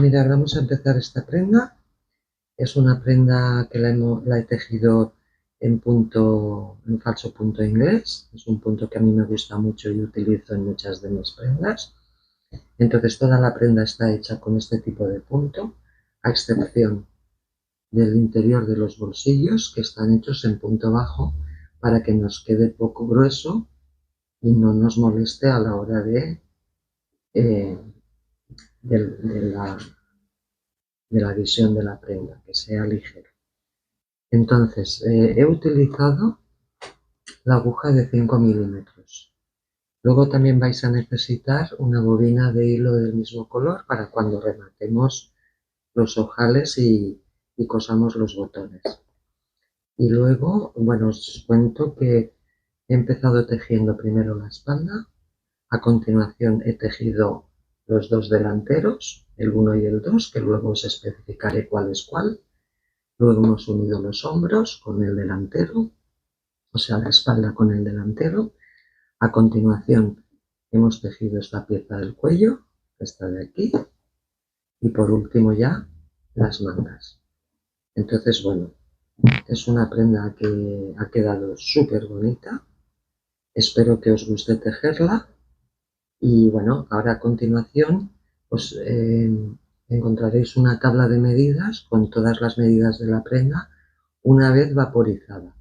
mirad, vamos a empezar esta prenda. Es una prenda que la he tejido en falso punto inglés. Es un punto que a mí me gusta mucho y utilizo en muchas de mis prendas. Entonces toda la prenda está hecha con este tipo de punto, a excepción del interior de los bolsillos, que están hechos en punto bajo para que nos quede poco grueso y no nos moleste a la hora de la visión de la prenda, que sea ligero. Entonces he utilizado la aguja de 5 milímetros. Luego también vais a necesitar una bobina de hilo del mismo color para cuando rematemos los ojales y cosamos los botones. Y luego, bueno, os cuento que he empezado tejiendo primero la espalda, a continuación he tejido los dos delanteros, el 1 y el 2, que luego os especificaré cuál es cuál. Luego hemos unido los hombros con el delantero, o sea, la espalda con el delantero. A continuación hemos tejido esta pieza del cuello, esta de aquí, y por último ya las mangas. Entonces, bueno, es una prenda que ha quedado súper bonita. Espero que os guste tejerla. Y bueno, ahora a continuación pues encontraréis una tabla de medidas con todas las medidas de la prenda una vez vaporizada.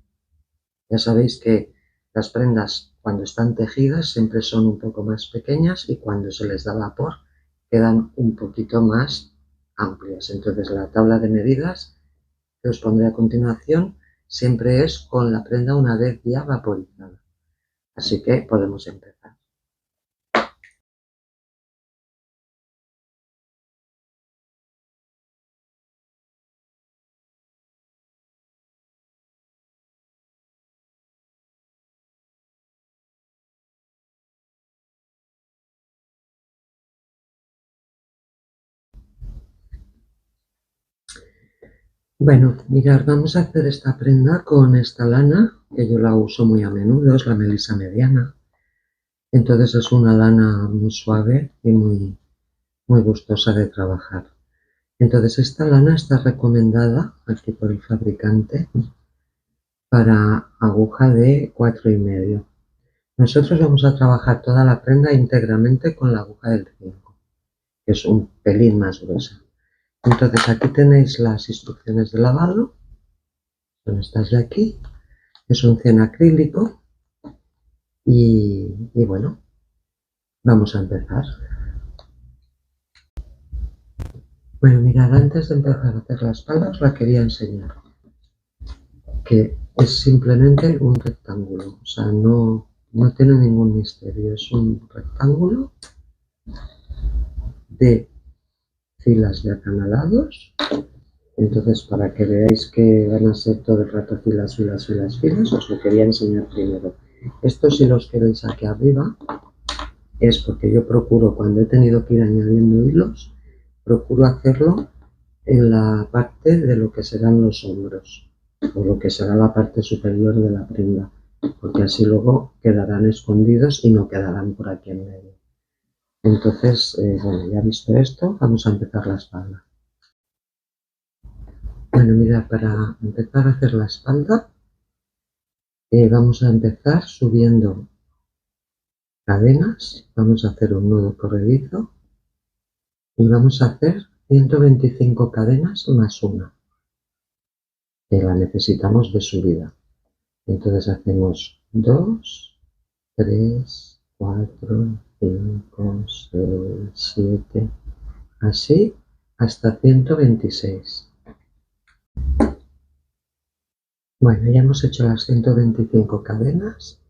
Ya sabéis que las prendas cuando están tejidas siempre son un poco más pequeñas y cuando se les da vapor quedan un poquito más amplias. Entonces la tabla de medidas que os pondré a continuación siempre es con la prenda una vez ya vaporizada. Así que podemos empezar. Bueno, mirad, vamos a hacer esta prenda con esta lana, que yo la uso muy a menudo, es la melisa mediana. Entonces es una lana muy suave y muy gustosa de trabajar. Entonces esta lana está recomendada aquí por el fabricante para aguja de 4,5. Nosotros vamos a trabajar toda la prenda íntegramente con la aguja del 5, que es un pelín más gruesa. Entonces aquí tenéis las instrucciones de lavado, son estas de aquí. Es un 100 acrílico y bueno, vamos a empezar. Bueno, mirad, antes de empezar a hacer la espalda os la quería enseñar, que es simplemente un rectángulo, o sea, no tiene ningún misterio, es un rectángulo de filas de acanalados. Entonces, para que veáis que van a ser todo el rato filas, filas, filas, filas, os lo quería enseñar primero. Esto, si los queréis aquí arriba, es porque yo procuro, cuando he tenido que ir añadiendo hilos, procuro hacerlo en la parte de lo que serán los hombros, o lo que será la parte superior de la prenda, porque así luego quedarán escondidos y no quedarán por aquí en medio. Entonces, bueno, ya visto esto, vamos a empezar la espalda. Bueno, mira, para empezar a hacer la espalda, vamos a empezar subiendo cadenas, vamos a hacer un nudo corredizo y vamos a hacer 125 cadenas más una, que la necesitamos de subida. Entonces hacemos 2, 3, 4, 5, 6, 7, así hasta 126. Bueno, ya hemos hecho las 125 cadenas,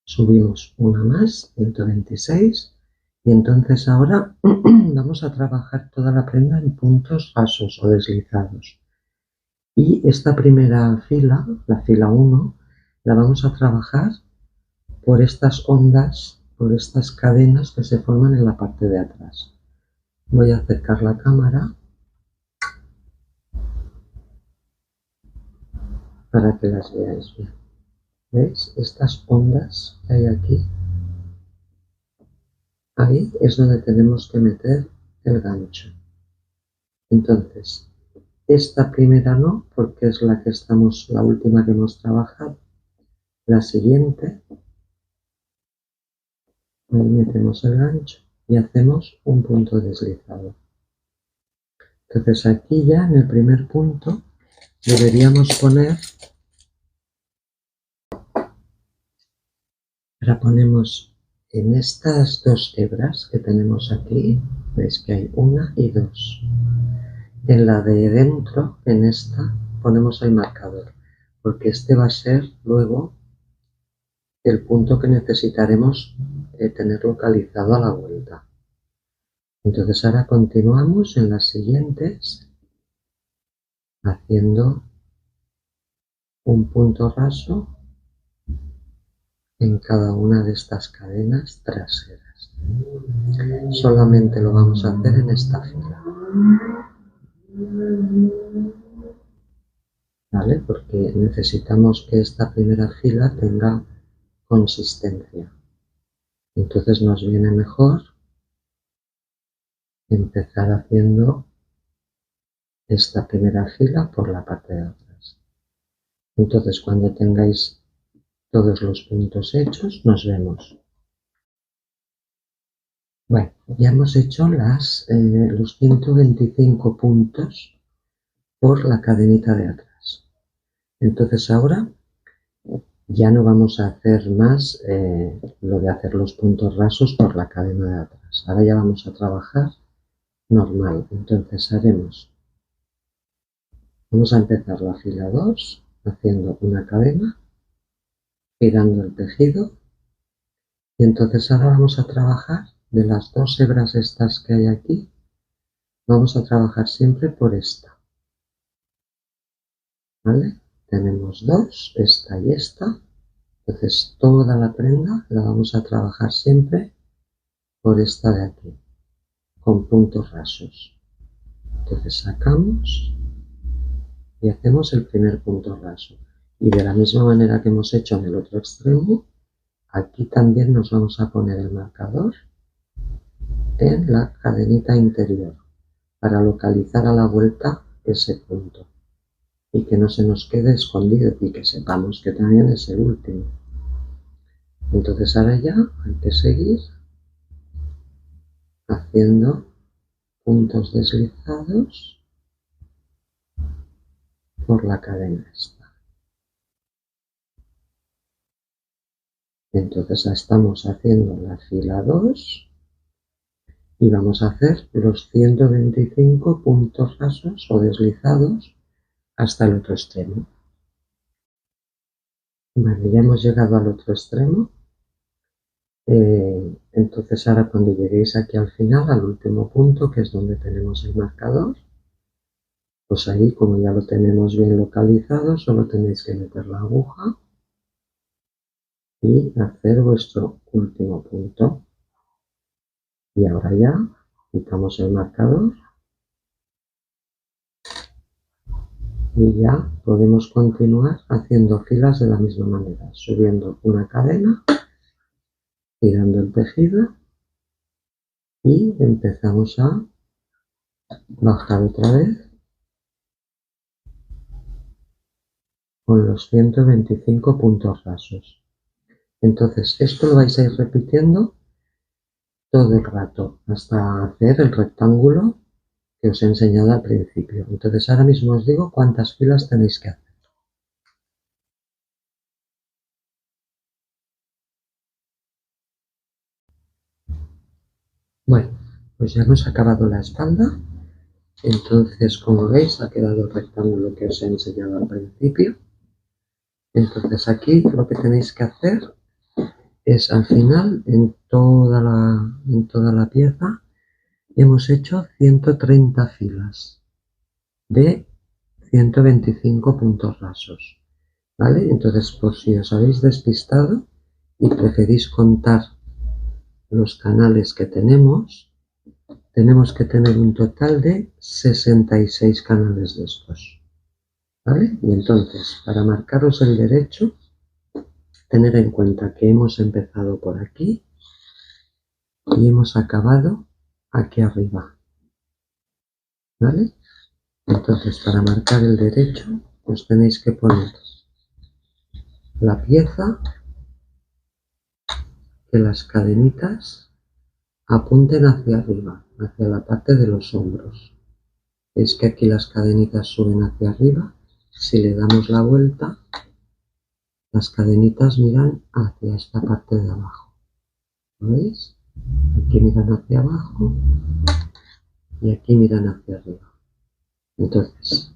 subimos una más, 126, y entonces ahora vamos a trabajar toda la prenda en puntos rasos o deslizados. Y esta primera fila, la fila 1, la vamos a trabajar por estas ondas, por estas cadenas que se forman en la parte de atrás. Voy a acercar la cámara para que las veáis bien. ¿Veis? Estas ondas que hay aquí, ahí es donde tenemos que meter el gancho. Entonces, esta primera no, porque es la última que hemos trabajado. La siguiente, metemos el gancho y hacemos un punto deslizado. Entonces aquí ya en el primer punto deberíamos poner, ahora ponemos en estas dos hebras que tenemos aquí, veis que hay una y dos. En la de dentro, en esta, ponemos el marcador, porque este va a ser luego el punto que necesitaremos tener localizado a la vuelta. Entonces ahora continuamos en las siguientes haciendo un punto raso en cada una de estas cadenas traseras. Solamente lo vamos a hacer en esta fila, ¿vale? Porque necesitamos que esta primera fila tenga consistencia. Entonces nos viene mejor empezar haciendo esta primera fila por la parte de atrás. Entonces cuando tengáis todos los puntos hechos, nos vemos. Bueno, ya hemos hecho los 125 puntos por la cadenita de atrás. Entonces ahora ya no vamos a hacer más lo de hacer los puntos rasos por la cadena de atrás. Ahora ya vamos a trabajar normal. Entonces vamos a empezar la fila 2 haciendo una cadena, girando el tejido, y entonces ahora vamos a trabajar de las dos hebras estas que hay aquí, vamos a trabajar siempre por esta, ¿vale? Tenemos dos, esta y esta, entonces toda la prenda la vamos a trabajar siempre por esta de aquí, con puntos rasos. Entonces sacamos y hacemos el primer punto raso, y de la misma manera que hemos hecho en el otro extremo, aquí también nos vamos a poner el marcador en la cadenita interior para localizar a la vuelta ese punto y que no se nos quede escondido y que sepamos que también es el último. Entonces ahora ya hay que seguir haciendo puntos deslizados por la cadena esta. Entonces estamos haciendo la fila 2 y vamos a hacer los 125 puntos rasos o deslizados hasta el otro extremo. Vale, ya hemos llegado al otro extremo. Entonces ahora cuando lleguéis aquí al final, al último punto, que es donde tenemos el marcador, pues ahí, como ya lo tenemos bien localizado, solo tenéis que meter la aguja y hacer vuestro último punto. Y ahora ya quitamos el marcador y ya podemos continuar haciendo filas de la misma manera, subiendo una cadena, girando el tejido y empezamos a bajar otra vez con los 125 puntos rasos. Entonces esto lo vais a ir repitiendo todo el rato hasta hacer el rectángulo que os he enseñado al principio. Entonces ahora mismo os digo cuántas filas tenéis que hacer. Bueno, pues ya hemos acabado la espalda. Entonces, como veis, ha quedado el rectángulo que os he enseñado al principio. Entonces aquí lo que tenéis que hacer es al final, en toda la pieza, hemos hecho 130 filas de 125 puntos rasos, ¿vale? Entonces, por si os habéis despistado y preferís contar los canales que tenemos que tener un total de 66 canales de estos, ¿vale? Y entonces, para marcaros el derecho, tener en cuenta que hemos empezado por aquí y hemos acabado aquí arriba. ¿vale? Entonces, para marcar el derecho, pues tenéis que poner la pieza, que las cadenitas apunten hacia arriba, hacia la parte de los hombros. Es que aquí las cadenitas suben hacia arriba. Si le damos la vuelta, las cadenitas miran hacia esta parte de abajo. ¿Lo veis? Aquí miran hacia abajo y aquí miran hacia arriba. Entonces,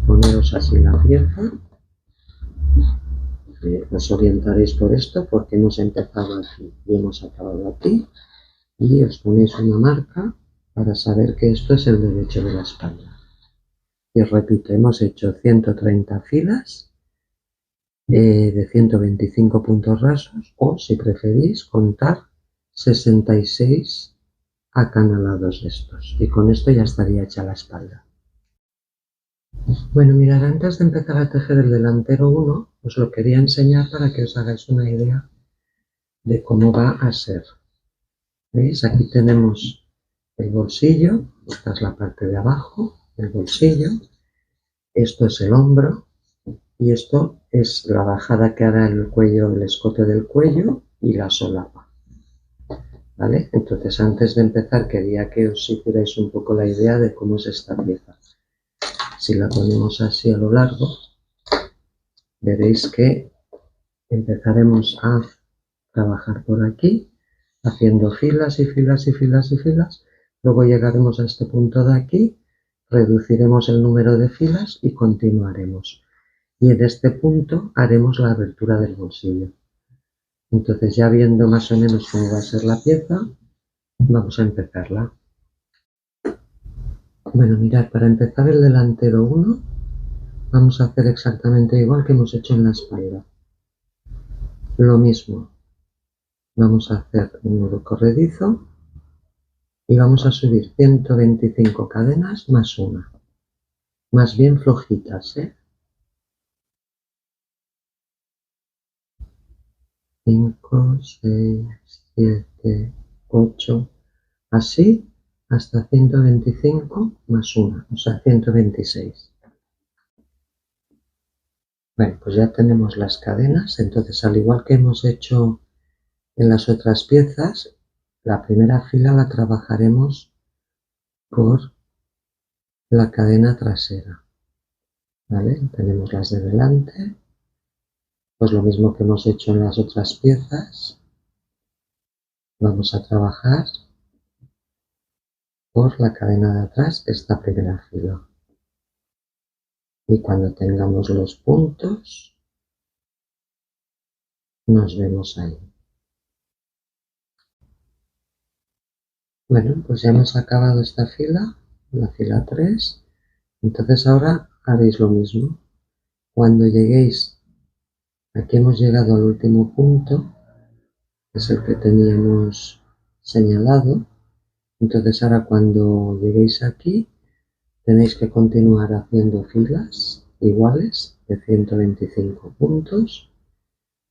poneros así la pieza. Os orientaréis por esto porque hemos empezado aquí y hemos acabado aquí. Y os ponéis una marca para saber que esto es el derecho de la espalda. Y os repito, hemos hecho 130 filas de 125 puntos rasos o, si preferís, contar 66 acanalados estos. Y con esto ya estaría hecha la espalda. Bueno, mirad, antes de empezar a tejer el delantero 1, os lo quería enseñar para que os hagáis una idea de cómo va a ser. ¿Veis? Aquí tenemos el bolsillo, esta es la parte de abajo, el bolsillo, esto es el hombro y esto es la bajada que hará el cuello, el escote del cuello y la solapa. ¿Vale? Entonces, antes de empezar, quería que os hicierais un poco la idea de cómo es esta pieza. Si la ponemos así a lo largo, veréis que empezaremos a trabajar por aquí, haciendo filas y filas y filas y filas. Luego llegaremos a este punto de aquí, reduciremos el número de filas y continuaremos. Y en este punto haremos la abertura del bolsillo. Entonces, ya viendo más o menos cómo va a ser la pieza, vamos a empezarla. Bueno, mirad, para empezar el delantero 1, vamos a hacer exactamente igual que hemos hecho en la espalda. Lo mismo. Vamos a hacer un nudo corredizo y vamos a subir 125 cadenas más una. Más bien flojitas, 5, 6, 7, 8, así hasta 125 más una, o sea, 126. Bueno, pues ya tenemos las cadenas, entonces al igual que hemos hecho en las otras piezas, la primera fila la trabajaremos por la cadena trasera, ¿vale? Tenemos las de delante, pues lo mismo que hemos hecho en las otras piezas, vamos a trabajar por la cadena de atrás esta primera fila. Y cuando tengamos los puntos, nos vemos ahí. Bueno, pues ya hemos acabado esta fila, la fila 3. Entonces ahora haréis lo mismo. Cuando lleguéis, aquí hemos llegado al último punto, que es el que teníamos señalado. Entonces ahora cuando lleguéis aquí, tenéis que continuar haciendo filas iguales de 125 puntos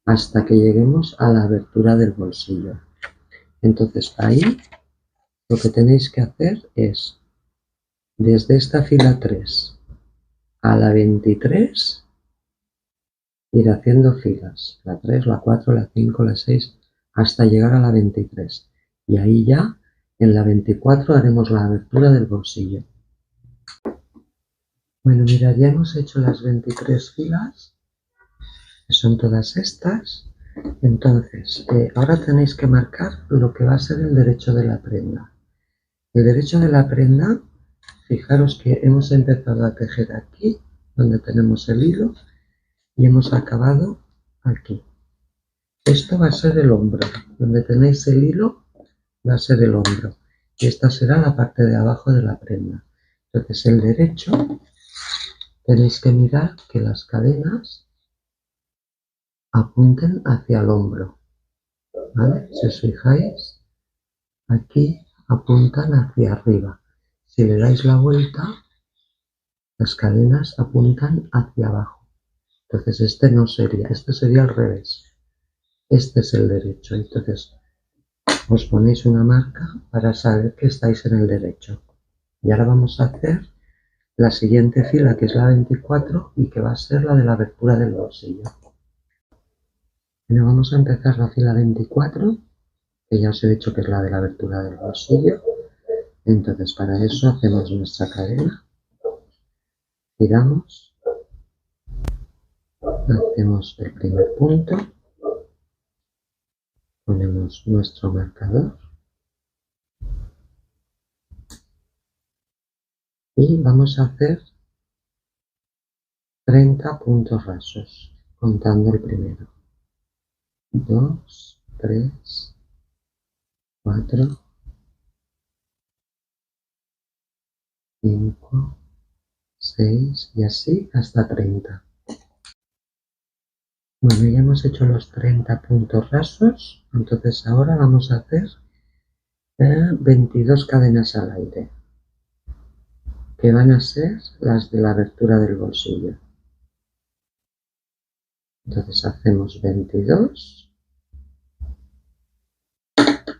hasta que lleguemos a la abertura del bolsillo. Entonces ahí lo que tenéis que hacer es, desde esta fila 3 a la 23, ir haciendo filas, la 3, la 4, la 5, la 6, hasta llegar a la 23. Y ahí ya, en la 24, haremos la abertura del bolsillo. Bueno, mirad, ya hemos hecho las 23 filas, que son todas estas. Entonces, ahora tenéis que marcar lo que va a ser el derecho de la prenda. El derecho de la prenda, fijaros que hemos empezado a tejer aquí, donde tenemos el hilo, y hemos acabado aquí. Esto va a ser el hombro, donde tenéis el hilo va a ser el hombro, y esta será la parte de abajo de la prenda. Entonces el derecho tenéis que mirar que las cadenas apunten hacia el hombro, ¿vale? Si os fijáis, aquí apuntan hacia arriba. Si le dais la vuelta, las cadenas apuntan hacia abajo. Entonces este no sería, este sería al revés. Este es el derecho. Entonces os ponéis una marca para saber que estáis en el derecho. Y ahora vamos a hacer la siguiente fila, que es la 24 y que va a ser la de la abertura del bolsillo. Bueno, vamos a empezar la fila 24, que ya os he dicho que es la de la abertura del bolsillo. Entonces para eso hacemos nuestra cadena, giramos, hacemos el primer punto, ponemos nuestro marcador y vamos a hacer 30 puntos rasos, contando el primero. 2, 3, 4, 5, 6 y así hasta 30. Bueno, ya hemos hecho los 30 puntos rasos, entonces ahora vamos a hacer 22 cadenas al aire, que van a ser las de la abertura del bolsillo. Entonces hacemos 22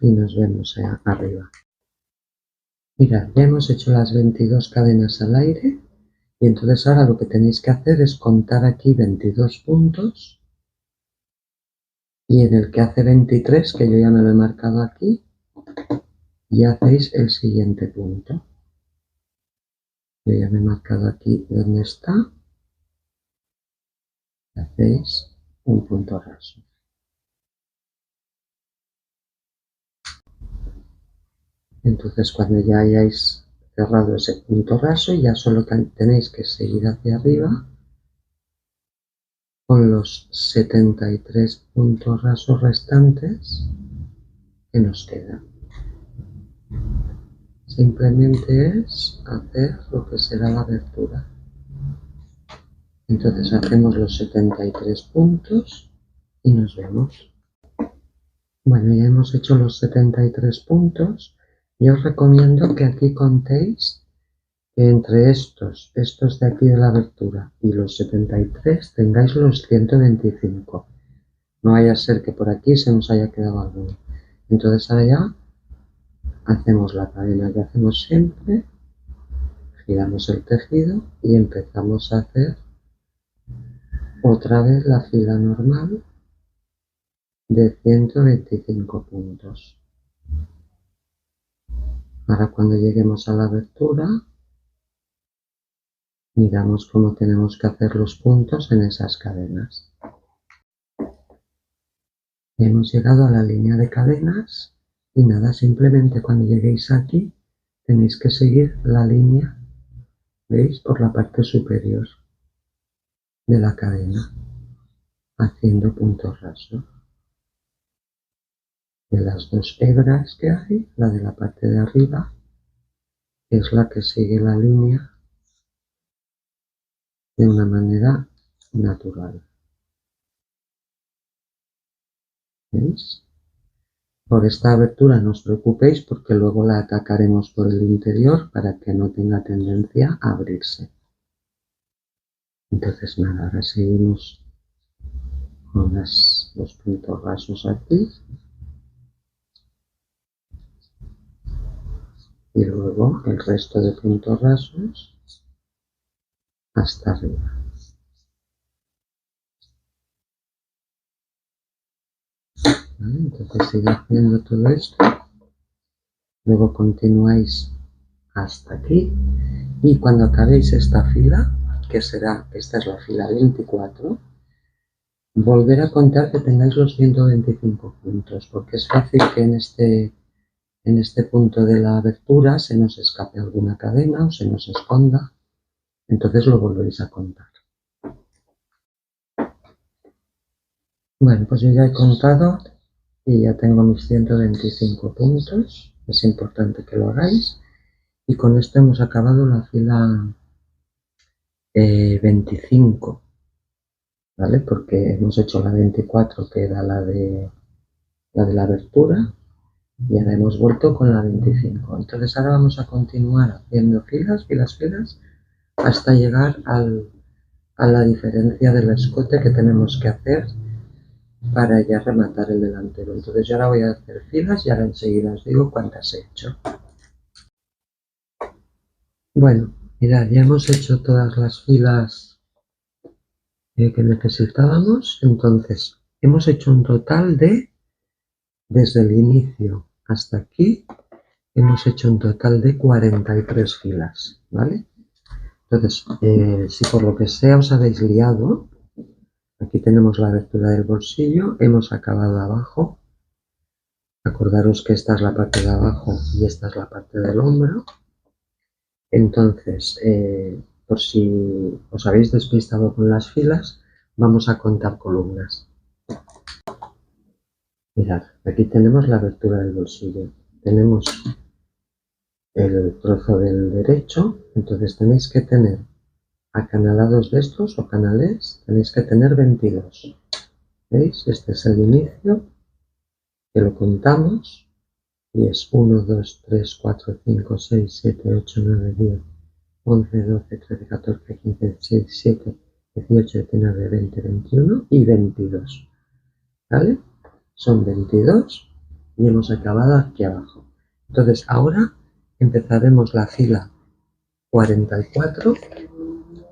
y nos vemos arriba. Mirad, ya hemos hecho las 22 cadenas al aire y entonces ahora lo que tenéis que hacer es contar aquí 22 puntos y en el que hace 23, que yo ya me lo he marcado aquí, y hacéis el siguiente punto. Yo ya me he marcado aquí donde está, hacéis un punto raso. Entonces cuando ya hayáis cerrado ese punto raso, ya solo tenéis que seguir hacia arriba con los 73 puntos rasos restantes que nos quedan. Simplemente es hacer lo que será la abertura. Entonces hacemos los 73 puntos y nos vemos. Bueno, ya hemos hecho los 73 puntos. Yo os recomiendo que aquí contéis que entre estos de aquí de la abertura y los 73 tengáis los 125. No vaya a ser que por aquí se nos haya quedado alguno. Entonces ahora ya hacemos la cadena que hacemos siempre, giramos el tejido y empezamos a hacer otra vez la fila normal de 125 puntos. Ahora cuando lleguemos a la abertura, miramos cómo tenemos que hacer los puntos en esas cadenas. Hemos llegado a la línea de cadenas y nada, simplemente cuando lleguéis aquí tenéis que seguir la línea, ¿veis? Por la parte superior de la cadena, haciendo puntos rasos. De las dos hebras que hay, la de la parte de arriba es la que sigue la línea de una manera natural. ¿Veis? Por esta abertura no os preocupéis porque luego la atacaremos por el interior para que no tenga tendencia a abrirse. Entonces nada, ahora seguimos con los puntos rasos aquí y luego el resto de puntos rasos hasta arriba. ¿Vale? Entonces sigue haciendo todo esto, luego continuáis hasta aquí y cuando acabéis esta fila, que será, esta es la fila 24, volver a contar que tengáis los 125 puntos, porque es fácil que en este punto de la abertura se nos escape alguna cadena o se nos esconda, entonces lo volvéis a contar. Bueno, pues yo ya he contado y ya tengo mis 125 puntos, es importante que lo hagáis, y con esto hemos acabado la fila 25, ¿vale? Porque hemos hecho la 24, que era la de la abertura, y ahora hemos vuelto con la 25. Entonces ahora vamos a continuar haciendo filas, hasta llegar a la diferencia del escote que tenemos que hacer para ya rematar el delantero. Entonces yo ahora voy a hacer filas y ahora enseguida os digo cuántas he hecho. Bueno, mirad, ya hemos hecho todas las filas que necesitábamos, entonces hemos hecho un total de, desde el inicio hasta aquí, hemos hecho un total de 43 filas, ¿vale? Entonces, si por lo que sea os habéis liado, aquí tenemos la abertura del bolsillo, hemos acabado abajo. Acordaros que esta es la parte de abajo y esta es la parte del hombro. Entonces, por si os habéis despistado con las filas, vamos a contar columnas. Mirad, aquí tenemos la abertura del bolsillo. Tenemos el trozo del derecho, entonces tenéis que tener acanalados de estos o canales, tenéis que tener 22. ¿Veis? Este es el inicio, que lo contamos, y es 1, 2, 3, 4, 5, 6, 7, 8, 9, 10, 11, 12, 13, 14, 15, 16, 17, 18, 19, 20, 21 y 22. ¿Vale? Son 22 y hemos acabado aquí abajo. Entonces ahora empezaremos la fila 44,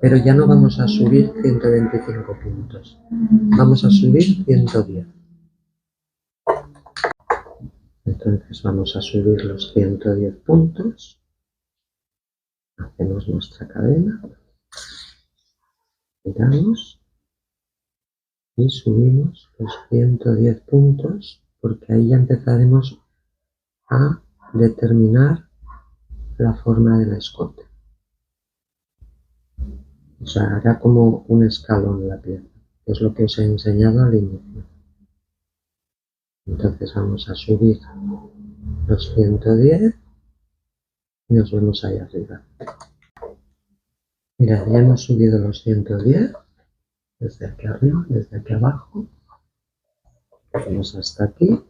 pero ya no vamos a subir 125 puntos. Vamos a subir 110. Entonces vamos a subir los 110 puntos. Hacemos nuestra cadena. Giramos y subimos los 110 puntos, porque ahí ya empezaremos a determinar la forma del escote. O sea, hará como un escalón la pieza, que es lo que os he enseñado al inicio. Entonces vamos a subir los 110 y nos vemos ahí arriba. Mirad, ya hemos subido los 110 desde aquí arriba, desde aquí abajo. Vamos hasta aquí.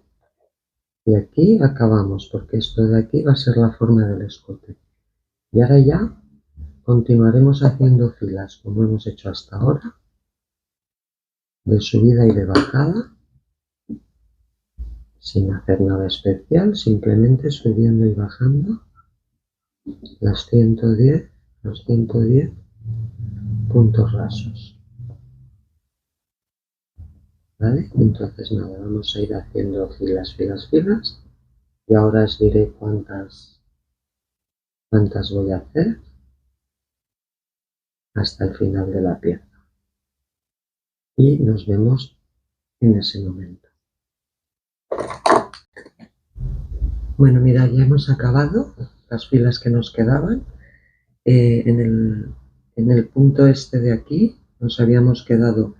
Y aquí acabamos, porque esto de aquí va a ser la forma del escote. Y ahora ya continuaremos haciendo filas, como hemos hecho hasta ahora, de subida y de bajada, sin hacer nada especial, simplemente subiendo y bajando los 110 puntos rasos. ¿Vale? Entonces nada, vamos a ir haciendo filas, filas, filas. Y ahora os diré cuántas voy a hacer hasta el final de la pieza. Y nos vemos en ese momento. Bueno, mira, ya hemos acabado las filas que nos quedaban. En el punto este de aquí nos habíamos quedado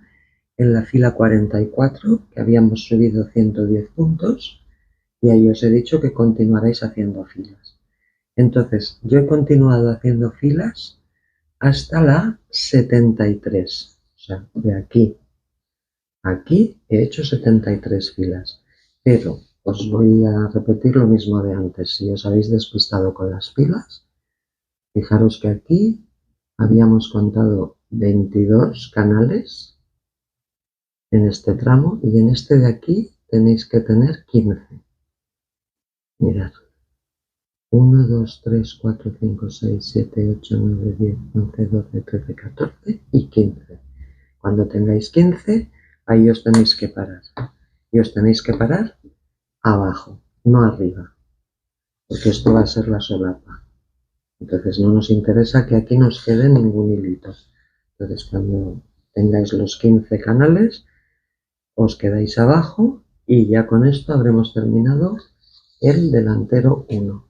en la fila 44, que habíamos subido 110 puntos, y ahí os he dicho que continuaréis haciendo filas. Entonces, yo he continuado haciendo filas hasta la 73, o sea, de aquí a aquí he hecho 73 filas, pero os voy a repetir lo mismo de antes. Si os habéis despistado con las filas, fijaros que aquí habíamos contado 22 canales en este tramo y en este de aquí tenéis que tener 15. Mirad. 1, 2, 3, 4, 5, 6, 7, 8, 9, 10, 11, 12, 13, 14 y 15. Cuando tengáis 15, ahí os tenéis que parar. Y os tenéis que parar abajo, no arriba, porque esto va a ser la solapa. Entonces no nos interesa que aquí nos quede ningún hilito. Entonces cuando tengáis los 15 canales, os quedáis abajo y ya con esto habremos terminado el delantero 1.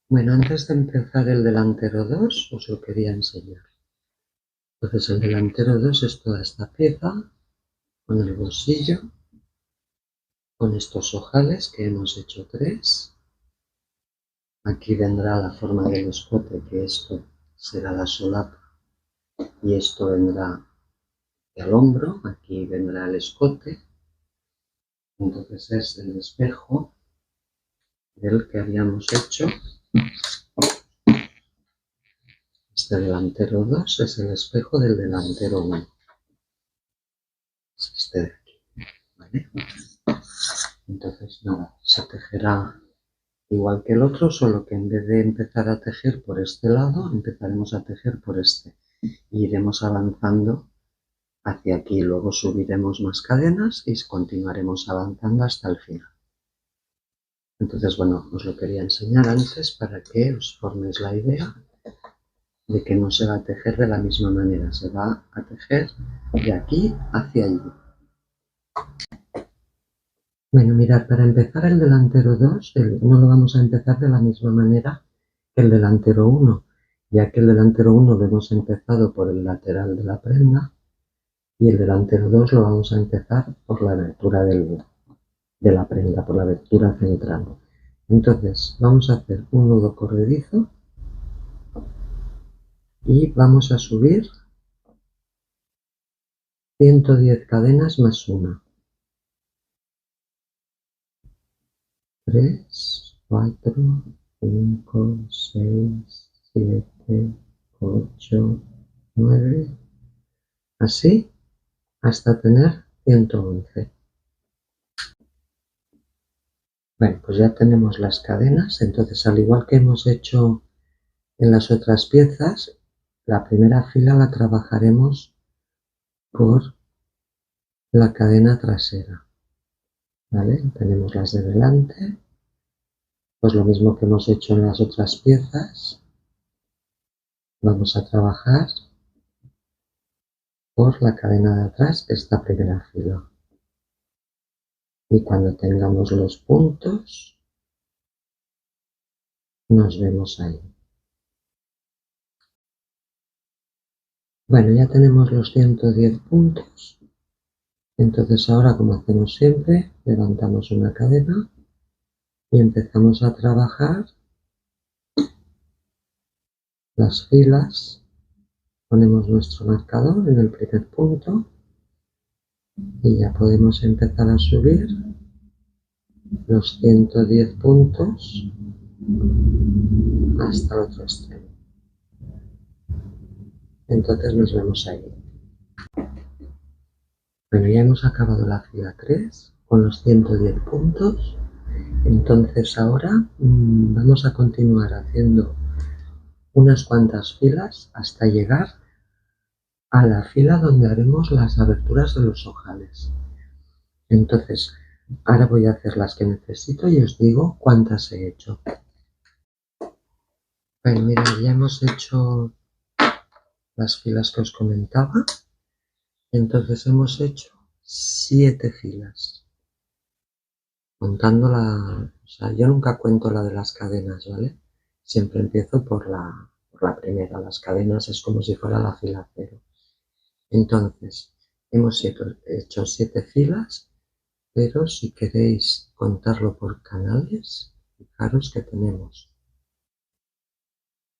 Bueno, antes de empezar el delantero 2 os lo quería enseñar. Entonces el delantero 2 es toda esta pieza con el bolsillo, con estos ojales que hemos hecho 3. Aquí vendrá la forma del escote, que esto será la solapa y esto vendrá al hombro, aquí vendrá el escote. Entonces es el espejo del que habíamos hecho. Este delantero 2 es el espejo del delantero 1. Es este de aquí, ¿vale? Entonces nada, se tejerá igual que el otro, solo que en vez de empezar a tejer por este lado, empezaremos a tejer por este. Y iremos avanzando hacia aquí, luego subiremos más cadenas y continuaremos avanzando hasta el final. Entonces, bueno, os lo quería enseñar antes para que os forméis la idea de que no se va a tejer de la misma manera, se va a tejer de aquí hacia allí. Bueno, mirad, para empezar el delantero 2 no lo vamos a empezar de la misma manera que el delantero 1, ya que el delantero 1 lo hemos empezado por el lateral de la prenda y el delantero 2 lo vamos a empezar por la abertura de la prenda, por la abertura central. Entonces vamos a hacer un nudo corredizo y vamos a subir 110 cadenas más una. 3, 4, 5, 6, 7, 8, 9, así hasta tener 111. Bueno, pues ya tenemos las cadenas, entonces al igual que hemos hecho en las otras piezas, la primera fila la trabajaremos por la cadena trasera, ¿vale? Tenemos las de delante, pues lo mismo que hemos hecho en las otras piezas, vamos a trabajar por la cadena de atrás esta primera fila. Y cuando tengamos los puntos, nos vemos ahí. Bueno, ya tenemos los 110 puntos. Entonces ahora, como hacemos siempre, levantamos una cadena y empezamos a trabajar las filas. Ponemos nuestro marcador en el primer punto y ya podemos empezar a subir los 110 puntos hasta el otro extremo. Entonces nos vemos ahí. Bueno, ya hemos acabado la fila 3 con los 110 puntos. Entonces ahora vamos a continuar haciendo unas cuantas filas hasta llegar a la fila donde haremos las aberturas de los ojales. Entonces, ahora voy a hacer las que necesito y os digo cuántas he hecho. Bueno, mirad, ya hemos hecho las filas que os comentaba. Entonces hemos hecho 7 filas. Contando o sea, yo nunca cuento la de las cadenas, ¿vale? Siempre empiezo por la primera. Las cadenas es como si fuera la fila 0. Entonces, hemos hecho 7 filas, pero si queréis contarlo por canales, fijaros que tenemos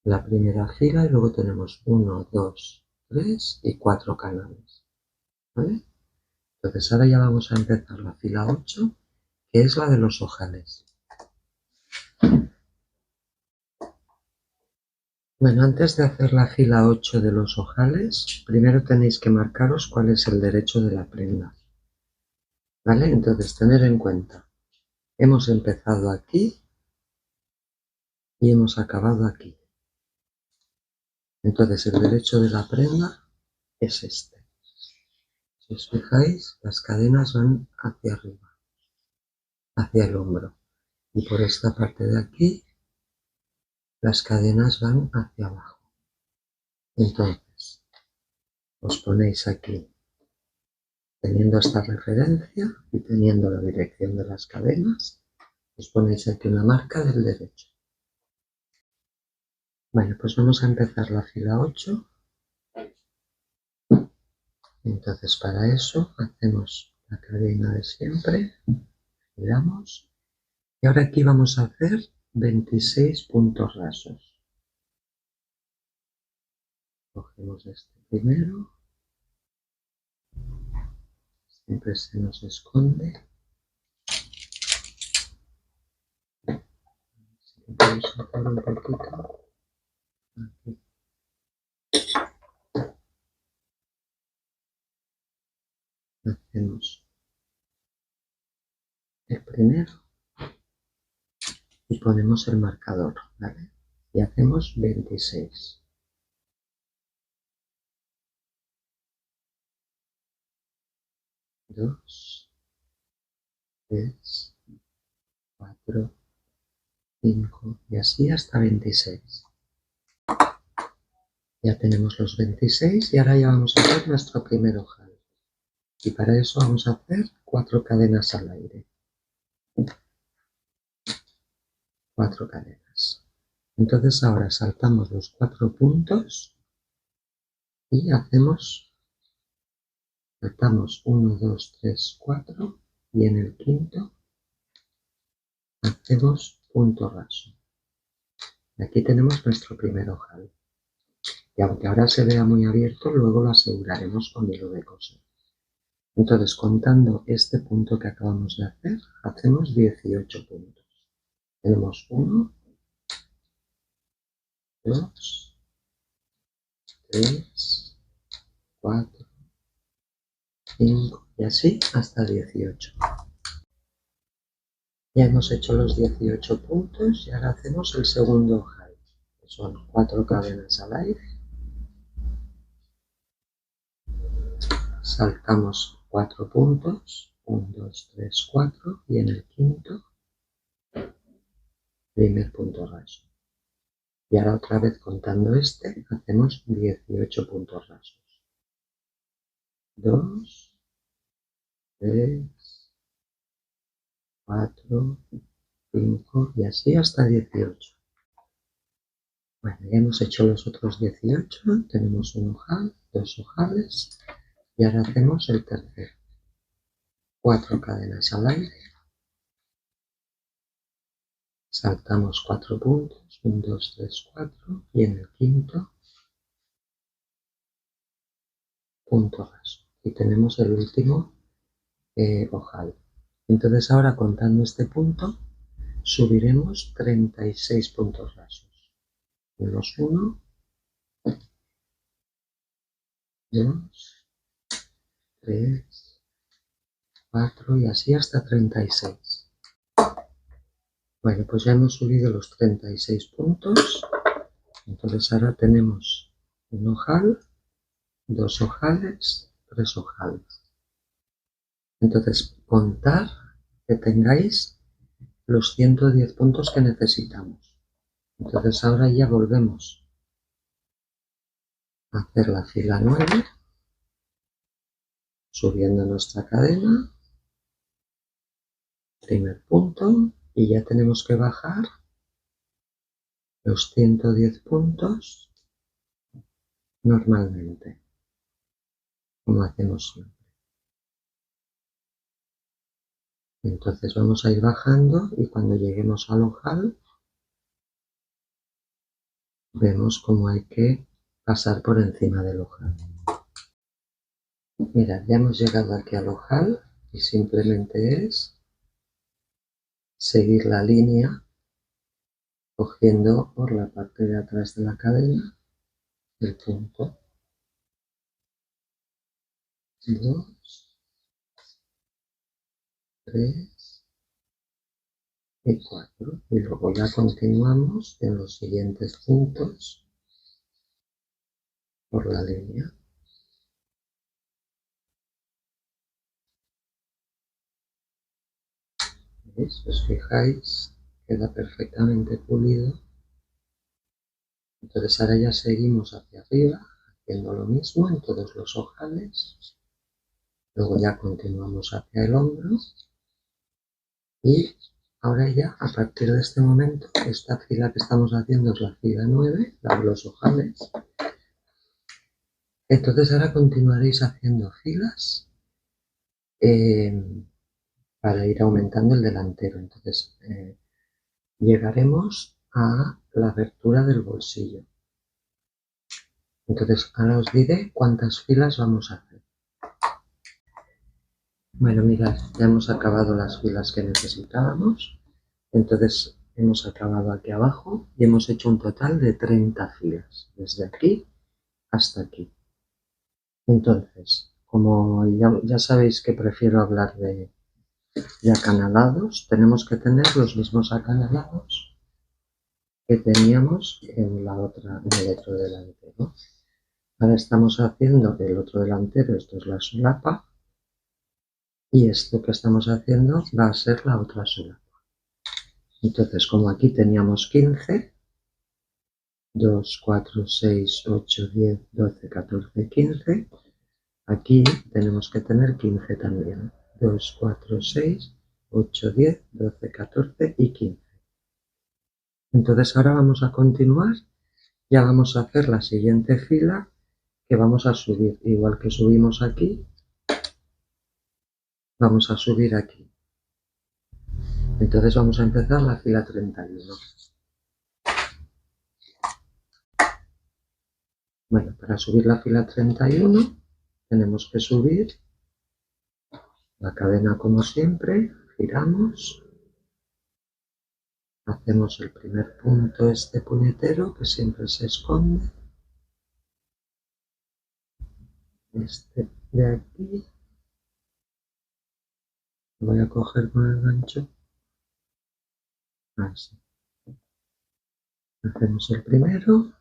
la primera fila y luego tenemos 1, 2, 3 y 4 canales, ¿vale? Entonces ahora ya vamos a empezar la fila 8, que es la de los ojales. Bueno, antes de hacer la fila 8 de los ojales, primero tenéis que marcaros cuál es el derecho de la prenda, ¿vale? Entonces, tener en cuenta, hemos empezado aquí y hemos acabado aquí. Entonces, el derecho de la prenda es este. Si os fijáis, las cadenas van hacia arriba, hacia el hombro. Y por esta parte de aquí, las cadenas van hacia abajo. Entonces, os ponéis aquí, teniendo esta referencia y teniendo la dirección de las cadenas, os ponéis aquí una marca del derecho. Bueno, pues vamos a empezar la fila 8. Entonces para eso hacemos la cadena de siempre, giramos y ahora aquí vamos a hacer 26 puntos rasos. Cogemos este primero, siempre se nos esconde. Vamos a hacer un poquito aquí. Hacemos el primero y ponemos el marcador, ¿vale? Y hacemos 26. 2, 3, 4, 5 y así hasta 26. Ya tenemos los 26 y ahora ya vamos a hacer nuestro primer ojal. Y para eso vamos a hacer 4 cadenas al aire. 4 cadenas. Entonces ahora saltamos los 4 puntos y saltamos 1, 2, 3, 4 y en el quinto hacemos punto raso. Y aquí tenemos nuestro primer ojal. Y aunque ahora se vea muy abierto, luego lo aseguraremos con hilo de coser. Entonces, contando este punto que acabamos de hacer, hacemos 18 puntos. Tenemos 1, 2, 3, 4, 5 y así hasta 18. Ya hemos hecho los 18 puntos y ahora hacemos el segundo ojal, que son 4 cadenas al aire. Saltamos 4 puntos, 1, 2, 3, 4 y en el quinto, primer punto raso. Y ahora otra vez contando este, hacemos 18 puntos rasos. 2, 3, 4, 5 y así hasta 18. Bueno, ya hemos hecho los otros 18, tenemos un ojal, 2 ojales y ahora hacemos el tercero. 4 cadenas al aire, saltamos 4 puntos, 1, 2, 3, 4 y en el quinto punto raso. Y tenemos el último ojal. Entonces ahora contando este punto subiremos 36 puntos rasos. Tenemos 1, 2, 3, 4 y así hasta 36. Bueno, pues ya hemos subido los 36 puntos. Entonces ahora tenemos un ojal, 2 ojales, 3 ojales. Entonces contar que tengáis los 110 puntos que necesitamos. Entonces ahora ya volvemos a hacer la fila 9, subiendo nuestra cadena, primer punto, y ya tenemos que bajar los 110 puntos normalmente, como hacemos siempre. Entonces vamos a ir bajando y cuando lleguemos al ojal vemos cómo hay que pasar por encima del ojal. Mirad, ya hemos llegado aquí al ojal y simplemente es seguir la línea cogiendo por la parte de atrás de la cadena el punto 2, 3 y 4 y luego ya continuamos en los siguientes puntos por la línea. ¿Veis? Si os fijáis, queda perfectamente pulido. Entonces ahora ya seguimos hacia arriba haciendo lo mismo en todos los ojales. Luego ya continuamos hacia el hombro y ahora ya a partir de este momento esta fila que estamos haciendo es la fila 9, la de los ojales. Entonces ahora continuaréis haciendo filas para ir aumentando el delantero. Entonces llegaremos a la abertura del bolsillo. Entonces ahora os diré cuántas filas vamos a hacer. Bueno, mirad, ya hemos acabado las filas que necesitábamos. Entonces hemos acabado aquí abajo y hemos hecho un total de 30 filas, desde aquí hasta aquí. Entonces, como ya sabéis que prefiero hablar de Y acanalados, tenemos que tener los mismos acanalados que teníamos en el otro delantero. Ahora estamos haciendo el otro delantero, esto es la solapa, y esto que estamos haciendo va a ser la otra solapa. Entonces, como aquí teníamos 15, 2, 4, 6, 8, 10, 12, 14, 15, aquí tenemos que tener 15 también. 2, 4, 6, 8, 10, 12, 14 y 15. Entonces ahora vamos a continuar, ya vamos a hacer la siguiente fila que vamos a subir, igual que subimos aquí, vamos a subir aquí. Entonces vamos a empezar la fila 31. Bueno, para subir la fila 31 tenemos que subir la cadena como siempre, giramos, hacemos el primer punto este puñetero que siempre se esconde, este de aquí, lo voy a coger con el gancho, así, hacemos el primero,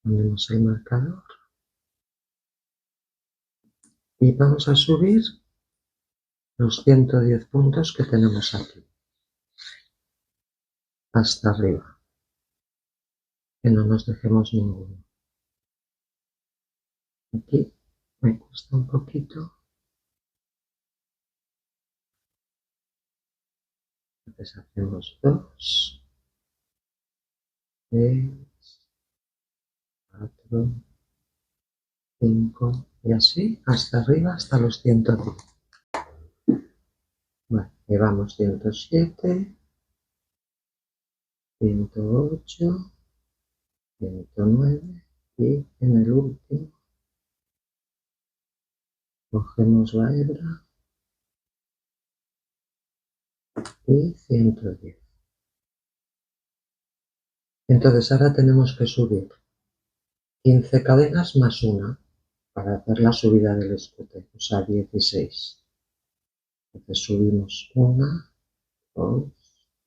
ponemos el marcador y vamos a subir los 110 puntos que tenemos aquí, hasta arriba, que no nos dejemos ninguno. Aquí me cuesta un poquito, entonces hacemos 2, 3, 4, 5 y así hasta arriba, hasta los 110. Vale, llevamos 107, 108, 109 y en el último cogemos la hebra y 110. Entonces ahora tenemos que subir 15 cadenas más una para hacer la subida del escote, o sea 16. Entonces subimos 1, 2,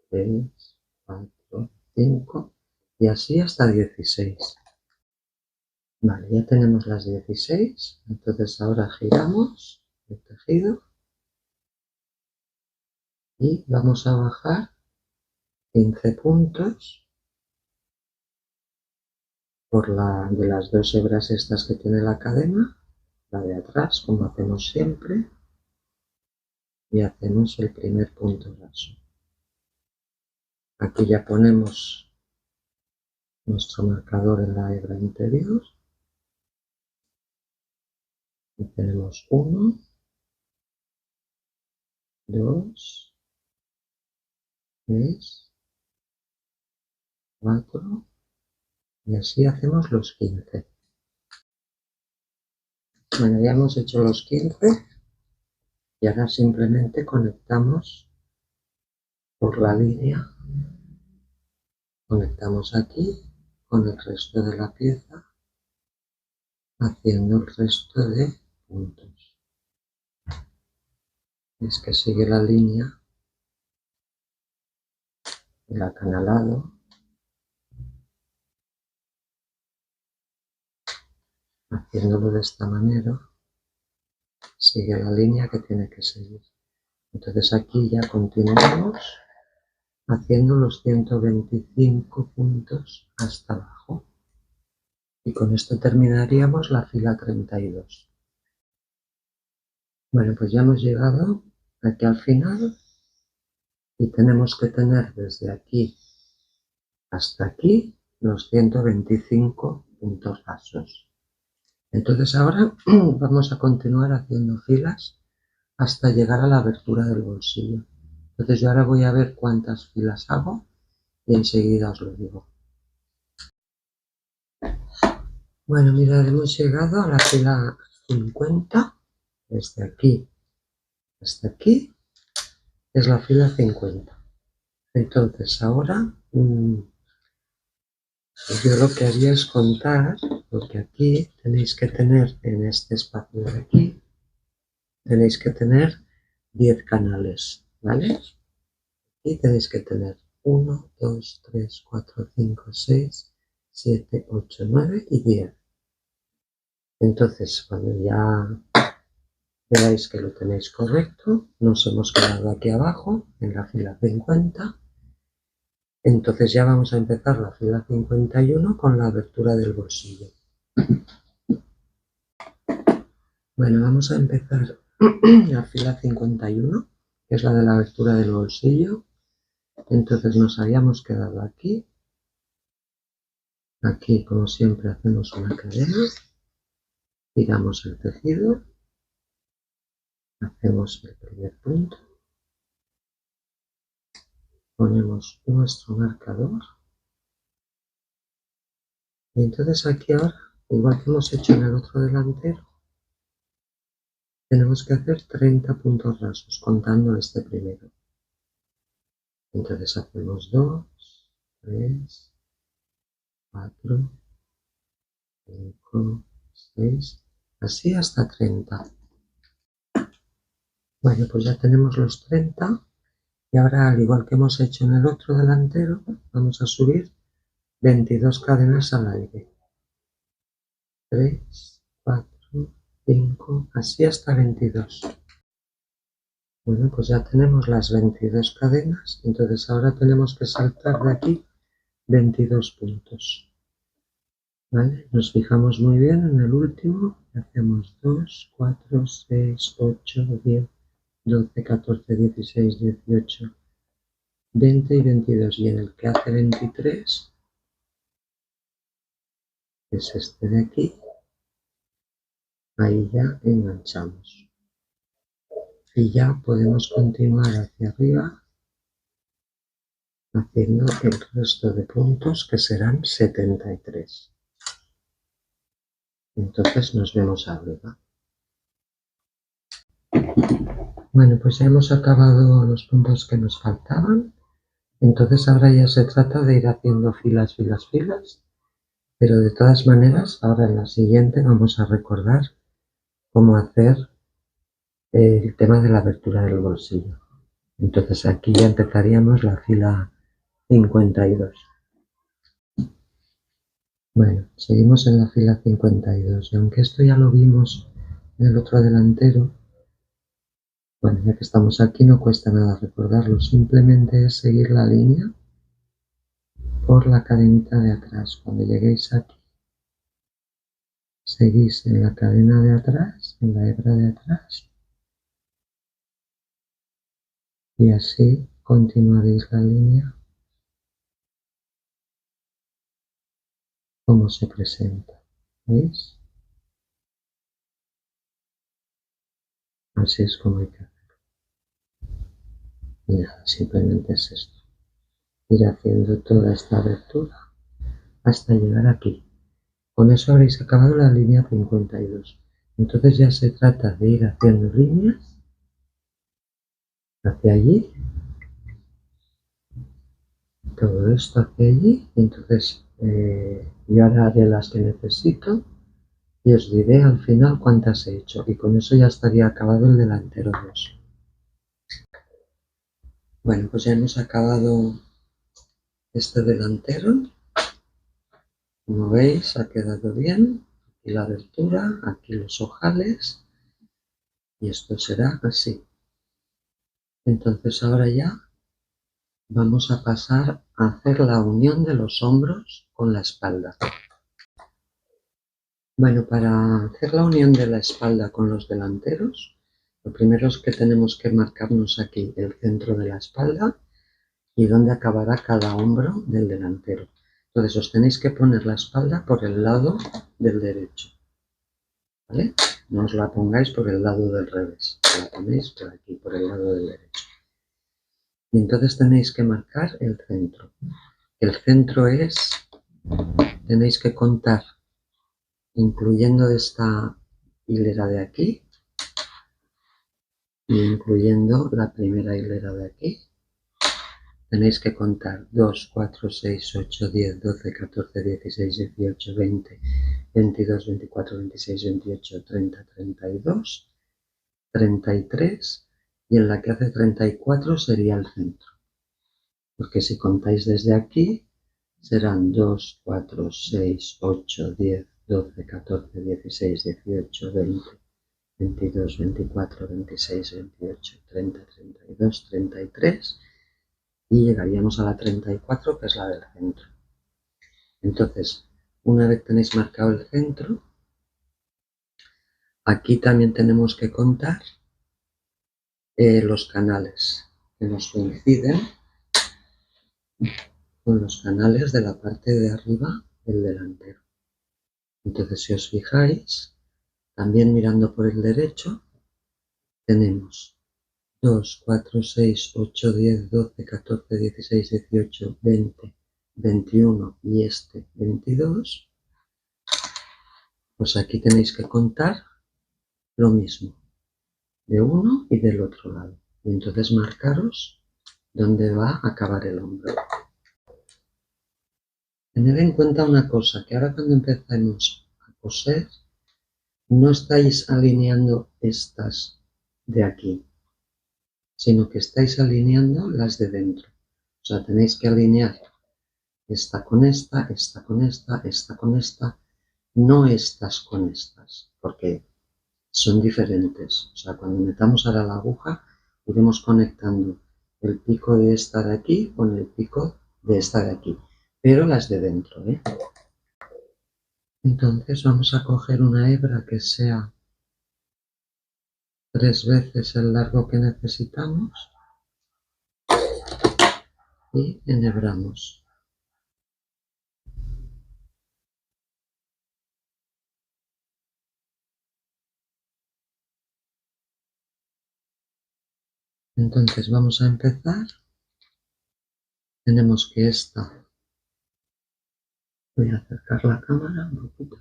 3, 4, 5 y así hasta 16. Vale, ya tenemos las 16, entonces ahora giramos el tejido y vamos a bajar 15 puntos por de las dos hebras estas que tiene la cadena, la de atrás como hacemos siempre, y hacemos el primer punto raso. Aquí ya ponemos nuestro marcador en la hebra interior y tenemos 1, 2, 3, 4 y así hacemos los 15. Bueno, ya hemos hecho los 15 y ahora simplemente conectamos por la línea, conectamos aquí con el resto de la pieza haciendo el resto de puntos. Es que sigue la línea del acanalado haciéndolo de esta manera, sigue la línea que tiene que seguir. Entonces aquí ya continuamos haciendo los 125 puntos hasta abajo y con esto terminaríamos la fila 32. Bueno, pues ya hemos llegado aquí al final y tenemos que tener desde aquí hasta aquí los 125 puntos rasos. Entonces ahora vamos a continuar haciendo filas hasta llegar a la abertura del bolsillo. Entonces yo ahora voy a ver cuántas filas hago y enseguida os lo digo. Bueno, mirad, hemos llegado a la fila 50, desde aquí hasta aquí es la fila 50. Entonces ahora yo lo que haría es contar, porque aquí tenéis que tener en este espacio de aquí tenéis que tener 10 canales, ¿vale? Y tenéis que tener 1, 2, 3, 4, 5, 6, 7, 8, 9 y 10. Entonces, cuando ya veáis que lo tenéis correcto, nos hemos quedado aquí abajo en la fila 50. Entonces ya vamos a empezar la fila 51 con la abertura del bolsillo. Bueno, vamos a empezar la fila 51, que es la de la abertura del bolsillo. Entonces nos habíamos quedado aquí. Aquí, como siempre, hacemos una cadena, tiramos el tejido, hacemos el primer punto, ponemos nuestro marcador y entonces aquí ahora, igual que hemos hecho en el otro delantero, tenemos que hacer 30 puntos rasos contando este primero. Entonces hacemos 2, 3, 4, 5, 6, así hasta 30. Bueno, pues ya tenemos los 30 y ahora, al igual que hemos hecho en el otro delantero, vamos a subir 22 cadenas al aire. 3, 4, 5, así hasta 22. Bueno, pues ya tenemos las 22 cadenas, entonces ahora tenemos que saltar de aquí 22 puntos. ¿Vale? Nos fijamos muy bien en el último, hacemos 2, 4, 6, 8, 10, 12, 14, 16, 18, 20 y 22. Y en el que hace 23, que es este de aquí, ahí ya enganchamos. Y ya podemos continuar hacia arriba haciendo el resto de puntos, que serán 73. Entonces nos vemos arriba. Bueno, pues ya hemos acabado los puntos que nos faltaban. Entonces ahora ya se trata de ir haciendo filas, filas, filas. Pero de todas maneras, ahora en la siguiente vamos a recordar cómo hacer el tema de la abertura del bolsillo. Entonces aquí ya empezaríamos la fila 52. Bueno, seguimos en la fila 52 y aunque esto ya lo vimos en el otro delantero, bueno, ya que estamos aquí no cuesta nada recordarlo, simplemente es seguir la línea por la cadenita de atrás. Cuando lleguéis aquí, seguís en la cadena de atrás, en la hebra de atrás, y así continuaréis la línea como se presenta. ¿Veis? Así es como hay que hacerlo. Y nada, simplemente es esto. Ir haciendo toda esta abertura hasta llegar aquí. Con eso habréis acabado la línea 52. Entonces ya se trata de ir haciendo líneas hacia allí, todo esto hacia allí. Entonces yo ahora haré las que necesito y os diré al final cuántas he hecho. Y con eso ya estaría acabado el delantero 2. Bueno, pues ya hemos acabado este delantero. Como veis, ha quedado bien. Aquí la abertura, aquí los ojales. Y esto será así. Entonces ahora ya vamos a pasar a hacer la unión de los hombros con la espalda. Bueno, para hacer la unión de la espalda con los delanteros, lo primero es que tenemos que marcarnos aquí el centro de la espalda y dónde acabará cada hombro del delantero. Entonces os tenéis que poner la espalda por el lado del derecho, ¿vale? No os la pongáis por el lado del revés, la ponéis por aquí, por el lado del derecho. Y entonces tenéis que marcar el centro. El centro es, tenéis que contar, incluyendo esta hilera de aquí, y incluyendo la primera hilera de aquí, tenéis que contar 2, 4, 6, 8, 10, 12, 14, 16, 18, 20, 22, 24, 26, 28, 30, 32 33 y en la que hace 34 sería el centro. Porque si contáis desde aquí, serán 2, 4, 6, 8, 10, 12, 14, 16, 18, 20, 22, 24, 26, 28, 30, 32, 33 y llegaríamos a la 34, que es la del centro. Entonces, una vez tenéis marcado el centro, aquí también tenemos que contar los canales que nos coinciden con los canales de la parte de arriba del delantero. Entonces, si os fijáis, también mirando por el derecho, tenemos 2, 4, 6, 8, 10, 12, 14, 16, 18, 20, 21 y este 22. Pues aquí tenéis que contar lo mismo, de uno y del otro lado. Y entonces marcaros dónde va a acabar el hombro. Tened en cuenta una cosa, que ahora cuando empecemos a coser, no estáis alineando estas de aquí, sino que estáis alineando las de dentro. O sea, tenéis que alinear esta con esta, esta con esta, esta con esta, no estas con estas, porque son diferentes. O sea, cuando metamos ahora la aguja, iremos conectando el pico de esta de aquí con el pico de esta de aquí, pero las de dentro, ¿eh? Entonces vamos a coger una hebra que sea 3 veces el largo que necesitamos y enhebramos. Entonces vamos a empezar. Tenemos que esta, voy a acercar la cámara un poquito.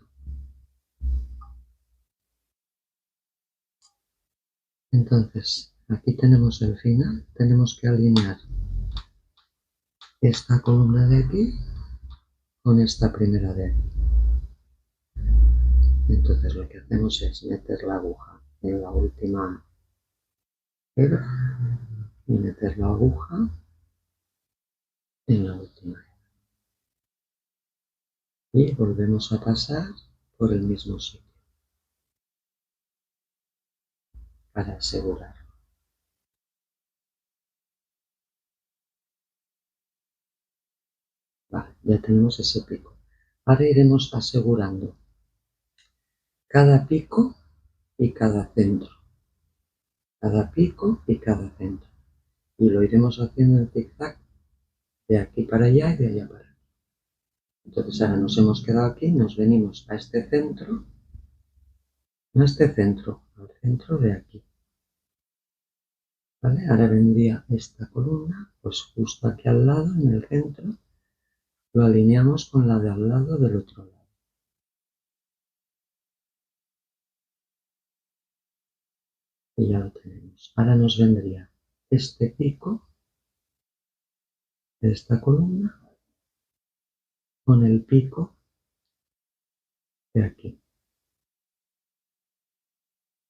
Entonces aquí tenemos el final, tenemos que alinear esta columna de aquí con esta primera de aquí. Entonces lo que hacemos es meter la aguja en la última hebra y meter la aguja en la última hebra. Y volvemos a pasar por el mismo sitio para asegurar. Vale, ya tenemos ese pico. Ahora iremos asegurando cada pico y cada centro. Cada pico y cada centro. Y lo iremos haciendo en zigzag de aquí para allá y de allá para allá. Entonces ahora nos hemos quedado aquí, nos venimos a este centro, no a este centro, al centro de aquí. ¿Vale? Ahora vendría esta columna, pues justo aquí al lado, en el centro, lo alineamos con la de al lado del otro lado. Y ya lo tenemos. Ahora nos vendría este pico de esta columna con el pico de aquí.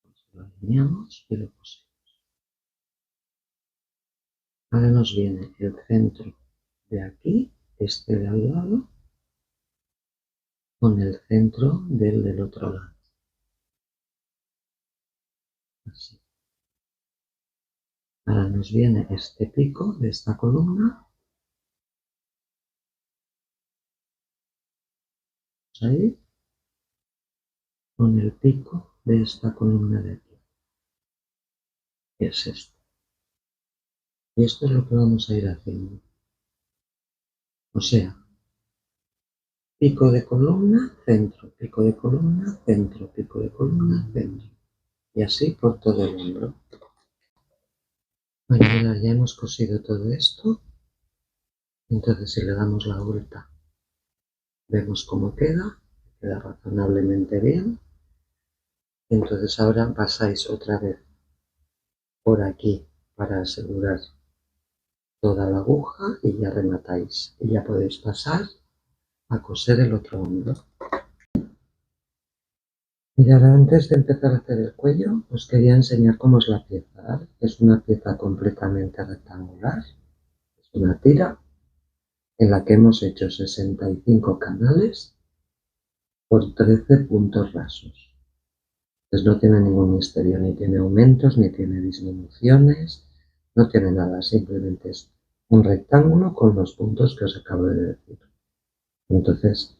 Pues lo alineamos y lo cosemos. Ahora nos viene el centro de aquí, este de al lado, con el centro del otro lado. Así. Ahora nos viene este pico de esta columna. Ahí. Con el pico de esta columna de aquí. Que es esto. Y esto es lo que vamos a ir haciendo. O sea, pico de columna, centro, pico de columna, centro, pico de columna, centro. Y así por todo el hombro. Bueno, ya hemos cosido todo esto. Entonces si le damos la vuelta, vemos cómo queda razonablemente bien. Entonces ahora pasáis otra vez por aquí para asegurar toda la aguja y ya rematáis. Y ya podéis pasar a coser el otro hombro. Mirad, antes de empezar a hacer el cuello, os quería enseñar cómo es la pieza, ¿vale? Es una pieza completamente rectangular, es una tira en la que hemos hecho 65 canales por 13 puntos rasos. Entonces no tiene ningún misterio, ni tiene aumentos, ni tiene disminuciones, no tiene nada, simplemente es un rectángulo con los puntos que os acabo de decir. Entonces,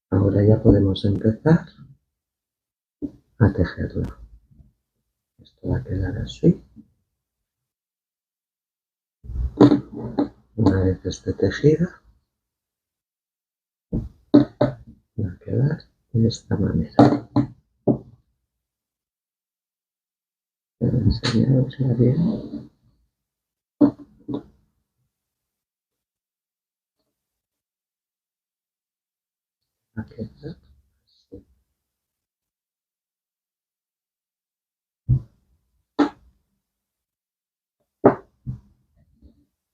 ahora ya podemos empezar a tejerla. Esto va a quedar así. Una vez esté tejida, va a quedar de esta manera. Voy a enseñarosla bien. Va a quedar así.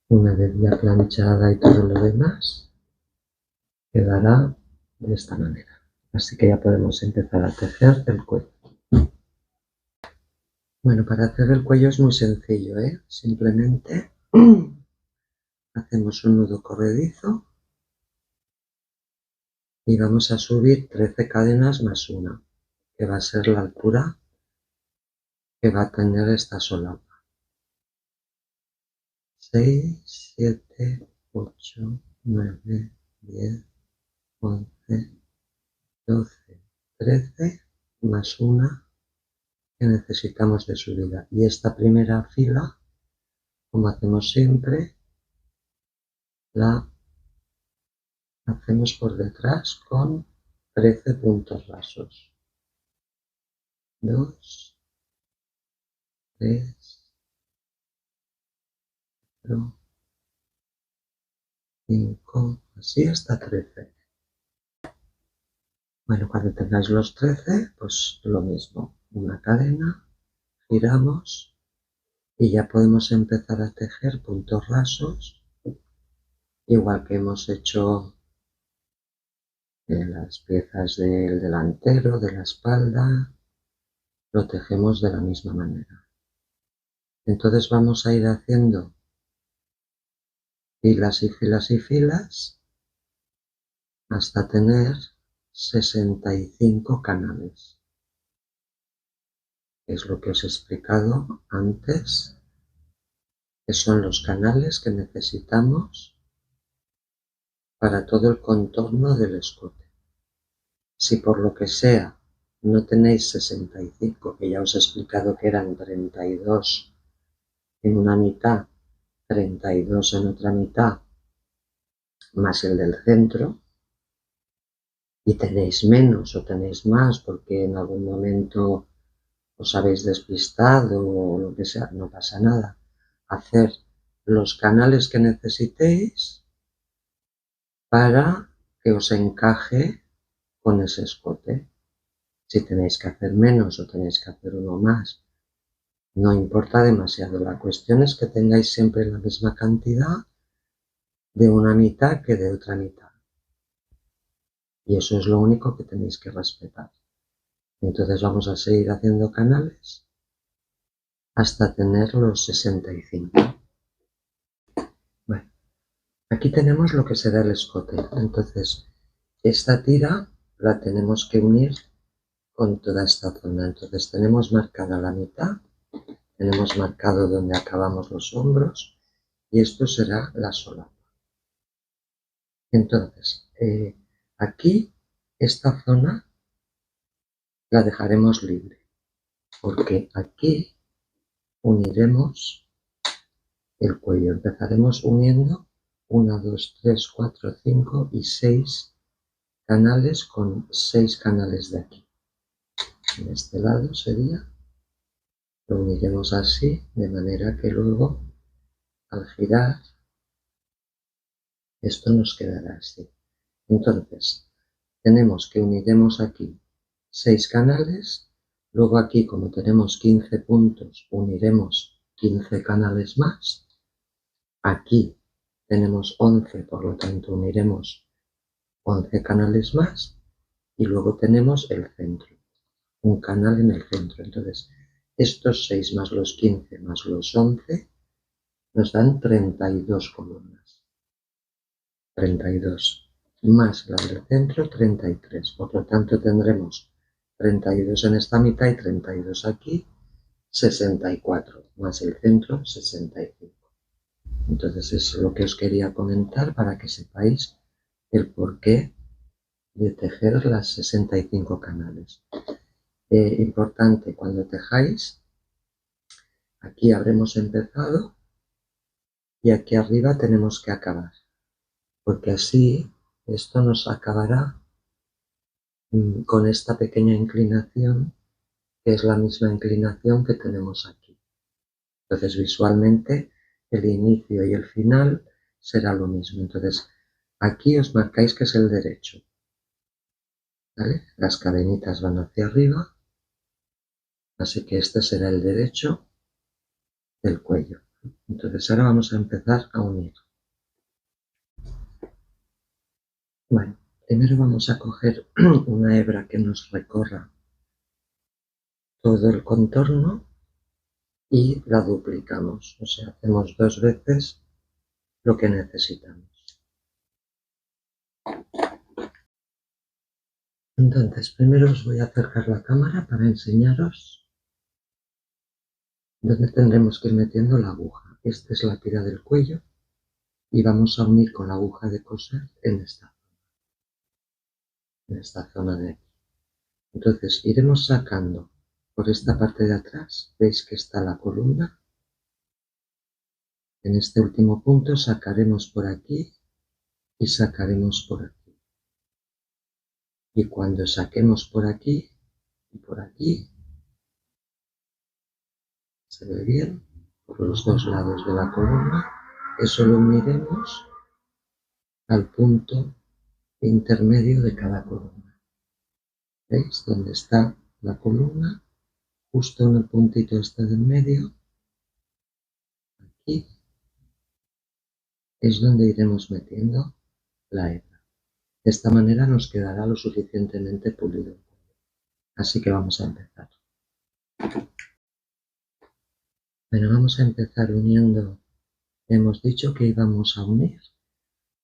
Una vez ya planchada y todo lo demás, quedará de esta manera. Así que ya podemos empezar a tejer el cuello. Bueno, para hacer el cuello es muy sencillo, ¿eh? Simplemente hacemos un nudo corredizo y vamos a subir 13 cadenas más una, que va a ser la altura que va a tener esta solapa. 6, 7, 8, 9, 10, 11, 12, 13 más una que necesitamos de subida. Y esta primera fila, como hacemos siempre, la hacemos por detrás con 13 puntos rasos. 2, 3, 4, 5, así hasta 13. Bueno, cuando tengáis los 13, pues lo mismo, una cadena, giramos y ya podemos empezar a tejer puntos rasos, igual que hemos hecho en las piezas del delantero, de la espalda, lo tejemos de la misma manera. Entonces vamos a ir haciendo filas y filas y filas hasta tener 65 canales. Es lo que os he explicado antes, que son los canales que necesitamos para todo el contorno del escote. Si por lo que sea no tenéis 65, que ya os he explicado que eran 32 en una mitad, 32 en otra mitad, más el del centro, y tenéis menos o tenéis más porque en algún momento os habéis despistado o lo que sea, no pasa nada. Hacer los canales que necesitéis para que os encaje con ese escote. Si tenéis que hacer menos o tenéis que hacer uno más, no importa demasiado. La cuestión es que tengáis siempre la misma cantidad de una mitad que de otra mitad. Y eso es lo único que tenéis que respetar. Entonces vamos a seguir haciendo canales hasta tener los 65. Bueno, aquí tenemos lo que será el escote. Entonces, esta tira la tenemos que unir con toda esta zona. Entonces tenemos marcada la mitad, tenemos marcado donde acabamos los hombros y esto será la solapa. Entonces, aquí esta zona la dejaremos libre porque aquí uniremos el cuello. Empezaremos uniendo 1, 2, 3, 4, 5 y 6 canales con 6 canales de aquí. En este lado sería, lo uniremos así, de manera que luego al girar esto nos quedará así. Entonces, tenemos que uniremos aquí 6 canales, luego aquí como tenemos 15 puntos uniremos 15 canales más, aquí tenemos 11, por lo tanto uniremos 11 canales más y luego tenemos el centro. un canal en el centro. Entonces, estos 6 más los 15 más los 11 nos dan 32 columnas. 32 más la del centro, 33. Por lo tanto, tendremos 32 en esta mitad y 32 aquí, 64, más el centro, 65. Entonces es lo que os quería comentar para que sepáis el porqué de tejer las 65 canales. Importante, cuando tejáis, aquí habremos empezado y aquí arriba tenemos que acabar, porque así esto nos acabará con esta pequeña inclinación, que es la misma inclinación que tenemos aquí. Entonces visualmente el inicio y el final será lo mismo. Entonces aquí os marcáis que es el derecho, ¿vale? Las cadenitas van hacia arriba, así que este será el derecho del cuello. Entonces ahora vamos a empezar a unir. Bueno, primero vamos a coger una hebra que nos recorra todo el contorno y la duplicamos, o sea, hacemos 2 veces lo que necesitamos. Entonces, primero os voy a acercar la cámara para enseñaros dónde tendremos que ir metiendo la aguja. Esta es la tira del cuello y vamos a unir con la aguja de coser en esta zona de aquí. Entonces, iremos sacando por esta parte de atrás, veis que está la columna. En este último punto sacaremos por aquí y sacaremos por aquí. Y cuando saquemos por aquí y por aquí, se ve bien, por los dos lados de la columna, eso lo uniremos al punto intermedio de cada columna. ¿Veis? Donde está la columna, justo en el puntito este del medio, aquí, es donde iremos metiendo la hebra. De esta manera nos quedará lo suficientemente pulido. Así que vamos a empezar. Bueno, vamos a empezar uniendo. Hemos dicho que íbamos a unir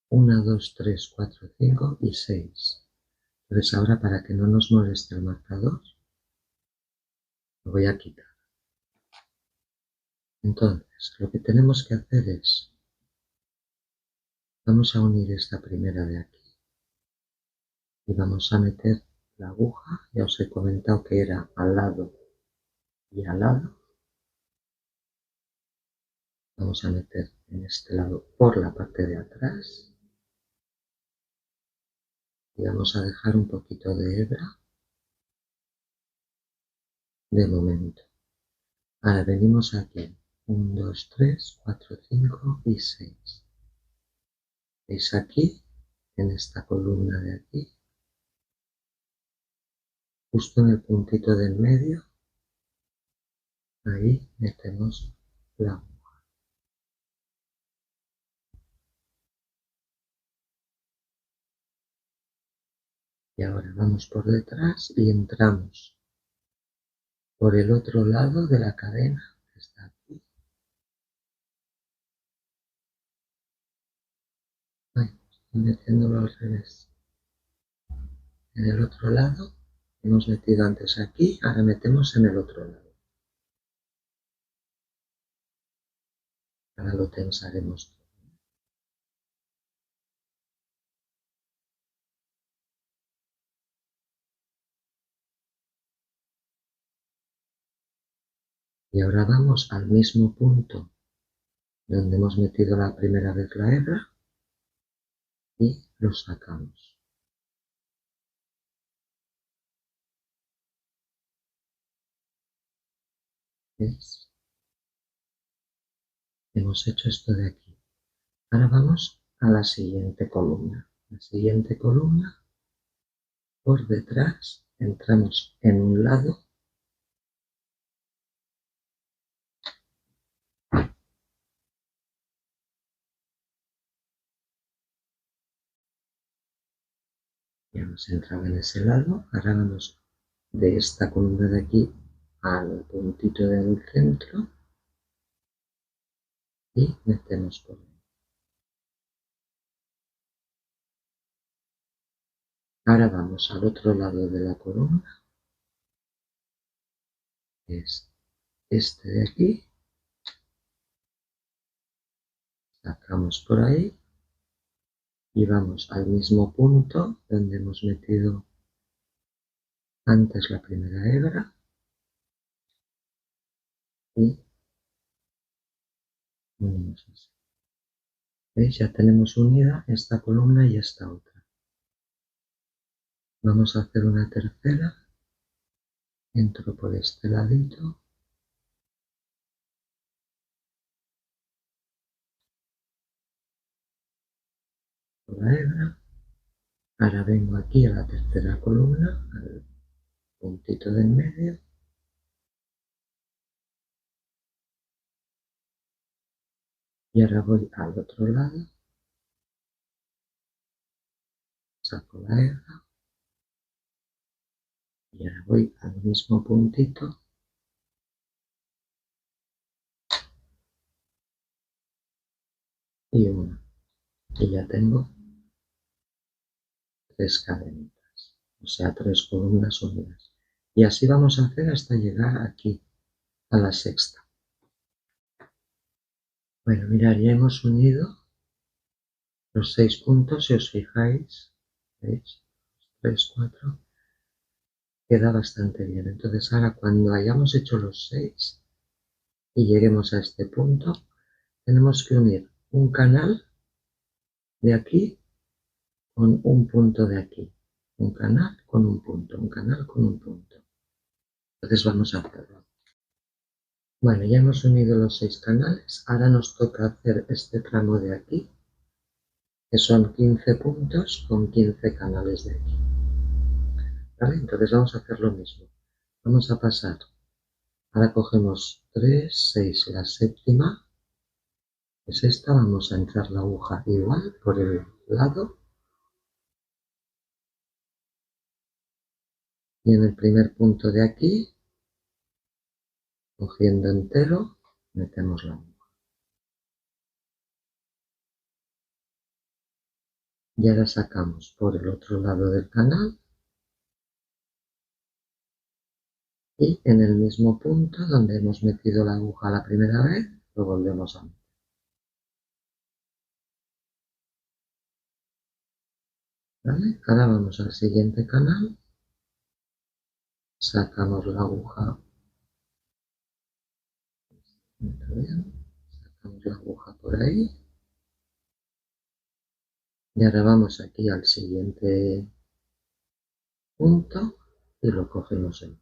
1, 2, 3, 4, 5 y 6. Entonces ahora, para que no nos moleste el marcador, lo voy a quitar. Entonces, lo que tenemos que hacer es, vamos a unir esta primera de aquí y vamos a meter la aguja. Ya os he comentado que era al lado y al lado. Vamos a meter en este lado por la parte de atrás y vamos a dejar un poquito de hebra de momento. Ahora venimos aquí, 1, 2, 3, 4, 5 y 6. ¿Veis aquí? En esta columna de aquí, justo en el puntito del medio, ahí metemos la aguja. Y ahora vamos por detrás y entramos por el otro lado de la cadena que está aquí. Ay, estoy metiéndolo al revés. En el otro lado, hemos metido antes aquí, ahora metemos en el otro lado. Ahora lo tensaremos todo. Y ahora vamos al mismo punto donde hemos metido la primera vez la hebra y lo sacamos. ¿Ves? Hemos hecho esto de aquí. Ahora vamos a la siguiente columna. La siguiente columna, por detrás, entramos en un lado ya hemos entrado en ese lado. Ahora vamos de esta columna de aquí al puntito del centro y metemos por ahí. Ahora vamos al otro lado de la columna, que es este de aquí, sacamos por ahí y vamos al mismo punto donde hemos metido antes la primera hebra y unimos así. ¿Veis? Ya tenemos unida esta columna y esta otra. Vamos a hacer una tercera, entro por este ladito, por la hebra, ahora vengo aquí a la tercera columna, al puntito del medio, y ahora voy al otro lado, saco la hebra, y ahora voy al mismo puntito y una, y ya tengo 3 cadenitas, o sea 3 columnas unidas. Y así vamos a hacer hasta llegar aquí, a la sexta. Bueno, mirad, ya hemos unido los 6 puntos, si os fijáis, ¿veis? 3, 4, queda bastante bien. Entonces ahora cuando hayamos hecho los 6 y lleguemos a este punto, tenemos que unir un canal de aquí con un punto de aquí. Un canal con un punto, un canal con un punto. Entonces vamos a hacerlo. Bueno, ya hemos unido los 6 canales, ahora nos toca hacer este tramo de aquí, que son 15 puntos con 15 canales de aquí. ¿Vale? Entonces vamos a hacer lo mismo. Vamos a pasar. Ahora cogemos 3, 6, la séptima, es esta, vamos a entrar la aguja igual por el lado y en el primer punto de aquí, cogiendo entero, metemos la aguja. Y ahora sacamos por el otro lado del canal y en el mismo punto donde hemos metido la aguja la primera vez, lo volvemos a meter. ¿Vale? Ahora vamos al siguiente canal, sacamos la aguja, sacamos la aguja por ahí y ahora vamos aquí al siguiente punto y lo cogemos en.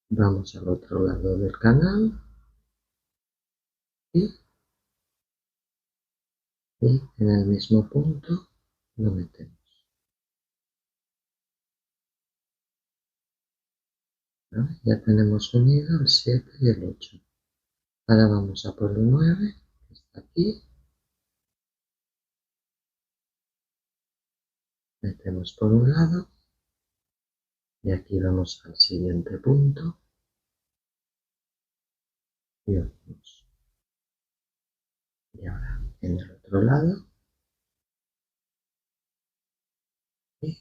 Vamos al otro lado del canal y en el mismo punto lo metemos. ¿Vale? Ya tenemos unido el 7 y el 8. Ahora vamos a por el 9, que está aquí. Metemos por un lado y aquí vamos al siguiente punto y unimos. Y ahora en el otro lado y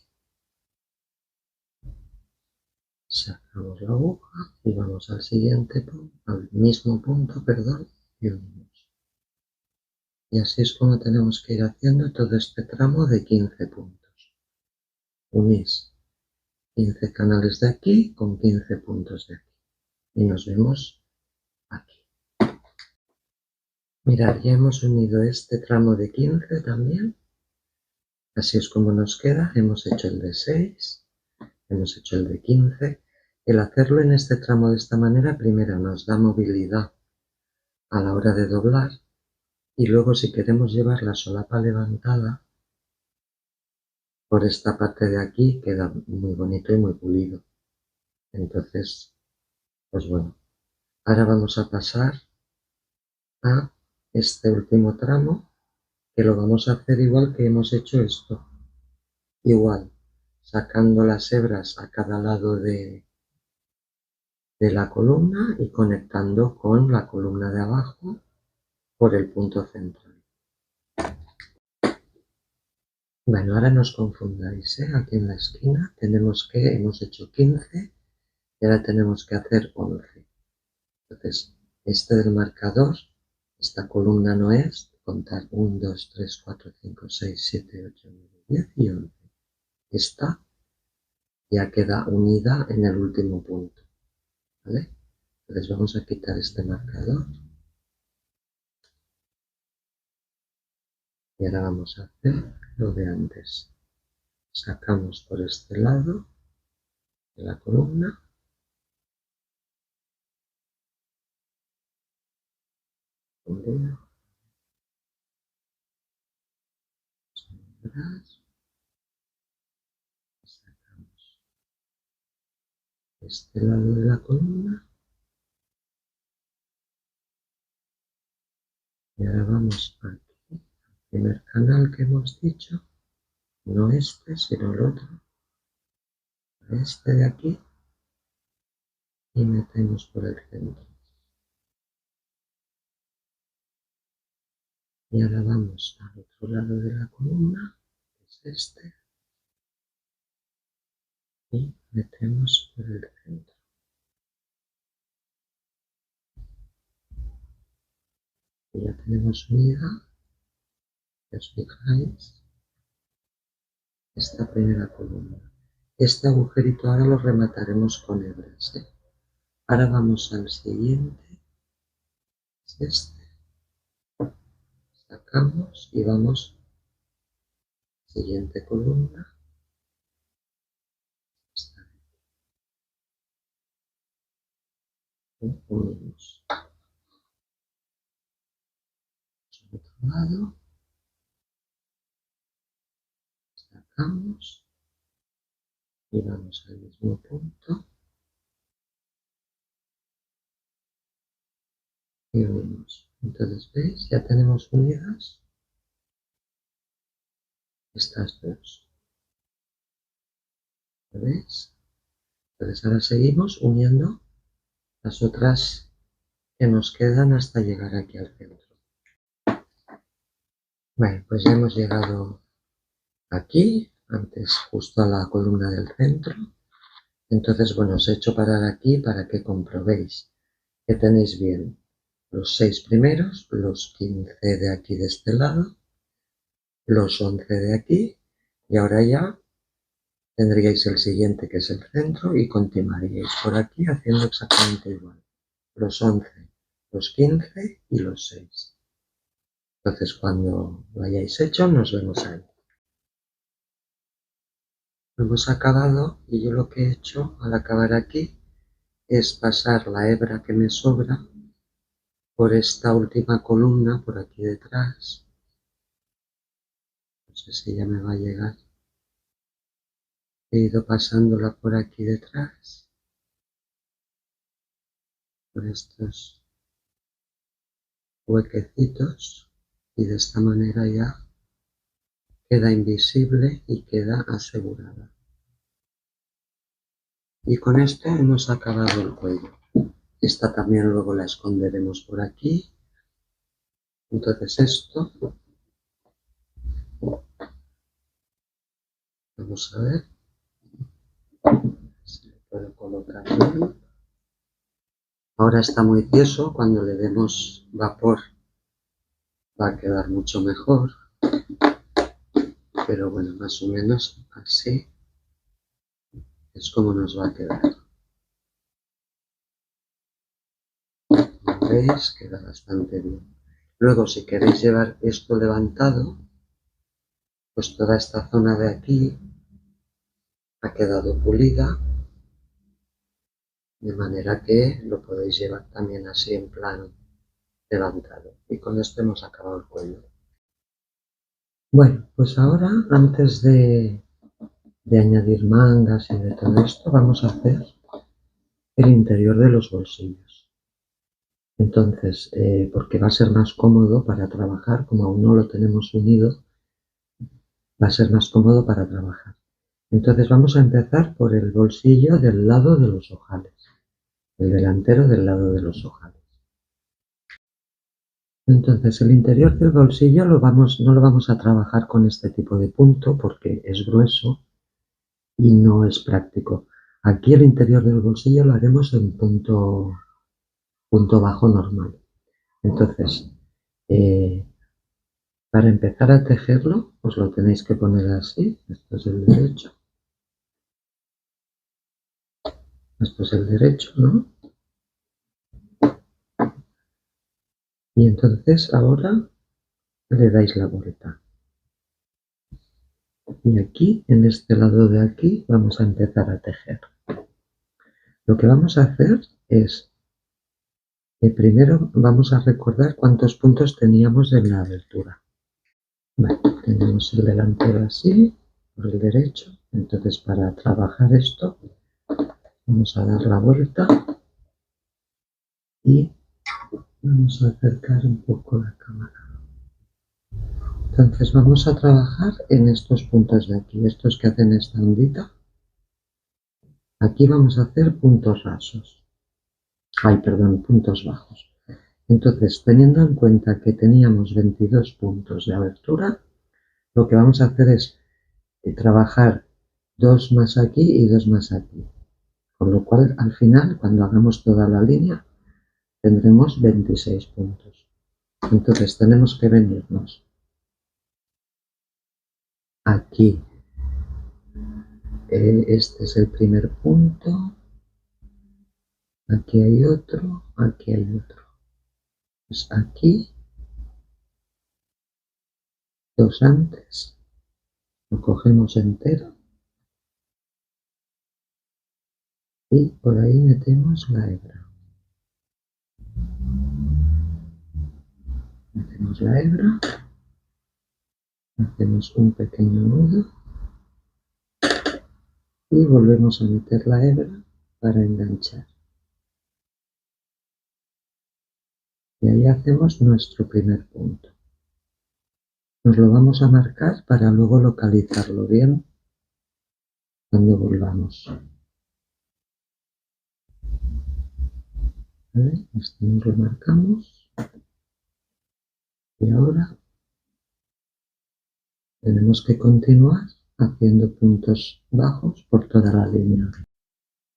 sacamos la aguja y vamos al siguiente punto, al mismo punto, perdón, y unimos. Y así es como tenemos que ir haciendo todo este tramo de 15 puntos. Unís 15 canales de aquí con 15 puntos de aquí. Y nos vemos aquí. Mirad, ya hemos unido este tramo de 15 también. Así es como nos queda. Hemos hecho el de 6, hemos hecho el de 15. El hacerlo en este tramo de esta manera, primero nos da movilidad a la hora de doblar y luego si queremos llevar la solapa levantada por esta parte de aquí queda muy bonito y muy pulido. Entonces, pues bueno, ahora vamos a pasar a este último tramo, que lo vamos a hacer igual que hemos hecho esto. Igual, sacando las hebras a cada lado de la columna y conectando con la columna de abajo por el punto central. Bueno, ahora no os confundáis, aquí en la esquina hemos hecho 15 y ahora tenemos que hacer 11. Entonces, este del marcador, esta columna no es contar 1, 2, 3, 4, 5, 6, 7, 8, 9, 10 y 11. Esta ya queda unida en el último punto, ¿vale? Entonces vamos a quitar este marcador y ahora vamos a hacer lo de antes. Sacamos por este lado de la columna, un dedo, sacamos este lado de la columna y ahora vamos aquí, al primer canal que hemos dicho, no este, sino el otro, este de aquí, y metemos por el centro. Y ahora vamos al otro lado de la columna, que es este, y metemos por el centro. Y ya tenemos unida, si os fijáis, esta primera columna. Este agujerito ahora lo remataremos con hebras, Ahora vamos al siguiente, es este. Sacamos y vamos a la siguiente columna. Unimos. Al otro lado. Sacamos y vamos al mismo punto. Y unimos. Entonces, ¿veis? Ya tenemos unidas estas dos. ¿Veis? Entonces ahora seguimos uniendo las otras que nos quedan hasta llegar aquí al centro. Bueno, pues ya hemos llegado aquí, antes justo a la columna del centro. Entonces, bueno, os he hecho parar aquí para que comprobéis que tenéis bien los 6 primeros, los 15 de aquí de este lado, los 11 de aquí, y ahora ya tendríais el siguiente que es el centro y continuaríais por aquí haciendo exactamente igual. Los 11, los 15 y los 6. Entonces cuando lo hayáis hecho nos vemos ahí. Lo hemos acabado y yo lo que he hecho al acabar aquí es pasar la hebra que me sobra por esta última columna por aquí detrás. No sé si ya me va a llegar. He ido pasándola por aquí detrás, por estos huequecitos, y de esta manera ya queda invisible y queda asegurada. Y con esto hemos acabado el cuello. Esta también luego la esconderemos por aquí. Entonces esto, vamos a ver si lo puedo colocar bien. Ahora está muy tieso, cuando le demos vapor va a quedar mucho mejor, pero bueno, más o menos así es como nos va a quedar. Como veis, queda bastante bien. Luego, si queréis llevar esto levantado, pues toda esta zona de aquí ha quedado pulida, de manera que lo podéis llevar también así en plan levantado. Y con esto hemos acabado el cuello. Bueno, pues ahora, antes de añadir mangas y de todo esto, vamos a hacer el interior de los bolsillos. Entonces, porque va a ser más cómodo para trabajar, como aún no lo tenemos unido, va a ser más cómodo para trabajar. Entonces vamos a empezar por el bolsillo del lado de los ojales, el delantero del lado de los ojales. Entonces el interior del bolsillo no lo vamos a trabajar con este tipo de punto porque es grueso y no es práctico. Aquí el interior del bolsillo lo haremos en punto bajo normal. Entonces, para empezar a tejerlo, os lo tenéis que poner así. Esto es el derecho. Esto es el derecho, ¿no? Y entonces ahora le dais la vuelta. Y aquí, en este lado de aquí, vamos a empezar a tejer. Lo que vamos a hacer es, primero vamos a recordar cuántos puntos teníamos en la abertura. Vale, tenemos el delantero así, por el derecho. Entonces para trabajar esto, vamos a dar la vuelta y vamos a acercar un poco la cámara. Entonces vamos a trabajar en estos puntos de aquí, estos que hacen esta ondita. Aquí vamos a hacer puntos rasos. Ay, perdón, puntos bajos. Entonces, teniendo en cuenta que teníamos 22 puntos de abertura, lo que vamos a hacer es trabajar 2 más aquí y 2 más aquí. Con lo cual, al final, cuando hagamos toda la línea, tendremos 26 puntos. Entonces, tenemos que venirnos aquí. Este es el primer punto. Aquí hay otro, aquí hay otro. Pues aquí, 2 antes, lo cogemos entero y por ahí metemos la hebra. Metemos la hebra, hacemos un pequeño nudo y volvemos a meter la hebra para enganchar. Y ahí hacemos nuestro primer punto. Nos lo vamos a marcar para luego localizarlo bien cuando volvamos. ¿Vale? Este nos lo marcamos. Y ahora tenemos que continuar haciendo puntos bajos por toda la línea.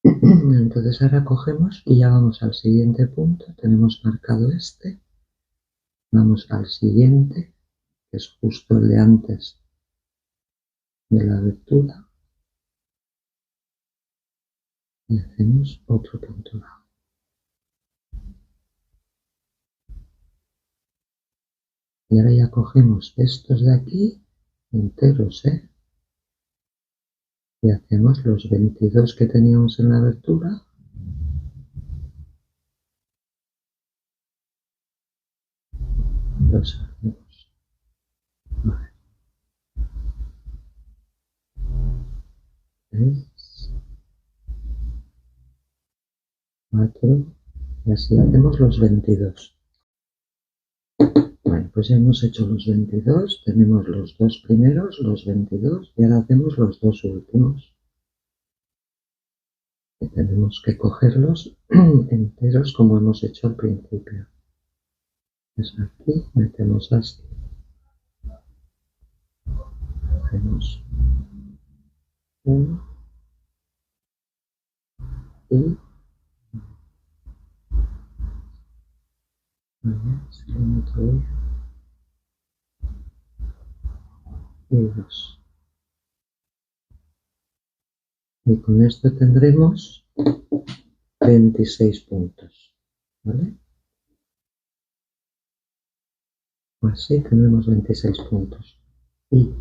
Entonces ahora cogemos y ya vamos al siguiente punto. Tenemos marcado este. Vamos al siguiente, que es justo el de antes de la abertura. Y hacemos otro punto bajo. Y ahora ya cogemos estos de aquí, enteros, y hacemos los 22 que teníamos en la abertura. Los hacemos. Vale. 3, 4, y así hacemos los 22. Bueno, pues ya hemos hecho los 22, tenemos los dos primeros, los 22, y ahora hacemos los dos últimos. Y tenemos que cogerlos enteros como hemos hecho al principio. Pues aquí metemos así. Hacemos uno y otro y 2. Y con esto tendremos 26 puntos. ¿Vale? Así tendremos 26 puntos. Y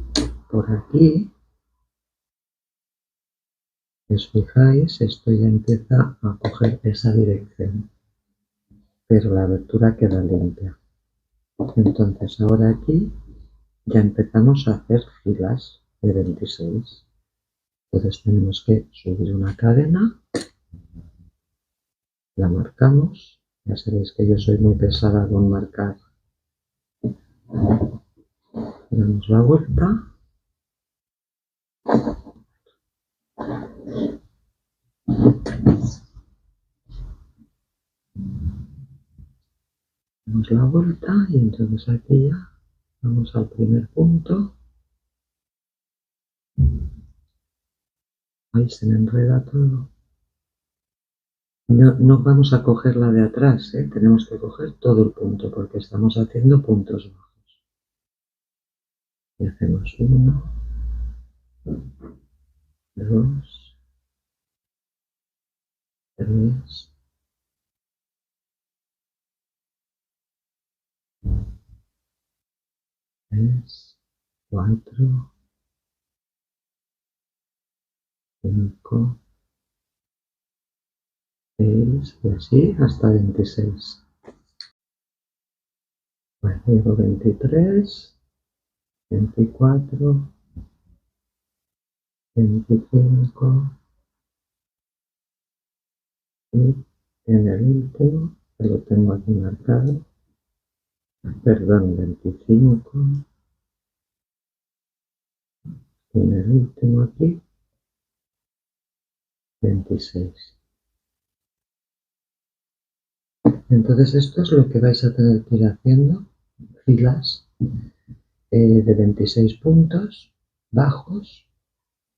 por aquí, si os fijáis, esto ya empieza a coger esa dirección. Pero la abertura queda limpia. Entonces ahora aquí ya empezamos a hacer filas de 26. Entonces tenemos que subir una cadena, la marcamos. Ya sabéis que yo soy muy pesada con marcar. Damos la vuelta damos la vuelta y entonces aquí ya vamos al primer punto. Ahí se me enreda todo. No vamos a coger la de atrás, ¿eh? Tenemos que coger todo el punto porque estamos haciendo puntos bajos. Y hacemos 1, 2, 3, 4, 5, 6 y así hasta 26. Bueno, luego 23, 24, 25 y en el último, que lo tengo aquí marcado, perdón, 25 y en el último aquí 26. Entonces esto es lo que vais a tener que ir haciendo, filas de 26 puntos bajos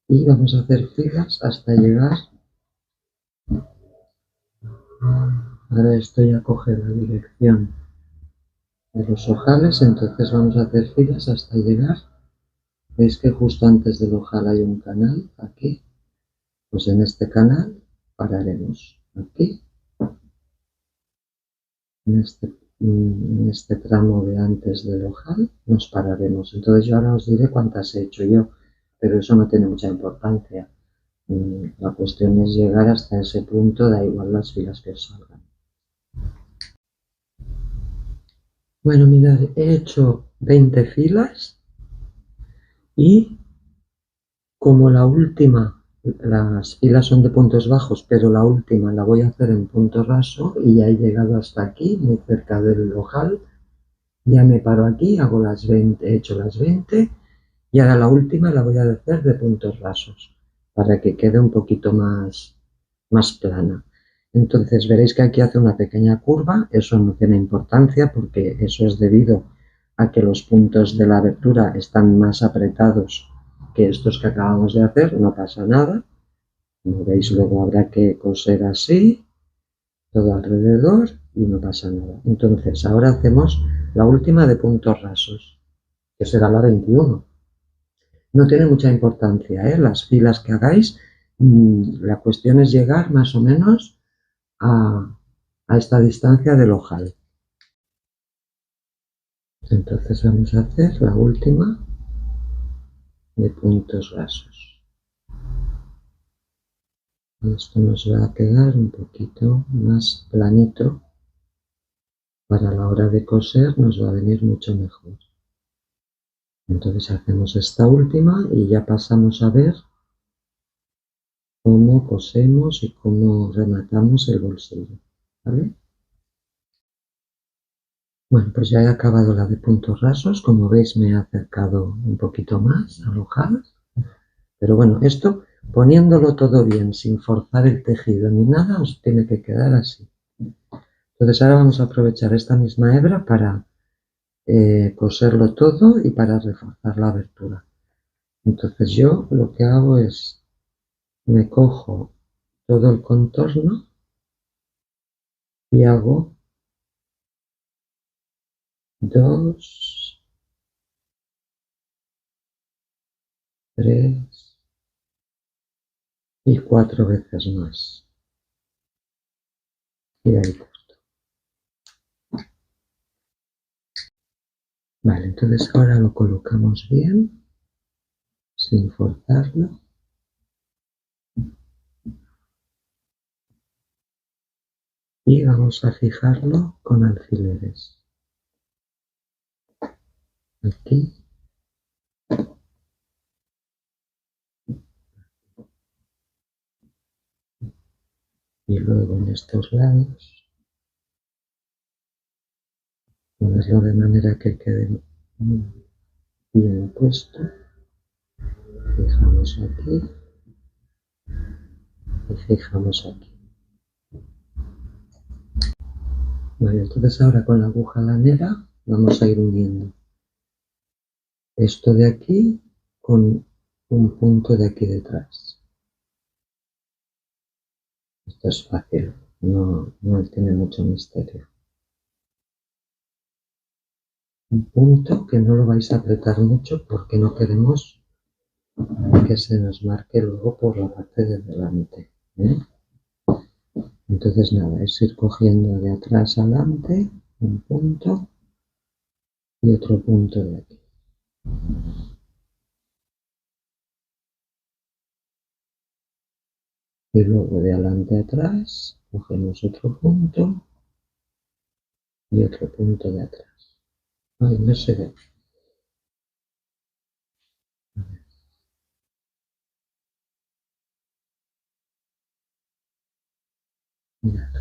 y vamos a hacer filas hasta llegar. Ahora estoy a coger la dirección de los ojales, entonces vamos a hacer filas hasta llegar. Veis que justo antes del ojal hay un canal aquí, pues en este canal pararemos aquí, en este tramo de antes del ojal nos pararemos. Entonces yo ahora os diré cuántas he hecho yo, pero eso no tiene mucha importancia. La cuestión es llegar hasta ese punto, da igual las filas que os salgan. Bueno, mirad, he hecho 20 filas y como la última, las filas son de puntos bajos, pero la última la voy a hacer en punto raso y ya he llegado hasta aquí, muy cerca del ojal. Ya me paro aquí, hago las 20, he hecho las 20 y ahora la última la voy a hacer de puntos rasos para que quede un poquito más plana. Entonces veréis que aquí hace una pequeña curva, eso no tiene importancia porque eso es debido a que los puntos de la abertura están más apretados que estos que acabamos de hacer, no pasa nada. Como veis, luego habrá que coser así, todo alrededor y no pasa nada. Entonces ahora hacemos la última de puntos rasos, que será la 21. No tiene mucha importancia, ¿eh? Las filas que hagáis, la cuestión es llegar más o menos a esta distancia del ojal. Entonces vamos a hacer la última de puntos rasos. Esto nos va a quedar un poquito más planito. Para la hora de coser nos va a venir mucho mejor. Entonces hacemos esta última y ya pasamos a ver cómo cosemos y cómo rematamos el bolsillo, ¿vale? Bueno, pues ya he acabado la de puntos rasos. Como veis me he acercado un poquito más al ojal. Pero bueno, esto poniéndolo todo bien, sin forzar el tejido ni nada, os tiene que quedar así. Entonces ahora vamos a aprovechar esta misma hebra para coserlo todo y para reforzar la abertura. Entonces yo lo que hago es, me cojo todo el contorno y hago 2, 3 y 4 veces más. Y ahí corto. Vale, entonces ahora lo colocamos bien, sin forzarlo. Y vamos a fijarlo con alfileres. Aquí. Y luego en estos lados. Ponerlo de manera que quede bien puesto. Fijamos aquí. Y fijamos aquí. Vale, entonces ahora con la aguja lanera vamos a ir uniendo esto de aquí con un punto de aquí detrás. Esto es fácil, no tiene mucho misterio. Un punto que no lo vais a apretar mucho porque no queremos que se nos marque luego por la parte de delante, ¿eh? Entonces nada, es ir cogiendo de atrás adelante un punto y otro punto de aquí. Y luego de adelante a atrás cogemos otro punto y otro punto de atrás. Ay, no se ve. Mirad,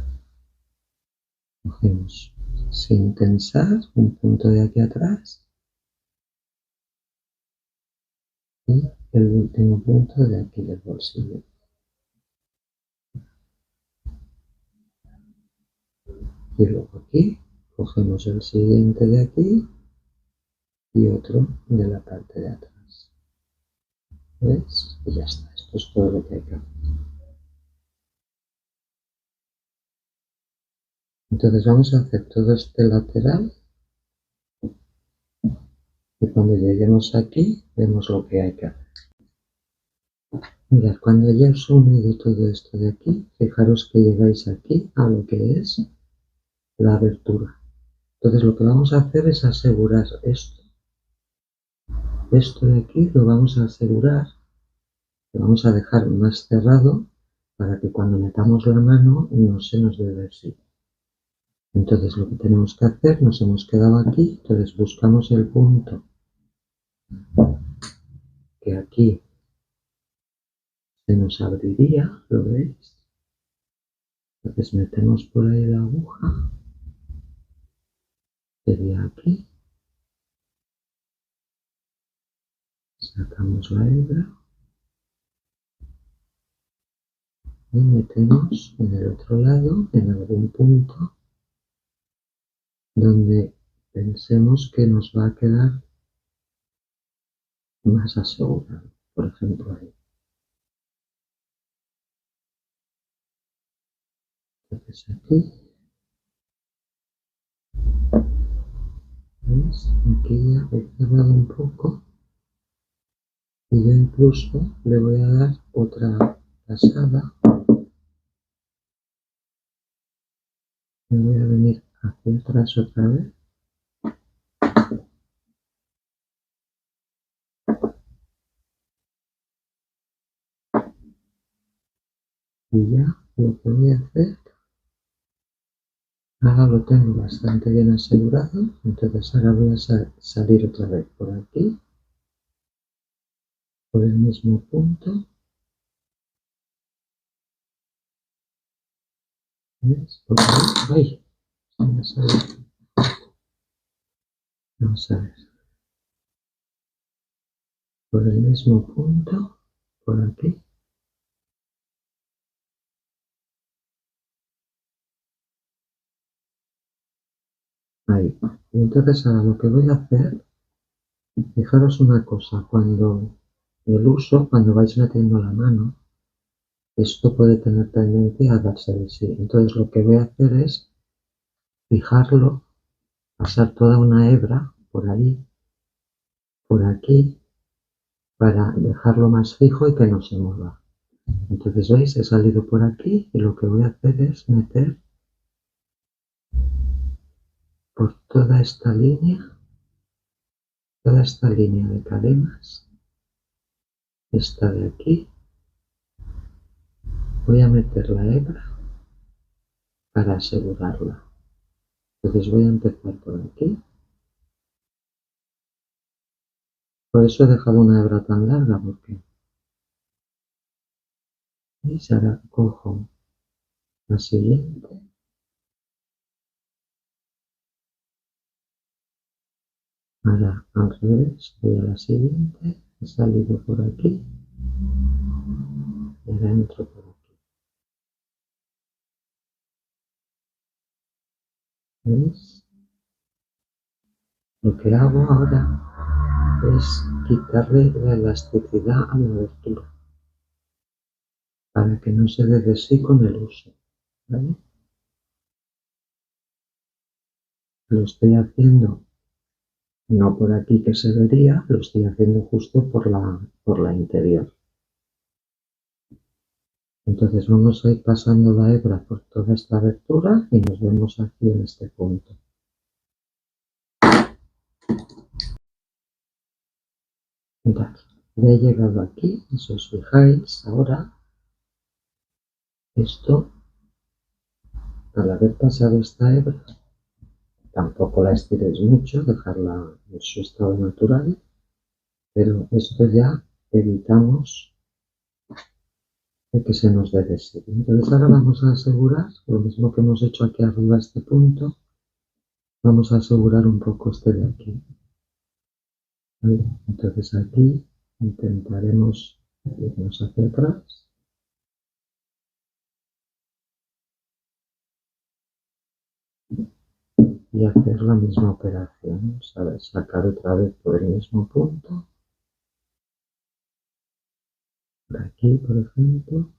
cogemos sin tensar un punto de aquí atrás y el último punto de aquí del bolsillo. Y luego aquí cogemos el siguiente de aquí y otro de la parte de atrás. ¿Ves? Y ya está. Esto es todo lo que hay que hacer. Entonces vamos a hacer todo este lateral y cuando lleguemos aquí vemos lo que hay que hacer. Mirad, cuando ya os he unido todo esto de aquí, fijaros que llegáis aquí a lo que es la abertura. Entonces lo que vamos a hacer es asegurar esto. Esto de aquí lo vamos a asegurar, lo vamos a dejar más cerrado para que cuando metamos la mano no se nos dé así. Entonces lo que tenemos que hacer, nos hemos quedado aquí, entonces buscamos el punto que aquí se nos abriría, ¿lo veis? Entonces metemos por ahí la aguja, sería aquí, sacamos la hebra y metemos en el otro lado, en algún punto donde pensemos que nos va a quedar más asegurado, por ejemplo ahí. Entonces aquí, ¿veis? Aquí ya he cerrado un poco y yo incluso le voy a dar otra pasada. Me voy a venir hacia atrás otra vez. Y ya lo que voy a hacer, ahora lo tengo bastante bien asegurado, entonces ahora voy a salir otra vez por aquí, por el mismo punto. ¿Ves? Por ahí. ¡Ay! Vamos a ver. Vamos a ver. Por el mismo punto, por aquí. Ahí. Y entonces ahora lo que voy a hacer, fijaros una cosa, cuando el uso, cuando vais metiendo la mano, esto puede tener tendencia a darse de sí. Entonces lo que voy a hacer es fijarlo, pasar toda una hebra por ahí, por aquí, para dejarlo más fijo y que no se mueva. Entonces veis, he salido por aquí y lo que voy a hacer es meter por toda esta línea de cadenas, esta de aquí, voy a meter la hebra para asegurarla. Entonces voy a empezar por aquí. Por eso he dejado una hebra tan larga, porque ¿veis? Ahora cojo la siguiente. Ahora al revés, voy a la siguiente. He salido por aquí y ahora entro por aquí. ¿Veis? Lo que hago ahora es quitarle la elasticidad a la abertura para que no se dé de sí con el uso, ¿vale? Lo estoy haciendo no por aquí que se vería, lo estoy haciendo justo por la interior. Entonces vamos a ir pasando la hebra por toda esta abertura y nos vemos aquí en este punto. Mirad, ya he llegado aquí, si os fijáis, ahora esto, al haber pasado esta hebra, tampoco la estiréis mucho, dejarla en su estado natural, pero esto ya evitamos que se nos dé de sí. Entonces ahora vamos a asegurar, lo mismo que hemos hecho aquí arriba este punto, vamos a asegurar un poco este de aquí. ¿Vale? Entonces aquí intentaremos irnos hacia atrás. Y hacer la misma operación, ¿sabes? Sacar otra vez por el mismo punto. Por aquí, por ejemplo.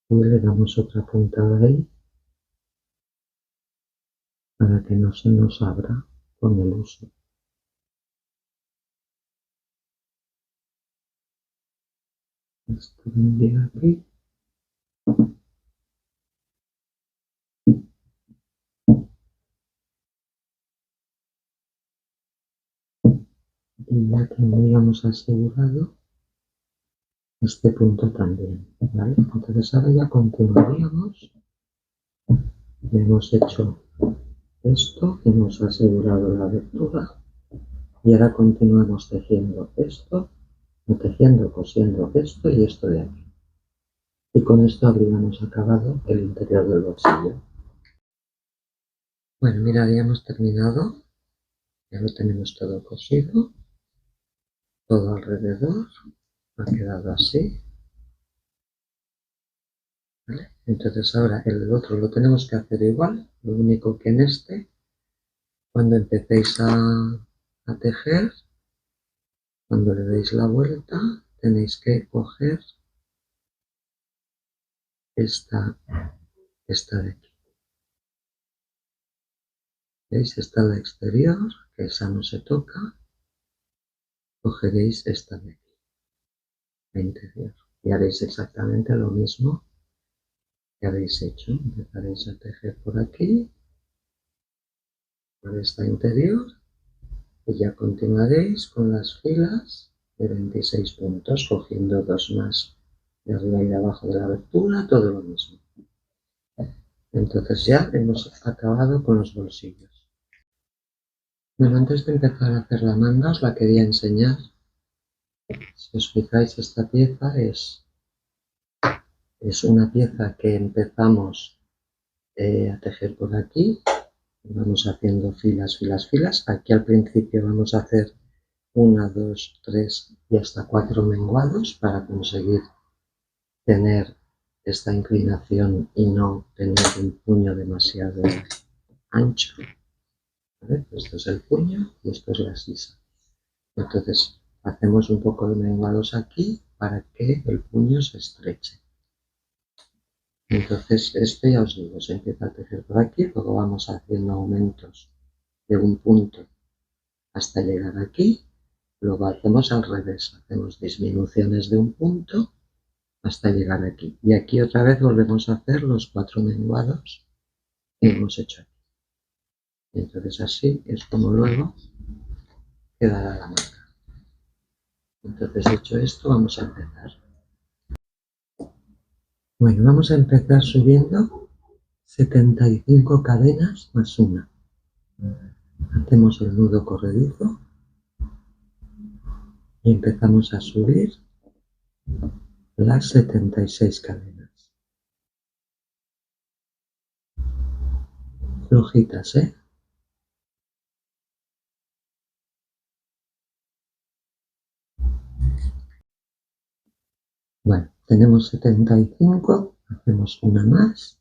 Y le damos otra puntada ahí para que no se nos abra con el uso. Esto vendría aquí. Y ya tendríamos asegurado este punto también, ¿vale? Entonces ahora ya continuaríamos. Hemos hecho esto, hemos asegurado la abertura y ahora continuamos tejiendo esto, tejiendo, cosiendo esto y esto de aquí. Y con esto habríamos acabado el interior del bolsillo. Bueno, mirad, ya hemos terminado. Ya lo tenemos todo cosido. Todo alrededor. Ha quedado así. ¿Vale? Entonces ahora el otro lo tenemos que hacer igual. Lo único que en este, cuando empecéis a tejer, cuando le deis la vuelta, tenéis que coger esta de aquí. ¿Veis? Esta de exterior, que esa no se toca. Cogeréis esta de aquí, la interior. Y haréis exactamente lo mismo que habéis hecho. Empezaréis a tejer por aquí, por esta interior, y ya continuaréis con las filas de 26 puntos, cogiendo dos más de arriba y de abajo de la abertura, todo lo mismo. Entonces ya hemos acabado con los bolsillos. Bueno, antes de empezar a hacer la manga os la quería enseñar. Si os fijáis, esta pieza es una pieza que empezamos a tejer por aquí. Vamos haciendo filas, filas, filas. Aquí al principio vamos a hacer 1, 2, 3 y hasta 4 menguados para conseguir tener esta inclinación y no tener un puño demasiado ancho. ¿Vale? Esto es el puño y esto es la sisa. Entonces hacemos un poco de menguados aquí para que el puño se estreche. Entonces este ya os digo, se empieza a tejer por aquí, luego vamos haciendo aumentos de un punto hasta llegar aquí. Luego hacemos al revés, hacemos disminuciones de un punto hasta llegar aquí. Y aquí otra vez volvemos a hacer los 4 menguados que hemos hecho aquí. Y entonces así es como luego quedará la manga. Entonces hecho esto vamos a empezar. Bueno, vamos a empezar subiendo 75 cadenas más una. Hacemos el nudo corredizo y empezamos a subir las 76 cadenas. Flojitas, ¿eh? Bueno, tenemos 75, hacemos una más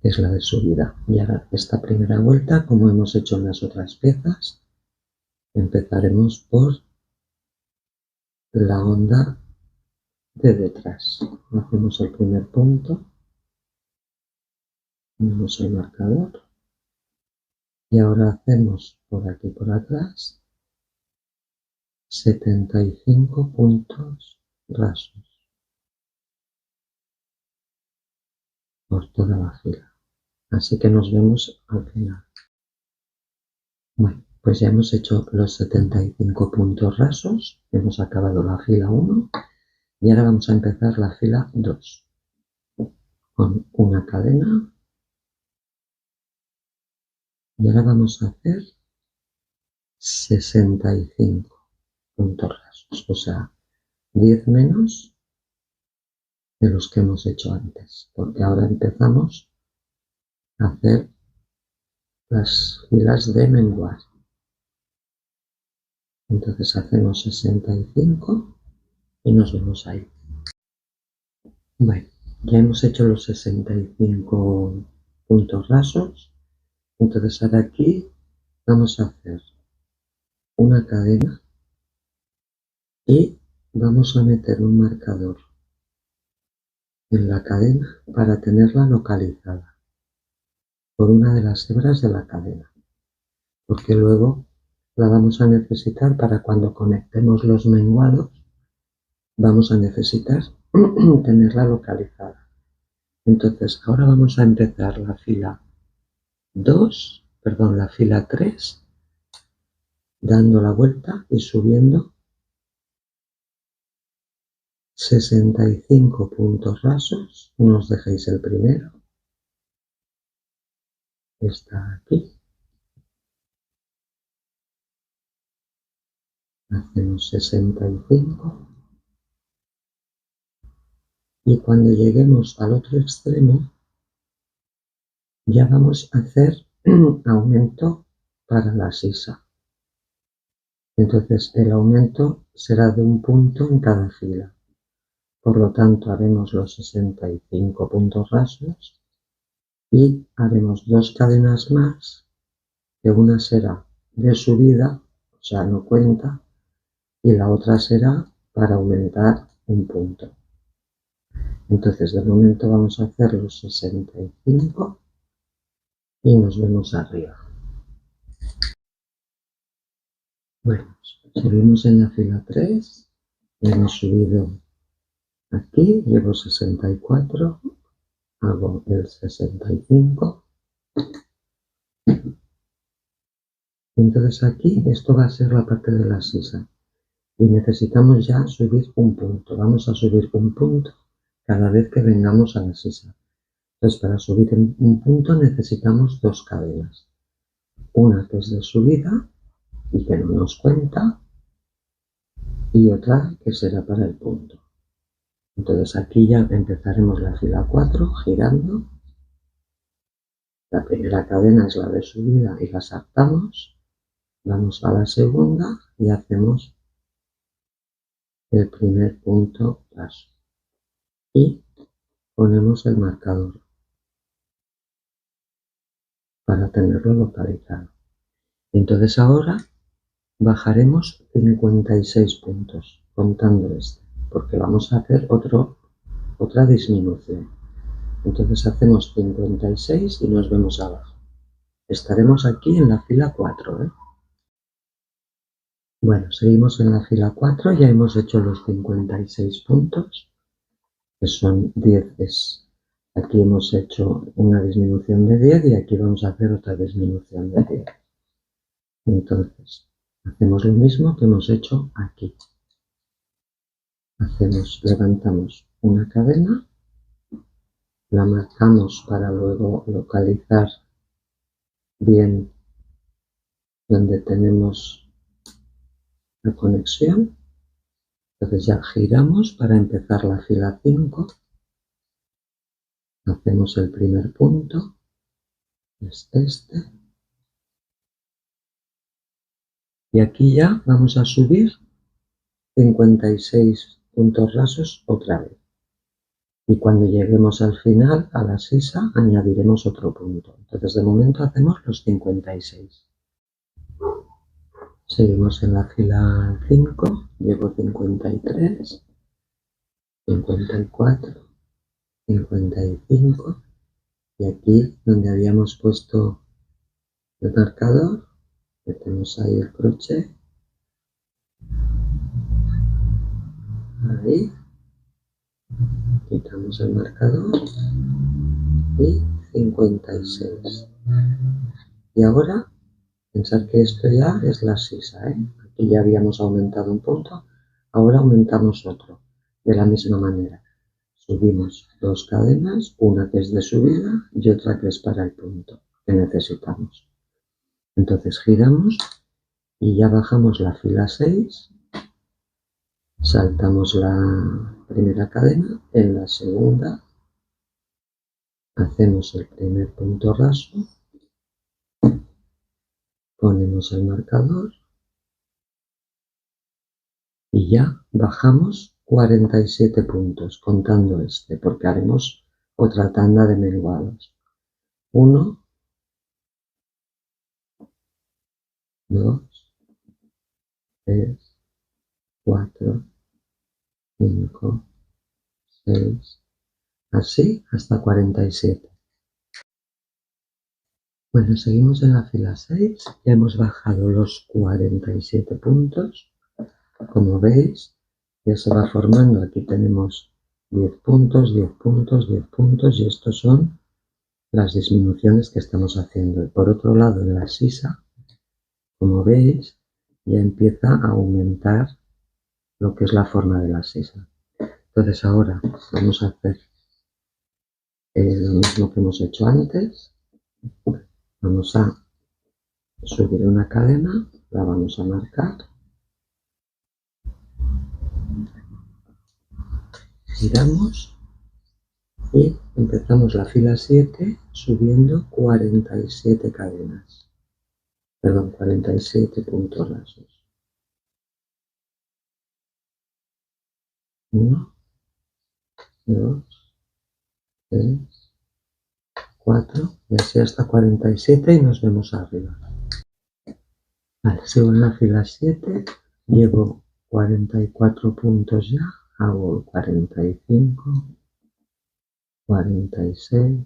es la de subida. Y ahora esta primera vuelta, como hemos hecho en las otras piezas, empezaremos por la onda de detrás. Hacemos el primer punto, ponemos el marcador y ahora hacemos por aquí por atrás 75 puntos rasos por toda la fila. Así que nos vemos al final. Bueno, pues ya hemos hecho los 75 puntos rasos, hemos acabado la fila 1 y ahora vamos a empezar la fila 2 con una cadena y ahora vamos a hacer 65 puntos rasos, o sea, 10 menos de los que hemos hecho antes, porque ahora empezamos a hacer las filas de menguar. Entonces hacemos 65 y nos vemos ahí. Bueno, ya hemos hecho los 65 puntos rasos, entonces ahora aquí vamos a hacer una cadena y vamos a meter un marcador en la cadena para tenerla localizada por una de las hebras de la cadena, porque luego la vamos a necesitar para cuando conectemos los menguados, vamos a necesitar tenerla localizada. Entonces ahora vamos a empezar la fila 3, dando la vuelta y subiendo 65 puntos rasos. No os dejéis el primero, está aquí. Hacemos 65 y cuando lleguemos al otro extremo ya vamos a hacer aumento para la sisa. Entonces el aumento será de un punto en cada fila. Por lo tanto haremos los 65 puntos rasos y haremos dos cadenas más, que una será de subida, o sea, no cuenta, y la otra será para aumentar un punto. Entonces de momento vamos a hacer los 65 y nos vemos arriba. Bueno, seguimos en la fila 3, hemos subido aquí, llevo 64, hago el 65. Entonces aquí esto va a ser la parte de la sisa y necesitamos ya subir un punto. Vamos a subir un punto cada vez que vengamos a la sisa. Entonces para subir un punto necesitamos dos cadenas. Una que es de subida y que no nos cuenta y otra que será para el punto. Entonces aquí ya empezaremos la fila 4 girando. La primera cadena es la de subida y la saltamos. Vamos a la segunda y hacemos el primer punto raso y ponemos el marcador para tenerlo localizado. Entonces ahora bajaremos 56 puntos contando este, porque vamos a hacer otra disminución. Entonces hacemos 56 y nos vemos abajo. Estaremos aquí en la fila 4, ¿eh? Bueno, seguimos en la fila 4, ya hemos hecho los 56 puntos, que son 10. Aquí hemos hecho una disminución de 10 y aquí vamos a hacer otra disminución de 10. Entonces, hacemos lo mismo que hemos hecho aquí. Levantamos una cadena, la marcamos para luego localizar bien donde tenemos la conexión. Entonces ya giramos para empezar la fila 5. Hacemos el primer punto, es este. Y aquí ya vamos a subir 56 puntos rasos otra vez. y cuando lleguemos al final, a la sisa, añadiremos otro punto. Entonces de momento hacemos los 56. Seguimos en la fila 5, llevo 53, 54, 55 y aquí donde habíamos puesto el marcador, metemos ahí el crochet, ahí, quitamos el marcador y 56. Y ahora, pensar que esto ya es la sisa, ¿eh? Aquí ya habíamos aumentado un punto, ahora aumentamos otro, de la misma manera. Subimos 2 cadenas, una que es de subida y otra que es para el punto que necesitamos. Entonces giramos y ya bajamos la fila 6, saltamos la primera cadena, en la segunda hacemos el primer punto raso, ponemos el marcador y ya bajamos 47 puntos, contando este, porque haremos otra tanda de menguados. 1, 2, 3, 4, 5, 6, así hasta 47. Bueno, seguimos en la fila 6, ya hemos bajado los 47 puntos. Como veis, ya se va formando, aquí tenemos 10 puntos, 10 puntos, 10 puntos y estos son las disminuciones que estamos haciendo. Y por otro lado, en la sisa, como veis, ya empieza a aumentar lo que es la forma de la sisa. Entonces ahora vamos a hacer lo mismo que hemos hecho antes. Vamos a subir una cadena, la vamos a marcar, giramos y empezamos la fila 7 subiendo 47 cadenas, perdón, 47 puntos rasos. 1, 2, 3, 4 y así hasta 47 y nos vemos arriba. Vale, sigo en la fila 7, llevo 44 puntos ya, hago 45, 46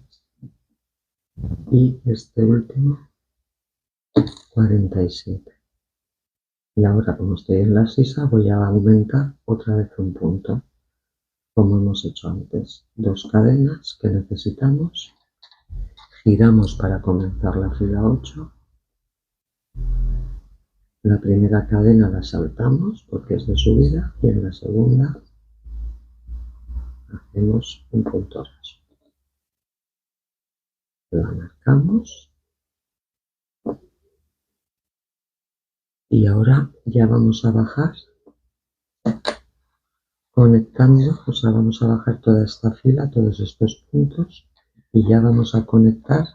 y este último 47. Y ahora, como estoy en la sisa, voy a aumentar otra vez un punto, como hemos hecho antes. 2 cadenas que necesitamos, giramos para comenzar la fila 8. La primera cadena la saltamos porque es de subida y en la segunda hacemos un punto raso. La marcamos y ahora ya vamos a bajar conectando, o sea, vamos a bajar toda esta fila, todos estos puntos y ya vamos a conectar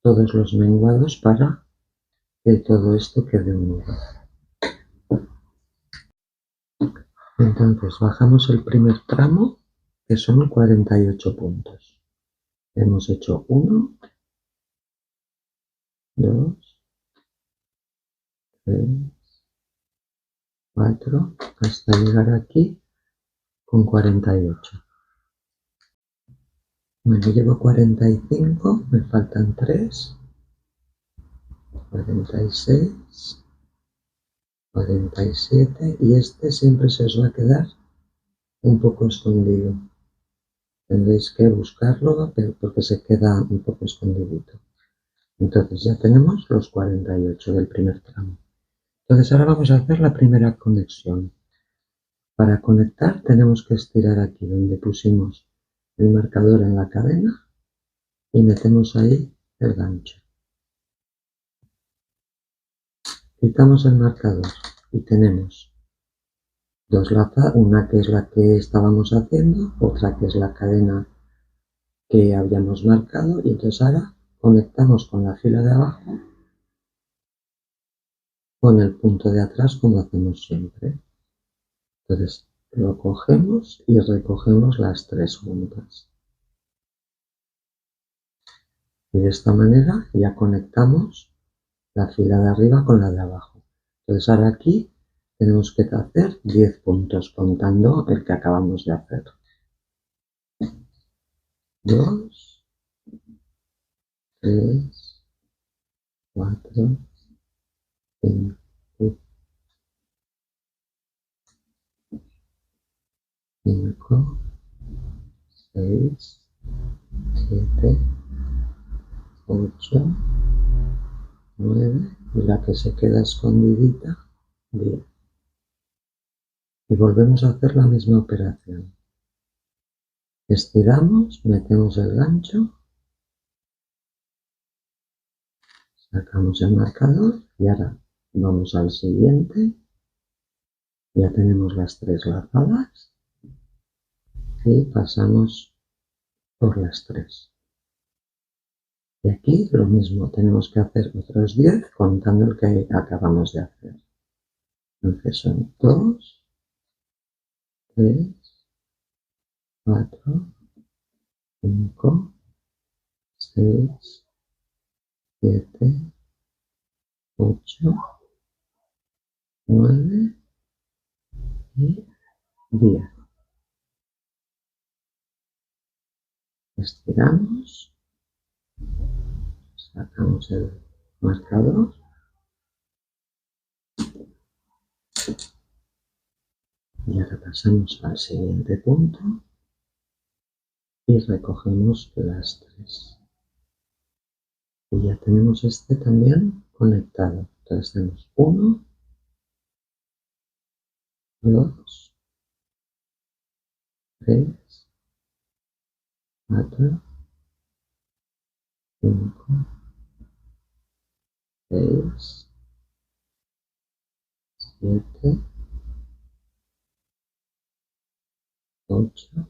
todos los menguados para que todo esto quede unido. Entonces bajamos el primer tramo, que son 48 puntos. Hemos hecho 1, 2, 3, 4, hasta llegar aquí con 48. Bueno, llevo 45, me faltan 3, 46, 47 y este siempre se os va a quedar un poco escondido. Tendréis que buscarlo porque se queda un poco escondidito. Entonces ya tenemos los 48 del primer tramo. Entonces ahora vamos a hacer la primera conexión. Para conectar tenemos que estirar aquí donde pusimos el marcador en la cadena y metemos ahí el gancho. Quitamos el marcador y tenemos dos lazas, una que es la que estábamos haciendo, otra que es la cadena que habíamos marcado y entonces ahora conectamos con la fila de abajo con el punto de atrás como hacemos siempre. Entonces lo cogemos y recogemos las tres juntas. Y de esta manera ya conectamos la fila de arriba con la de abajo. Entonces ahora aquí tenemos que hacer 10 puntos contando el que acabamos de hacer. 2, 3, 4, 5, 5, 6, 7, 8, 9 y la que se queda escondidita, 10. Y volvemos a hacer la misma operación. Estiramos, metemos el gancho, sacamos el marcador y ahora vamos al siguiente. Ya tenemos las tres lazadas y pasamos por las tres. Y aquí lo mismo, tenemos que hacer otros 10 contando el que acabamos de hacer. Entonces son 2, 3, 4, 5, 6, 7, 8, 9 y 10. Estiramos, sacamos el marcador y ahora pasamos al siguiente punto y recogemos las tres. Y ya tenemos este también conectado. Entonces tenemos 1, 2, 3, 4, 5, 6, 7, 8,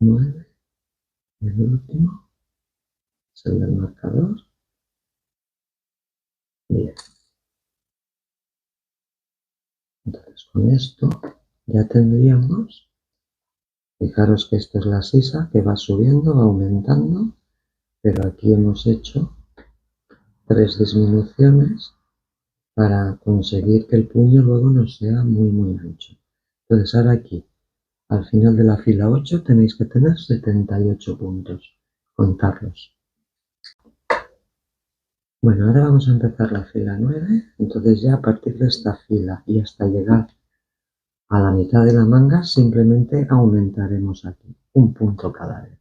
9 y el último es el del marcador, 10. Entonces con esto ya tendríamos, fijaros que esto es la sisa que va subiendo, va aumentando, pero aquí hemos hecho 3 disminuciones para conseguir que el puño luego no sea muy ancho. Entonces ahora aquí, al final de la fila 8, tenéis que tener 78 puntos, contarlos. Bueno, ahora vamos a empezar la fila 9, entonces ya a partir de esta fila y hasta llegar a la mitad de la manga simplemente aumentaremos aquí, un punto cada vez.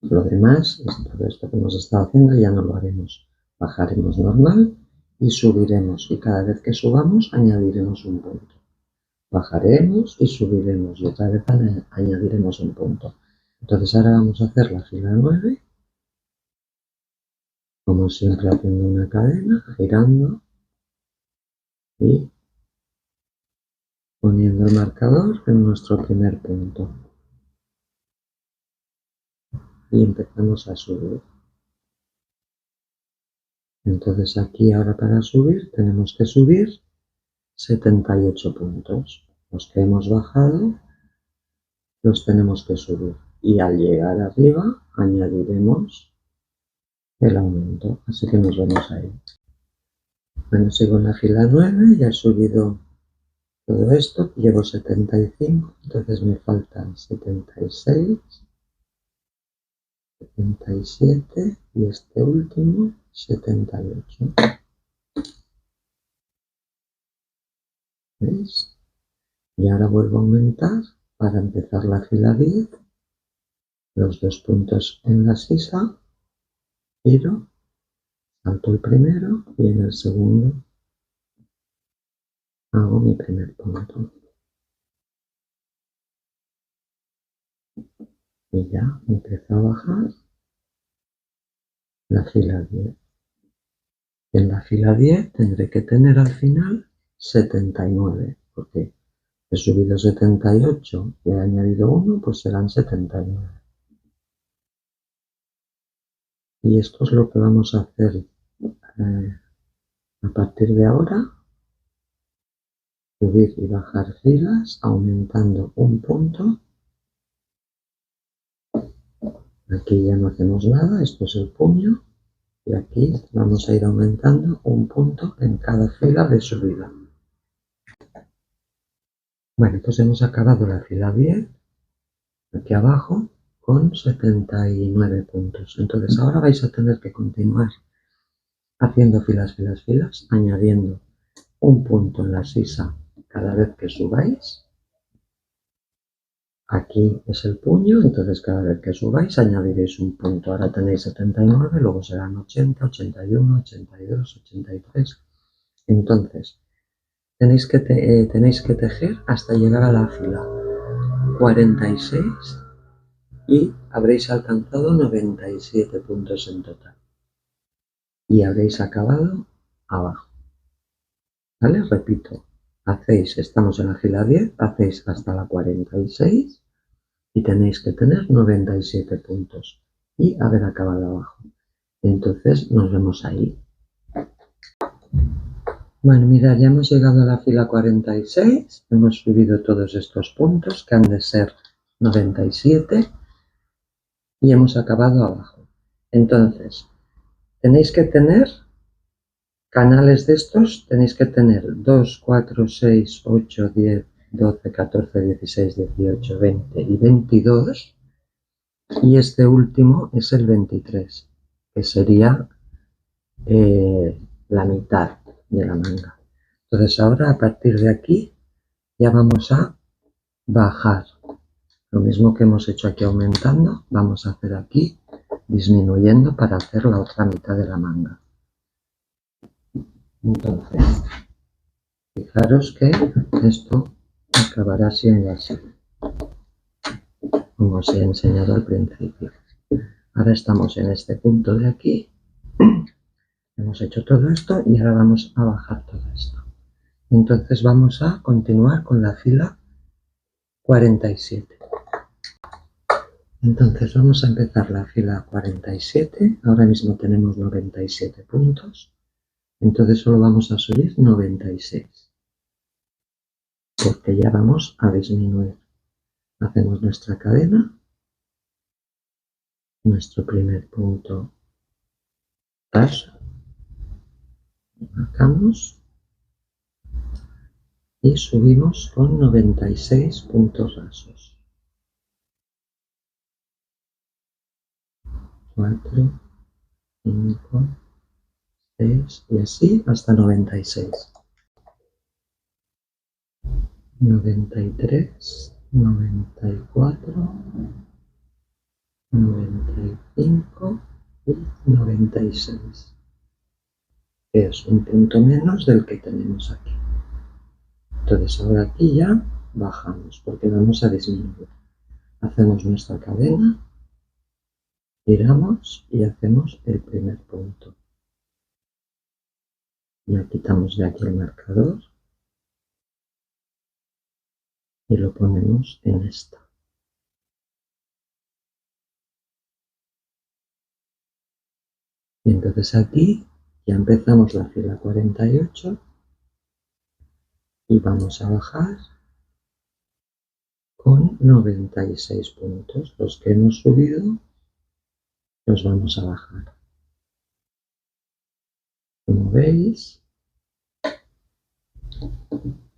Lo demás, todo esto que hemos estado haciendo ya no lo haremos. Bajaremos normal y subiremos y cada vez que subamos añadiremos un punto. Bajaremos y subiremos y otra vez añadiremos un punto. Entonces ahora vamos a hacer la fila 9, como siempre haciendo una cadena, girando y poniendo el marcador en nuestro primer punto. Y empezamos a subir. Entonces aquí ahora para subir tenemos que subir 78 puntos. Los que hemos bajado los tenemos que subir. Y al llegar arriba añadiremos el aumento. Así que nos vemos ahí. Bueno, sigo en la fila 9, ya he subido todo esto, llevo 75, entonces me faltan 76, 77 y este último 78. ¿Veis? Y ahora vuelvo a aumentar para empezar la fila 10, los 2 puntos en la sisa, giro, salto el primero y en el segundo hago mi primer punto. Y ya empiezo a bajar la fila 10. En la fila 10 tendré que tener al final 79, porque he subido 78 y he añadido 1, pues serán 79. Y esto es lo que vamos a hacer A partir de ahora, subir y bajar filas aumentando un punto. Aquí ya no hacemos nada, esto es el puño. Y aquí vamos a ir aumentando un punto en cada fila de subida. Bueno, pues hemos acabado la fila 10, aquí abajo, con 79 puntos. Entonces ahora vais a tener que continuar haciendo filas, filas, filas, añadiendo un punto en la sisa cada vez que subáis. Aquí es el puño, entonces cada vez que subáis añadiréis un punto. Ahora tenéis 79, luego serán 80, 81, 82, 83. Entonces, tenéis que tejer hasta llegar a la fila 46 y habréis alcanzado 97 puntos en total. Y habréis acabado abajo. ¿Vale? Repito, estamos en la fila 10, hacéis hasta la 46 y tenéis que tener 97 puntos y haber acabado abajo. Entonces nos vemos ahí. Bueno, mirad, ya hemos llegado a la fila 46, hemos subido todos estos puntos que han de ser 97 y hemos acabado abajo. Entonces, tenéis que tener canales de estos, tenéis que tener 2, 4, 6, 8, 10, 12, 14, 16, 18, 20 y 22. Y este último es el 23, que sería la mitad de la manga. Entonces ahora a partir de aquí ya vamos a bajar. Lo mismo que hemos hecho aquí aumentando, vamos a hacer aquí disminuyendo para hacer la otra mitad de la manga. Entonces, fijaros que esto acabará siendo así, como os he enseñado al principio. Ahora estamos en este punto de aquí. Hemos hecho todo esto y ahora vamos a bajar todo esto. Entonces vamos a continuar con la fila 47. Entonces vamos a empezar la fila 47. Ahora mismo tenemos 97 puntos. Entonces solo vamos a subir 96. Porque ya vamos a disminuir. Hacemos nuestra cadena. Nuestro primer punto raso. Marcamos. Y subimos con 96 puntos rasos. 4, 5, 6 y así hasta 96. 93, 94, 95 y 96. Es un punto menos del que tenemos aquí. Entonces ahora aquí ya bajamos porque vamos a disminuir. Hacemos nuestra cadena, giramos y hacemos el primer punto. Ya quitamos de aquí el marcador y lo ponemos en esta. Y entonces aquí ya empezamos la fila 48 y vamos a bajar con 96 puntos. Los que hemos subido los vamos a bajar. Como veis,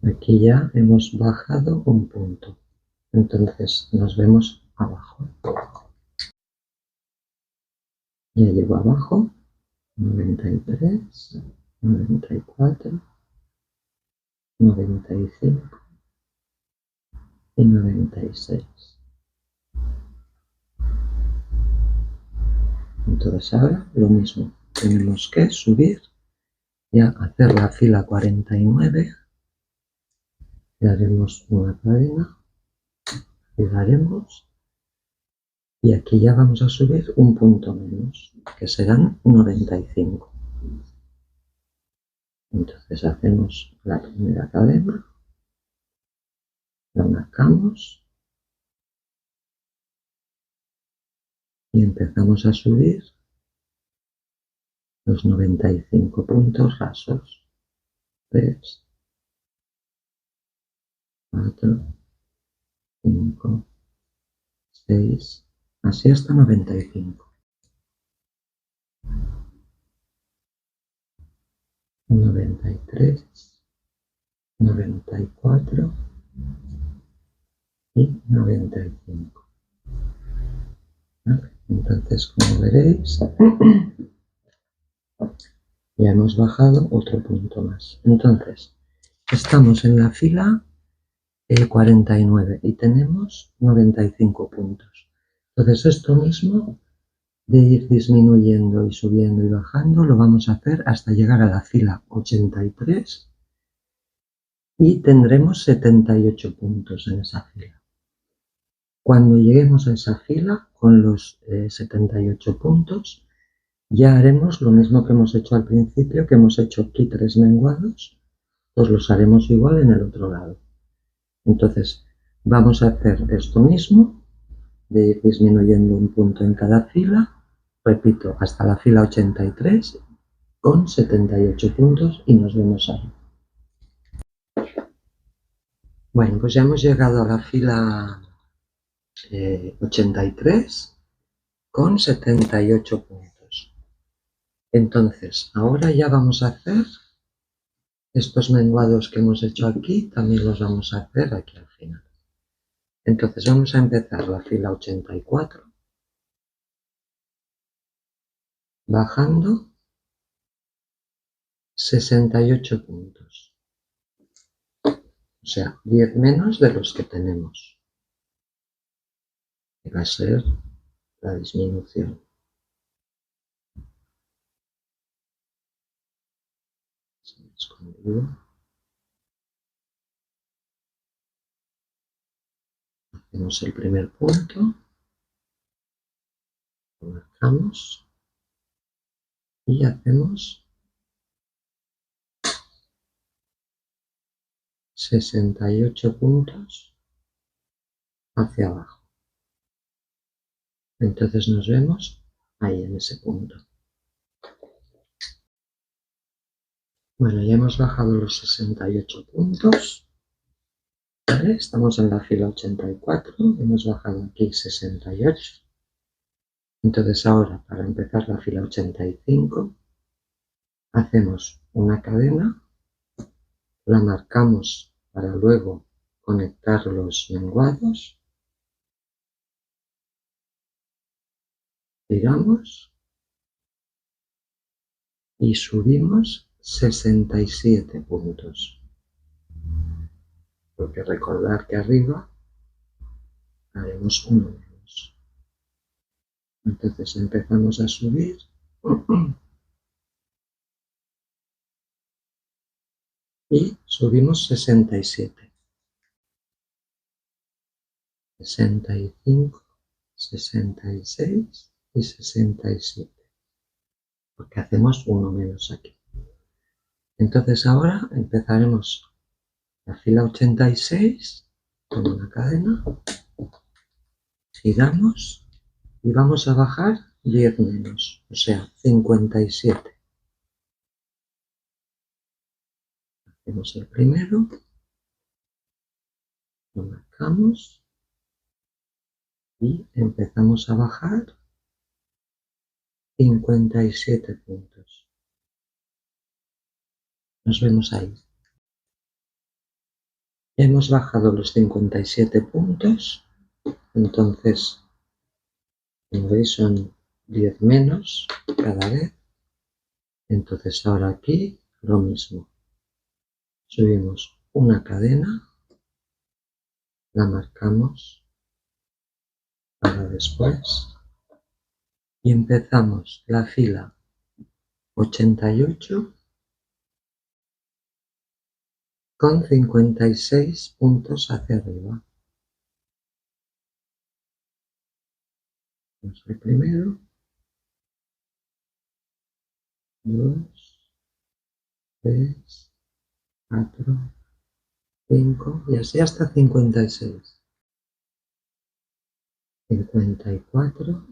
aquí ya hemos bajado un punto. Entonces nos vemos abajo. Ya llego abajo, 93, 94, 95 y 96. Entonces ahora lo mismo, tenemos que subir, ya hacer la fila 49, le haremos una cadena, giraremos y aquí ya vamos a subir un punto menos, que serán 95. Entonces hacemos la primera cadena, la marcamos y empezamos a subir los 95 puntos rasos. 3, 4, 5, 6, así hasta 95. 93, 94 y 95. ¿Vale? Entonces, como veréis, ya hemos bajado otro punto más. Entonces, estamos en la fila 49 y tenemos 95 puntos. Entonces, esto mismo de ir disminuyendo y subiendo y bajando lo vamos a hacer hasta llegar a la fila 83 y tendremos 78 puntos en esa fila. Cuando lleguemos a esa fila con los 78 puntos, ya haremos lo mismo que hemos hecho al principio, que hemos hecho aquí 3 menguados, pues los haremos igual en el otro lado. Entonces, vamos a hacer esto mismo, de ir disminuyendo un punto en cada fila, repito, hasta la fila 83 con 78 puntos y nos vemos ahí. Bueno, pues ya hemos llegado a la fila 83 con 78 puntos. Entonces, ahora ya vamos a hacer estos menguados que hemos hecho aquí, también los vamos a hacer aquí al final. Entonces vamos a empezar la fila 84, bajando 68 puntos. O sea, 10 menos de los que tenemos. Que va a ser la disminución. Hacemos el primer punto, lo marcamos y hacemos 68 puntos hacia abajo. Entonces nos vemos ahí en ese punto. Bueno, ya hemos bajado los 68 puntos. ¿Vale? Estamos en la fila 84, hemos bajado aquí 68. Entonces ahora, para empezar la fila 85, hacemos una cadena, la marcamos para luego conectar los menguados, giramos y subimos 67 puntos. Porque recordar que arriba haremos uno menos. Entonces empezamos a subir y subimos 67. 65, 66 y 67. Porque hacemos uno menos aquí. Entonces ahora empezaremos la fila 86 con una cadena, giramos y vamos a bajar 10 menos, o sea, 57. Hacemos el primero, lo marcamos y empezamos a bajar 57 puntos. Nos vemos ahí. Hemos bajado los 57 puntos, entonces, como veis, son 10 menos cada vez. Entonces ahora aquí lo mismo. Subimos una cadena, la marcamos para después y empezamos la fila 88 con 56 puntos hacia arriba. Vamos al primero, 2, 3, 4, 5 y así hasta 56. 54,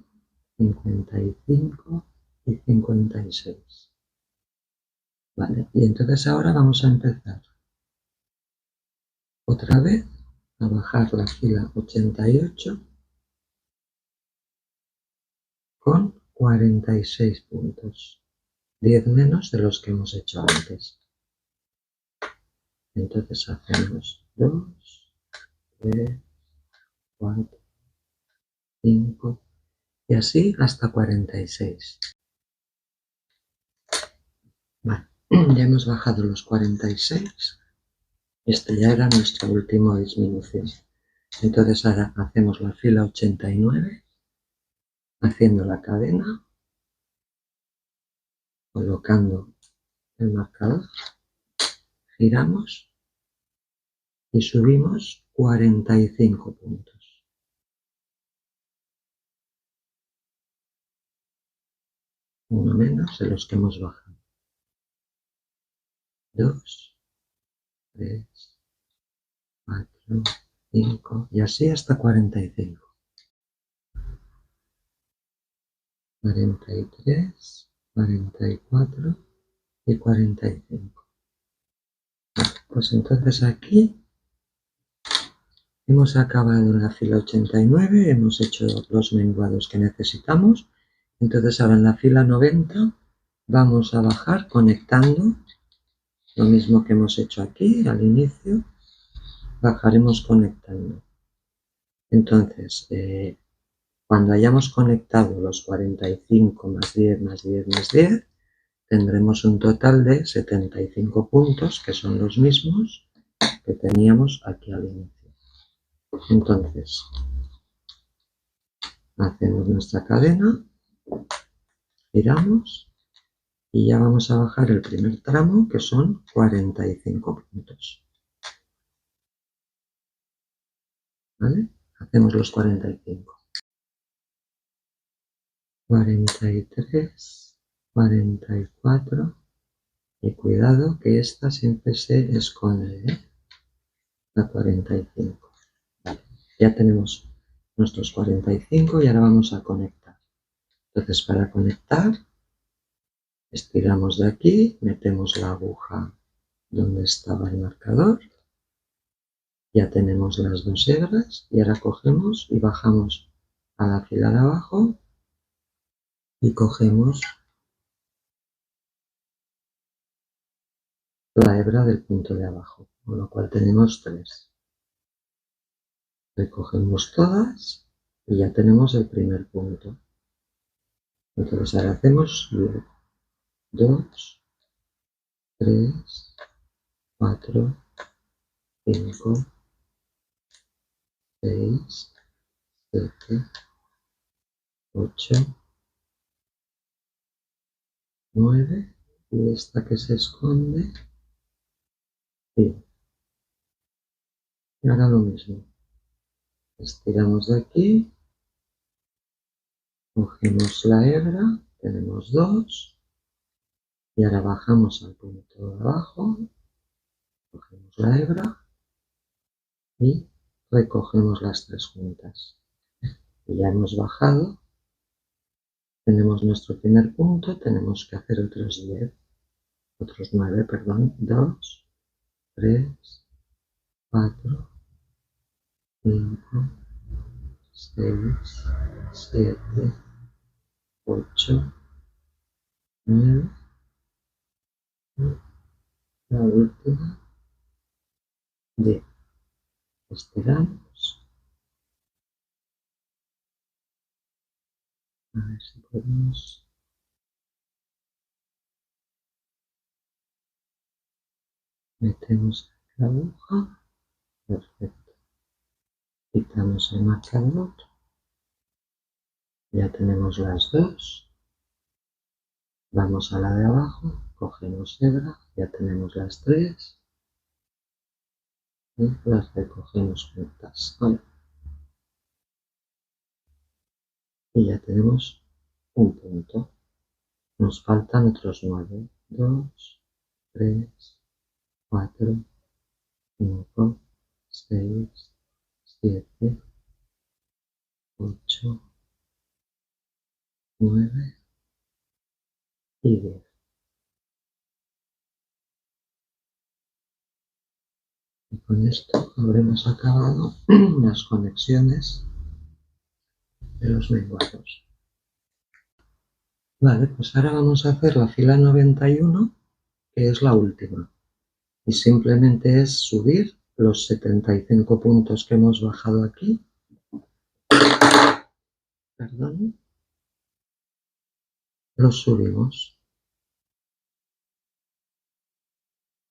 55 y 56. Vale, y entonces ahora vamos a empezar otra vez a bajar la fila 88 con 46 puntos, 10 menos de los que hemos hecho antes. Entonces hacemos 2, 3, 4, 5 y así hasta 46. Vale, ya hemos bajado los 46. Este ya era nuestra última disminución. Entonces ahora hacemos la fila 89, haciendo la cadena, colocando el marcador, giramos y subimos 45 puntos. Uno menos de los que hemos bajado. 2, 3, 4, 5 y así hasta 45. 43, 44 y 45. Pues entonces aquí hemos acabado en la fila 89, hemos hecho los menguados que necesitamos. Entonces ahora en la fila 90 vamos a bajar conectando, lo mismo que hemos hecho aquí al inicio, bajaremos conectando. Entonces, cuando hayamos conectado los 45 más 10 más 10 más 10, tendremos un total de 75 puntos, que son los mismos que teníamos aquí al inicio. Entonces, hacemos nuestra cadena, giramos y ya vamos a bajar el primer tramo, que son 45 puntos. ¿Vale? Hacemos los 45. 43, 44 y cuidado que esta siempre se esconde, ¿eh? La 45. Vale, ya tenemos nuestros 45 y ahora vamos a conectar. Entonces para conectar estiramos de aquí, metemos la aguja donde estaba el marcador, ya tenemos las dos hebras y ahora cogemos y bajamos a la fila de abajo y cogemos la hebra del punto de abajo, con lo cual tenemos 3. Recogemos todas y ya tenemos el primer punto. Entonces ahora hacemos 2, 3, 4, 5, 6, 7, 8, 9 y esta que se esconde. Bien. Y ahora lo mismo. Estiramos de aquí, cogemos la hebra, tenemos 2 y ahora bajamos al punto de abajo, cogemos la hebra y recogemos las 3 juntas. Y ya hemos bajado, tenemos nuestro primer punto, tenemos que hacer otros 9, perdón, 2, 3, 4, 5, 6, 7, 8, 9 y la última 10. Estiramos. A ver si podemos. Metemos la aguja. Perfecto. Quitamos el marcador. Ya tenemos las dos. Vamos a la de abajo. Cogemos hebra. Ya tenemos las 3. Y las recogemos juntas. Vale. Y ya tenemos un punto. Nos faltan otros 9. 2, 3, 4, 5, 6, 7, 8, 9 y 10. Y con esto habremos acabado las conexiones de los menguados. Vale, pues ahora vamos a hacer la fila 91, que es la última. Y simplemente es subir los 75 puntos que hemos bajado aquí. Perdón. Los subimos.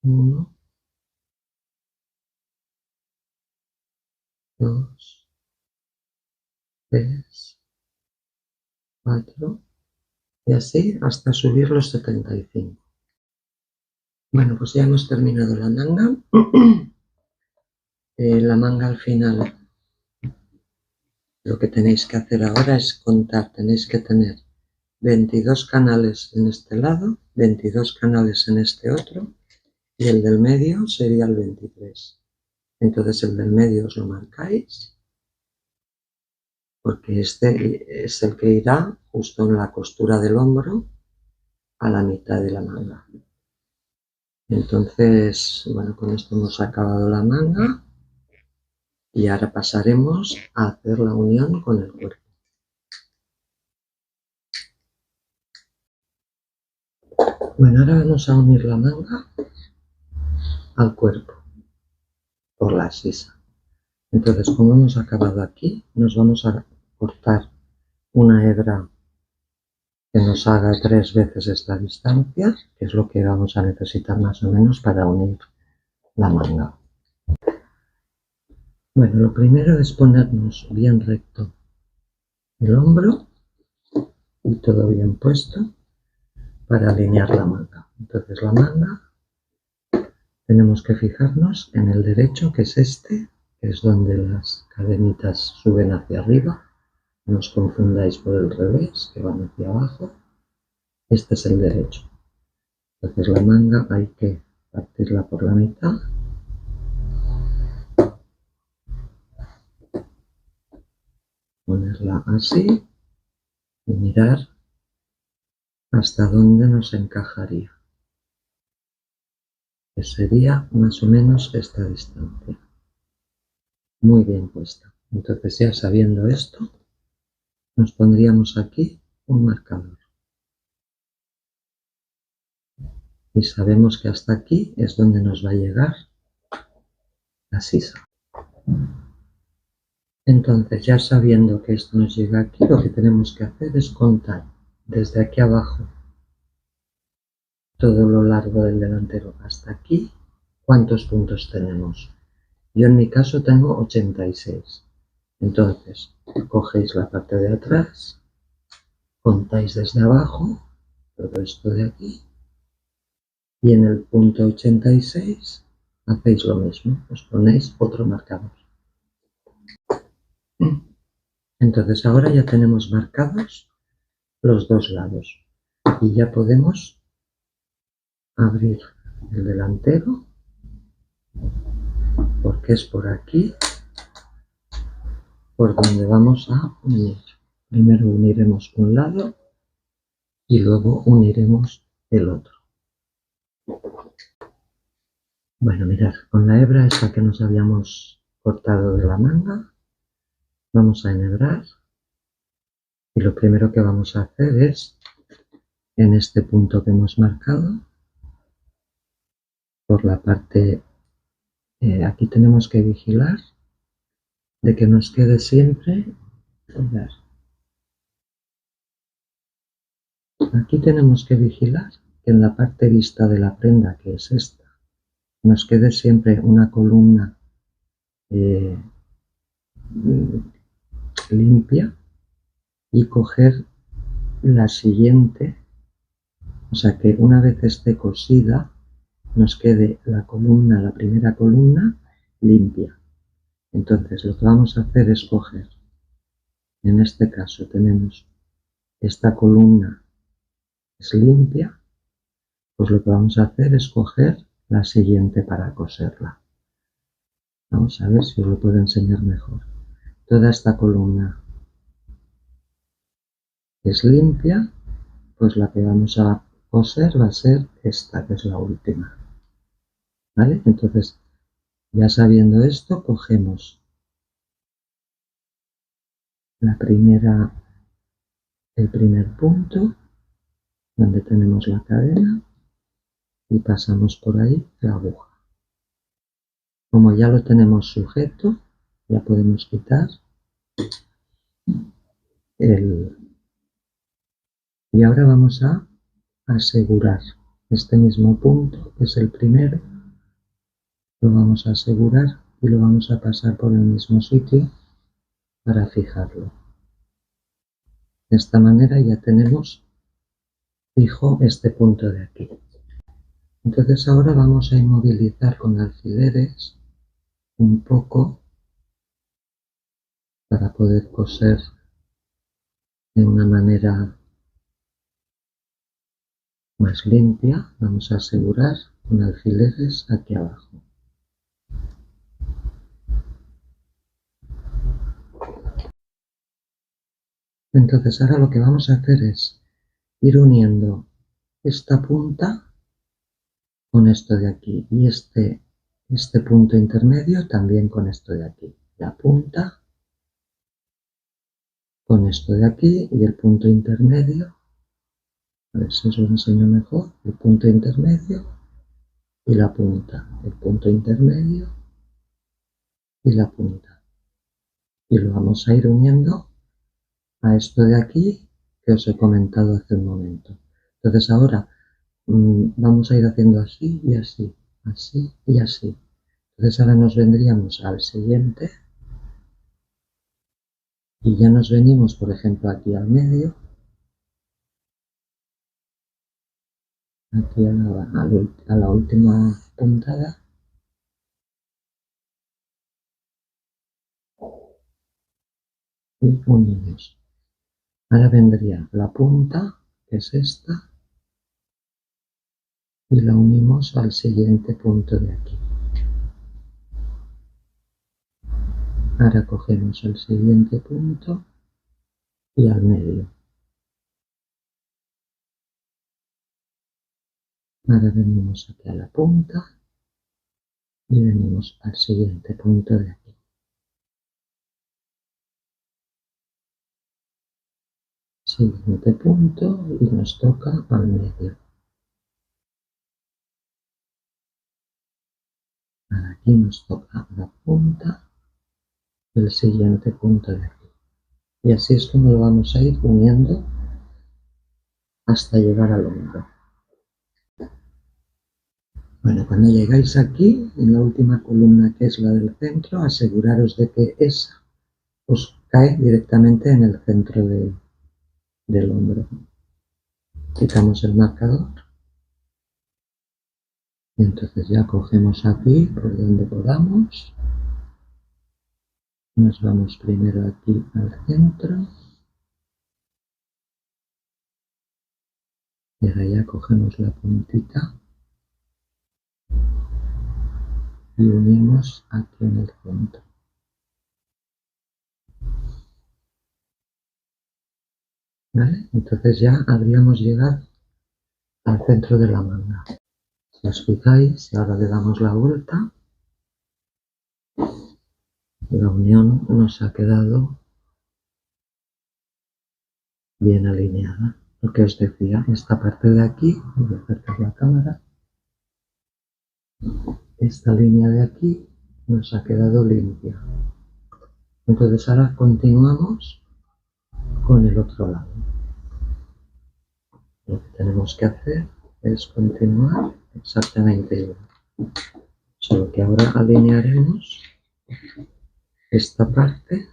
1, 2, 3, 4 y así hasta subir los 75. Bueno, pues ya hemos terminado la manga. La manga al final, lo que tenéis que hacer ahora es contar. Tenéis que tener 22 canales en este lado, 22 canales en este otro y el del medio sería el 23. Entonces el del medio os lo marcáis porque este es el que irá justo en la costura del hombro a la mitad de la manga. Entonces, bueno, con esto hemos acabado la manga y ahora pasaremos a hacer la unión con el cuerpo. Bueno, ahora vamos a unir la manga al cuerpo por la sisa. Entonces, como hemos acabado aquí, nos vamos a cortar una hebra que nos haga 3 veces esta distancia, que es lo que vamos a necesitar más o menos para unir la manga. Bueno, lo primero es ponernos bien recto el hombro y todo bien puesto para alinear la manga. Entonces la manga tenemos que fijarnos en el derecho, que es este, que es donde las cadenitas suben hacia arriba. No os confundáis por el revés, que van hacia abajo. Este es el derecho. Entonces la manga hay que partirla por la mitad. Ponerla así y mirar hasta dónde nos encajaría, que sería más o menos esta distancia. Muy bien puesta. Entonces ya sabiendo esto, nos pondríamos aquí un marcador. Y sabemos que hasta aquí es donde nos va a llegar la sisa. Entonces, ya sabiendo que esto nos llega aquí, lo que tenemos que hacer es contar desde aquí abajo todo lo largo del delantero hasta aquí, cuántos puntos tenemos. Yo en mi caso tengo 86. Entonces, cogéis la parte de atrás, contáis desde abajo todo esto de aquí y en el punto 86 hacéis lo mismo, os ponéis otro marcador. Entonces ahora ya tenemos marcados los dos lados y ya podemos abrir el delantero porque es por aquí por donde vamos a unir. Primero uniremos un lado y luego uniremos el otro. Bueno, mirad, con la hebra esta que nos habíamos cortado de la manga vamos a enhebrar y lo primero que vamos a hacer es en este punto que hemos marcado por la parte aquí tenemos que vigilar de que nos quede siempre, mirad, aquí tenemos que vigilar que en la parte vista de la prenda, que es esta, nos quede siempre una columna limpia y coger la siguiente, o sea que una vez esté cosida nos quede la columna, la primera columna limpia. Entonces lo que vamos a hacer es coger, en este caso tenemos esta columna es limpia, pues lo que vamos a hacer es coger la siguiente para coserla. Vamos a ver si os lo puedo enseñar mejor. Toda esta columna es limpia, pues la que vamos a coser va a ser esta, que es la última. ¿Vale? Entonces, ya sabiendo esto, cogemos el primer punto donde tenemos la cadena y pasamos por ahí la aguja. Como ya lo tenemos sujeto, ya podemos quitar y ahora vamos a asegurar este mismo punto, que es el primero, lo vamos a asegurar y lo vamos a pasar por el mismo sitio para fijarlo. De esta manera ya tenemos fijo este punto de aquí. Entonces ahora vamos a inmovilizar con alfileres un poco para poder coser de una manera más limpia. Vamos a asegurar con alfileres aquí abajo. Entonces ahora lo que vamos a hacer es ir uniendo esta punta con esto de aquí y este punto intermedio también con esto de aquí. La punta con esto de aquí y el punto intermedio, a ver si os lo enseño mejor, el punto intermedio y la punta, el punto intermedio y la punta. Y lo vamos a ir uniendo a esto de aquí que os he comentado hace un momento. Entonces ahora vamos a ir haciendo así y así, así y así. Entonces ahora nos vendríamos al siguiente y ya nos venimos, por ejemplo, aquí al medio, aquí a la última puntada y unimos. Ahora vendría la punta, que es esta, y la unimos al siguiente punto de aquí. Ahora cogemos el siguiente punto y al medio. Ahora venimos aquí a la punta y venimos al siguiente punto de aquí. Siguiente punto y nos toca al medio. Ahora aquí nos toca la punta del siguiente punto de aquí. Y así es como lo vamos a ir uniendo hasta llegar al hombro. Bueno, cuando llegáis aquí, en la última columna que es la del centro, aseguraros de que esa os cae directamente en el centro del hombro. Quitamos el marcador y entonces ya cogemos aquí por donde podamos. Nos vamos primero aquí al centro y ahora ya cogemos la puntita y unimos aquí en el centro. ¿Vale? Entonces ya habríamos llegado al centro de la manga. Si os fijáis, ahora le damos la vuelta, la unión nos ha quedado bien alineada. Lo que os decía, esta parte de aquí, voy a acercar la cámara, esta línea de aquí nos ha quedado limpia. Entonces ahora continuamos con el otro lado. Lo que tenemos que hacer es continuar exactamente igual. Solo que ahora alinearemos esta parte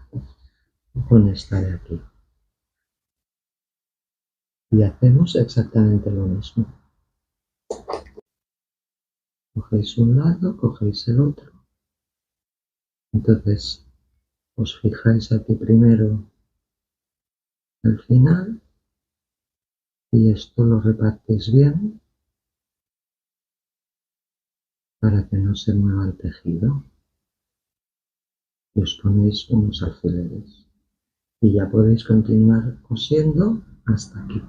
con esta de aquí. Y hacemos exactamente lo mismo. Cogéis un lado, cogéis el otro. Entonces os fijáis aquí primero el final y esto lo repartís bien para que no se mueva el tejido. Y os ponéis unos alfileres. Y ya podéis continuar cosiendo hasta aquí.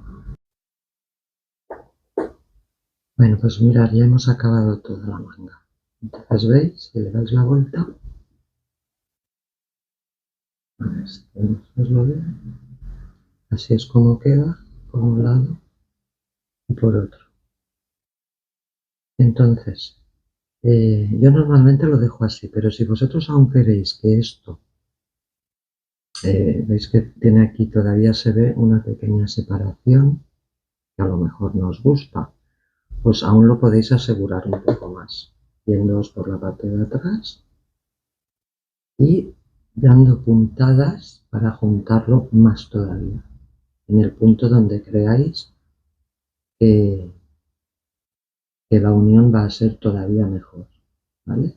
Bueno, pues mirad, ya hemos acabado toda la manga. Entonces, ¿veis? Si le dais la vuelta, a ver si podemos verlo bien. Así es como queda por un lado y por otro. Entonces, yo normalmente lo dejo así, pero si vosotros aún queréis que esto, veis que tiene aquí, todavía se ve una pequeña separación, que a lo mejor no os gusta, pues aún lo podéis asegurar un poco más, yéndoos por la parte de atrás y dando puntadas para juntarlo más todavía, en el punto donde creáis que, que la unión va a ser todavía mejor, ¿vale?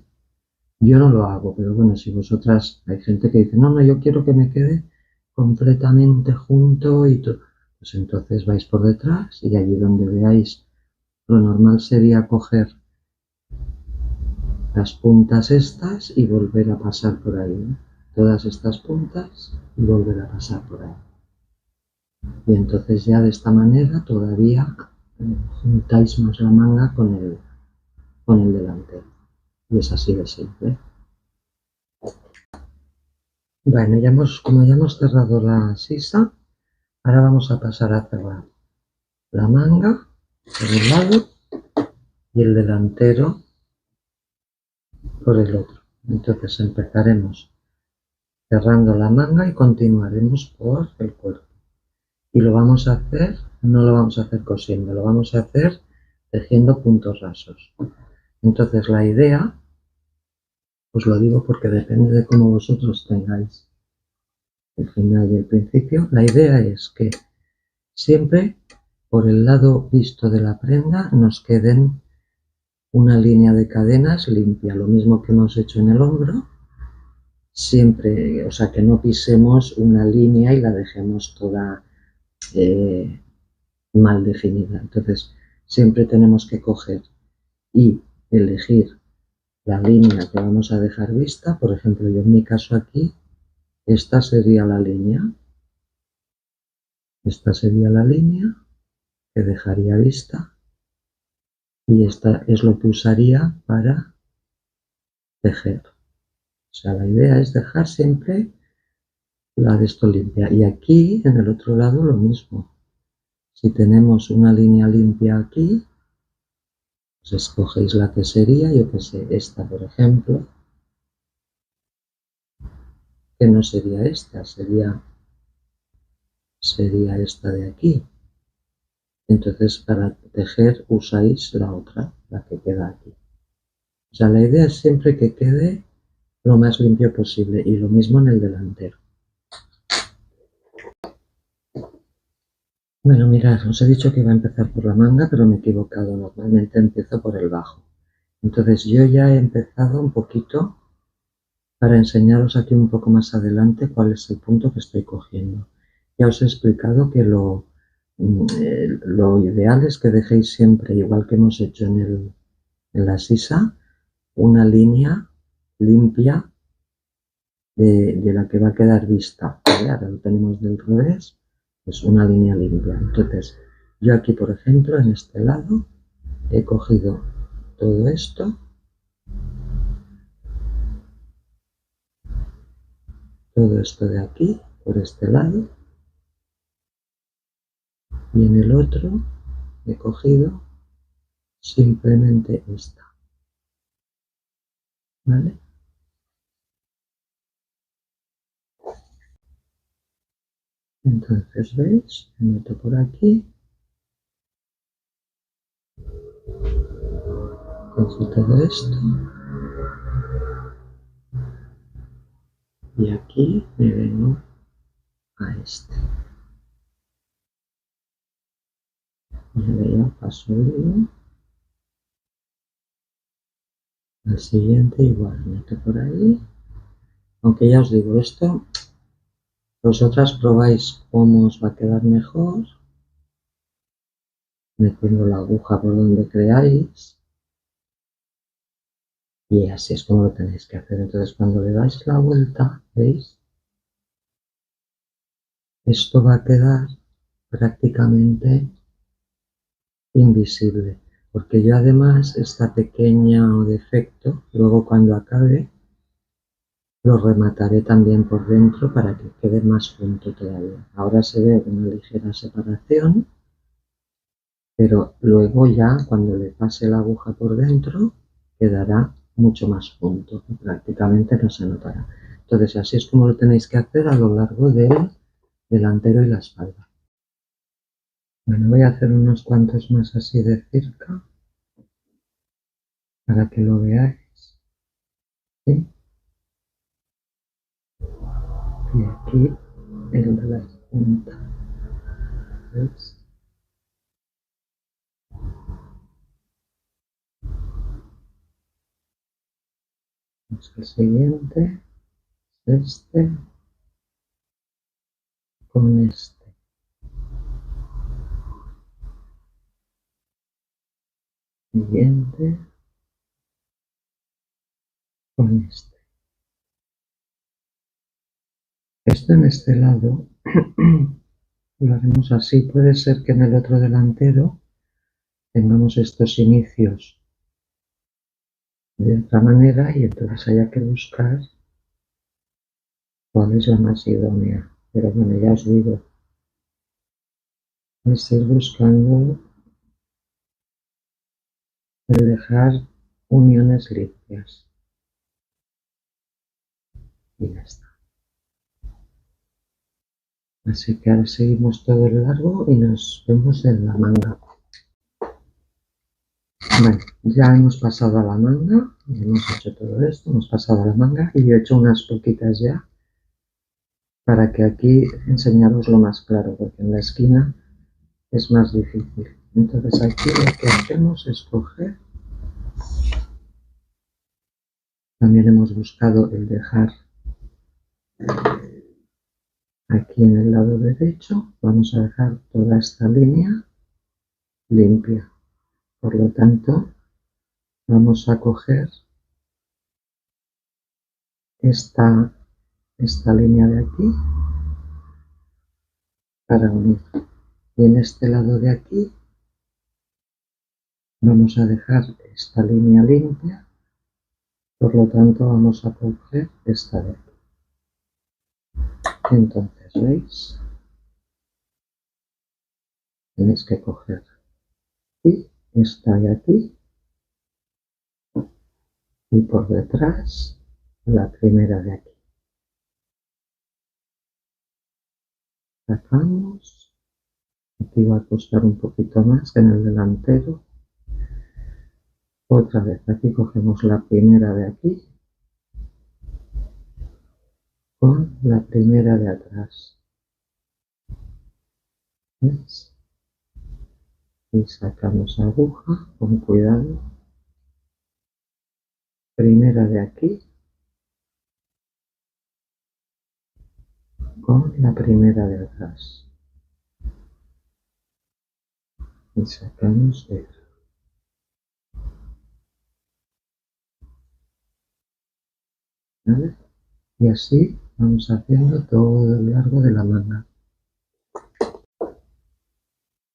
Yo no lo hago, pero bueno, si vosotras, hay gente que dice, no, no, yo quiero que me quede completamente junto y todo, pues entonces vais por detrás y allí donde veáis, lo normal sería coger las puntas estas y volver a pasar por ahí, ¿no? Todas estas puntas y volver a pasar por ahí. Y entonces ya de esta manera todavía juntáis más la manga con el delantero. Y es así de simple. Bueno, como ya hemos cerrado la sisa, ahora vamos a pasar a cerrar la manga por un lado y el delantero por el otro. Entonces empezaremos cerrando la manga y continuaremos por el cuerpo. Y lo vamos a hacer, no lo vamos a hacer cosiendo, lo vamos a hacer tejiendo puntos rasos. Entonces la idea, os lo digo porque depende de cómo vosotros tengáis el final y el principio, la idea es que siempre por el lado visto de la prenda nos queden una línea de cadenas limpia, lo mismo que hemos hecho en el hombro, siempre, o sea, que no pisemos una línea y la dejemos toda mal definida. Entonces, siempre tenemos que coger y elegir la línea que vamos a dejar vista. Por ejemplo, yo en mi caso aquí, esta sería la línea. Esta sería la línea que dejaría vista y esta es lo que usaría para tejer. O sea, la idea es dejar siempre la de esto limpia. Y aquí, en el otro lado, lo mismo. Si tenemos una línea limpia aquí, pues escogéis la que sería, yo que sé, esta, por ejemplo, que no sería esta, sería esta de aquí. Entonces, para tejer usáis la otra, la que queda aquí. O sea, la idea es siempre que quede lo más limpio posible y lo mismo en el delantero. Bueno, mirad, os he dicho que iba a empezar por la manga, pero me he equivocado. Normalmente empiezo por el bajo. Entonces yo ya he empezado un poquito para enseñaros aquí un poco más adelante cuál es el punto que estoy cogiendo. Ya os he explicado que lo ideal es que dejéis siempre, igual que hemos hecho en la sisa, una línea limpia de la que va a quedar vista. ¿Vale? Ahora lo tenemos del revés, es una línea limpia. Entonces, yo aquí, por ejemplo, en este lado, he cogido todo esto, de aquí, por este lado, y en el otro he cogido simplemente esta, ¿vale? Entonces, ¿veis? Me meto por aquí, cojo todo esto, y aquí me vengo a este. Y ahora ya paso el hilo. Al siguiente igual, meto por ahí. Aunque ya os digo, esto, vosotras probáis cómo os va a quedar mejor, metiendo la aguja por donde creáis, y así es como lo tenéis que hacer. Entonces, cuando le dais la vuelta, ¿veis? Esto va a quedar prácticamente invisible. porque yo además esta pequeña defecto, luego cuando acabe, lo remataré también por dentro para que quede más junto todavía. Ahora se ve una ligera separación, pero luego ya cuando le pase la aguja por dentro quedará mucho más junto y prácticamente no se notará. Entonces así es como lo tenéis que hacer a lo largo del delantero y la espalda. Bueno, voy a hacer unos cuantos más así de cerca para que lo veáis. ¿Sí? Y aquí el de las puntas. ¿Veis? Vamos al siguiente. Este con este. Siguiente con este. Esto en este lado lo haremos así. Puede ser que en el otro delantero tengamos estos inicios de otra manera y entonces haya que buscar cuál es la más idónea. Pero bueno, ya os digo, estáis buscando el dejar uniones limpias. Y ya está. Así que ahora seguimos todo el largo y nos vemos en la manga. Bueno, ya hemos pasado a la manga, hemos hecho todo esto, hemos pasado a la manga y yo he hecho unas poquitas ya para que aquí enseñaroslo más claro, porque en la esquina es más difícil. Entonces aquí lo que hacemos es coger, también hemos buscado el dejar aquí en el lado derecho, vamos a dejar toda esta línea limpia. Por lo tanto, vamos a coger esta línea de aquí para unir. Y en este lado de aquí vamos a dejar esta línea limpia, por lo tanto vamos a coger esta de aquí. Entonces, ¿veis? Tenéis que coger aquí, esta de aquí, y por detrás la primera de aquí. Sacamos, aquí va a costar un poquito más que en el delantero. Otra vez, aquí cogemos la primera de aquí con la primera de atrás. ¿Ves? Y sacamos aguja con cuidado. Primera de aquí con la primera de atrás. Y sacamos de ¿vale? Y así vamos haciendo todo el largo de la manga.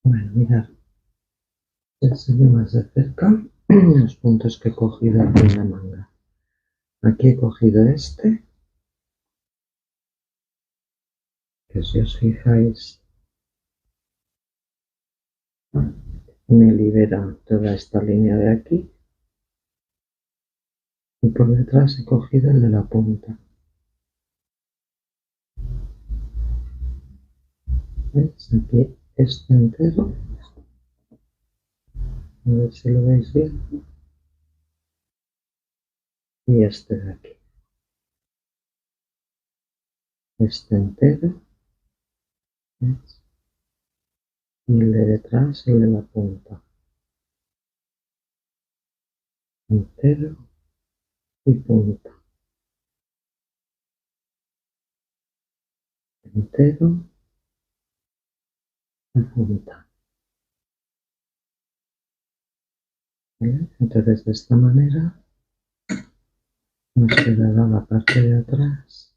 Bueno, mirad, os enseño más de cerca los puntos que he cogido aquí en la manga. Aquí he cogido este, que si os fijáis me libera toda esta línea de aquí. Y por detrás he cogido el de la punta. ¿Veis? Aquí este entero. A ver si lo veis bien. Y este de aquí. Este entero. ¿Veis? Y el de detrás, el de la punta. Entero y punta. Entero y punta. ¿Vale? Entonces de esta manera nos quedará la parte de atrás.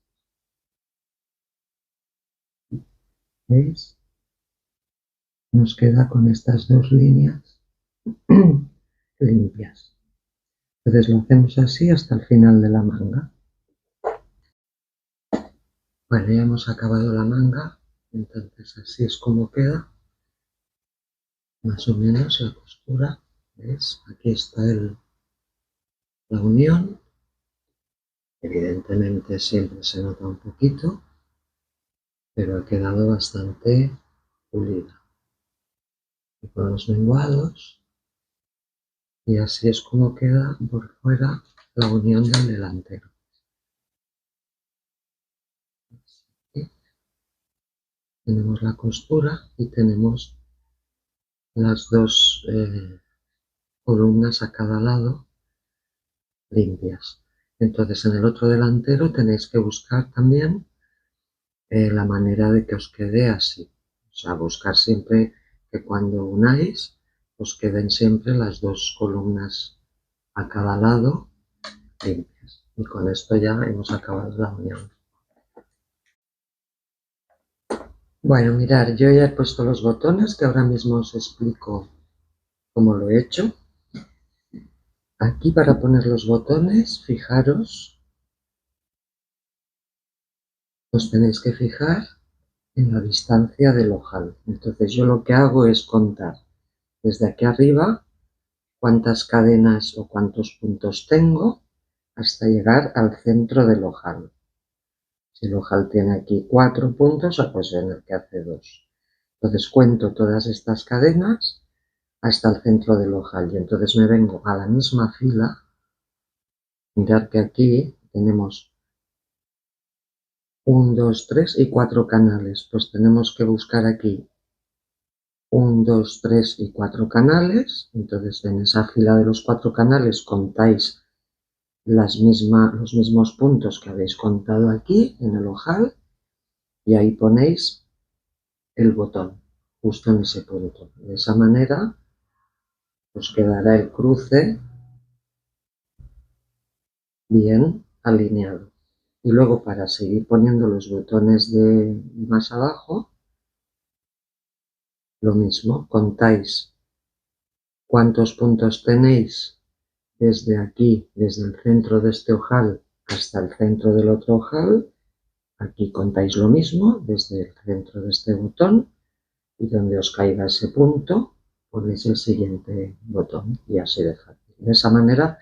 ¿Veis? Nos queda con estas dos líneas limpias. Entonces lo hacemos así hasta el final de la manga. Bueno, ya hemos acabado la manga, entonces así es como queda, más o menos la costura. ¿Ves? Aquí está la unión. Evidentemente siempre se nota un poquito, pero ha quedado bastante pulida. Y con los menguados, y así es como queda por fuera la unión del delantero. Aquí tenemos la costura y tenemos las dos columnas a cada lado limpias. Entonces en el otro delantero tenéis que buscar también la manera de que os quede así. O sea, buscar siempre que cuando unáis os queden siempre las dos columnas a cada lado limpias. Y con esto ya hemos acabado la unión. Bueno, mirar, yo ya he puesto los botones, que ahora mismo os explico cómo lo he hecho. Aquí para poner los botones, fijaros, os tenéis que fijar en la distancia del ojal. Entonces yo lo que hago es contar desde aquí arriba cuántas cadenas o cuántos puntos tengo hasta llegar al centro del ojal. Si el ojal tiene aquí 4 puntos, pues en el que hace 2. Entonces cuento todas estas cadenas hasta el centro del ojal y entonces me vengo a la misma fila. Mirad que aquí tenemos 1, 2, 3 y 4 canales. Pues tenemos que buscar aquí 1, 2, 3 y 4 canales. Entonces en esa fila de los 4 canales contáis los mismos puntos que habéis contado aquí en el ojal y ahí ponéis el botón justo en ese punto. De esa manera os quedará el cruce bien alineado. Y luego para seguir poniendo los botones de más abajo, lo mismo, contáis cuántos puntos tenéis desde aquí, desde el centro de este ojal hasta el centro del otro ojal. Aquí contáis lo mismo, desde el centro de este botón, y donde os caiga ese punto, ponéis el siguiente botón, y así de fácil. De esa manera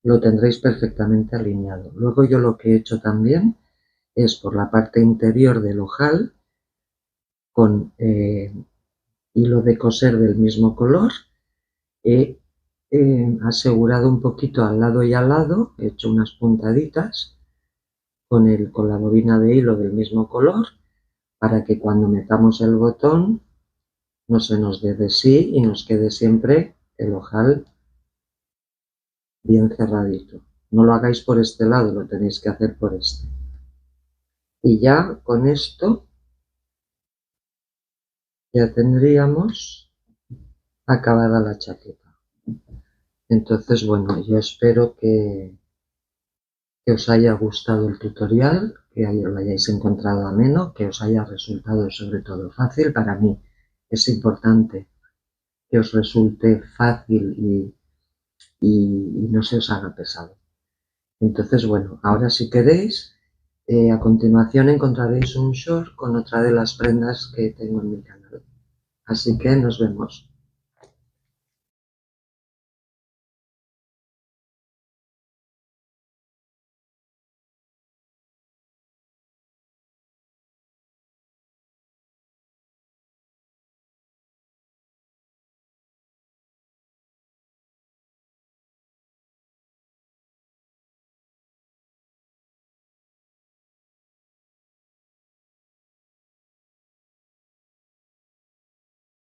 lo tendréis perfectamente alineado. Luego yo lo que he hecho también es por la parte interior del ojal, con hilo de coser del mismo color, he asegurado un poquito al lado y al lado, he hecho unas puntaditas con la bobina de hilo del mismo color, para que cuando metamos el botón no se nos dé de sí y nos quede siempre el ojal bien cerradito. No lo hagáis por este lado, lo tenéis que hacer por este. Y ya con esto ya tendríamos acabada la chaqueta. Entonces, bueno, yo espero que os haya gustado el tutorial, que lo hayáis encontrado ameno, que os haya resultado sobre todo fácil. Para mí es importante que os resulte fácil y no se os haga pesado. Entonces, bueno, ahora si queréis, a continuación encontraréis un short con otra de las prendas que tengo en mi canal. Así que nos vemos.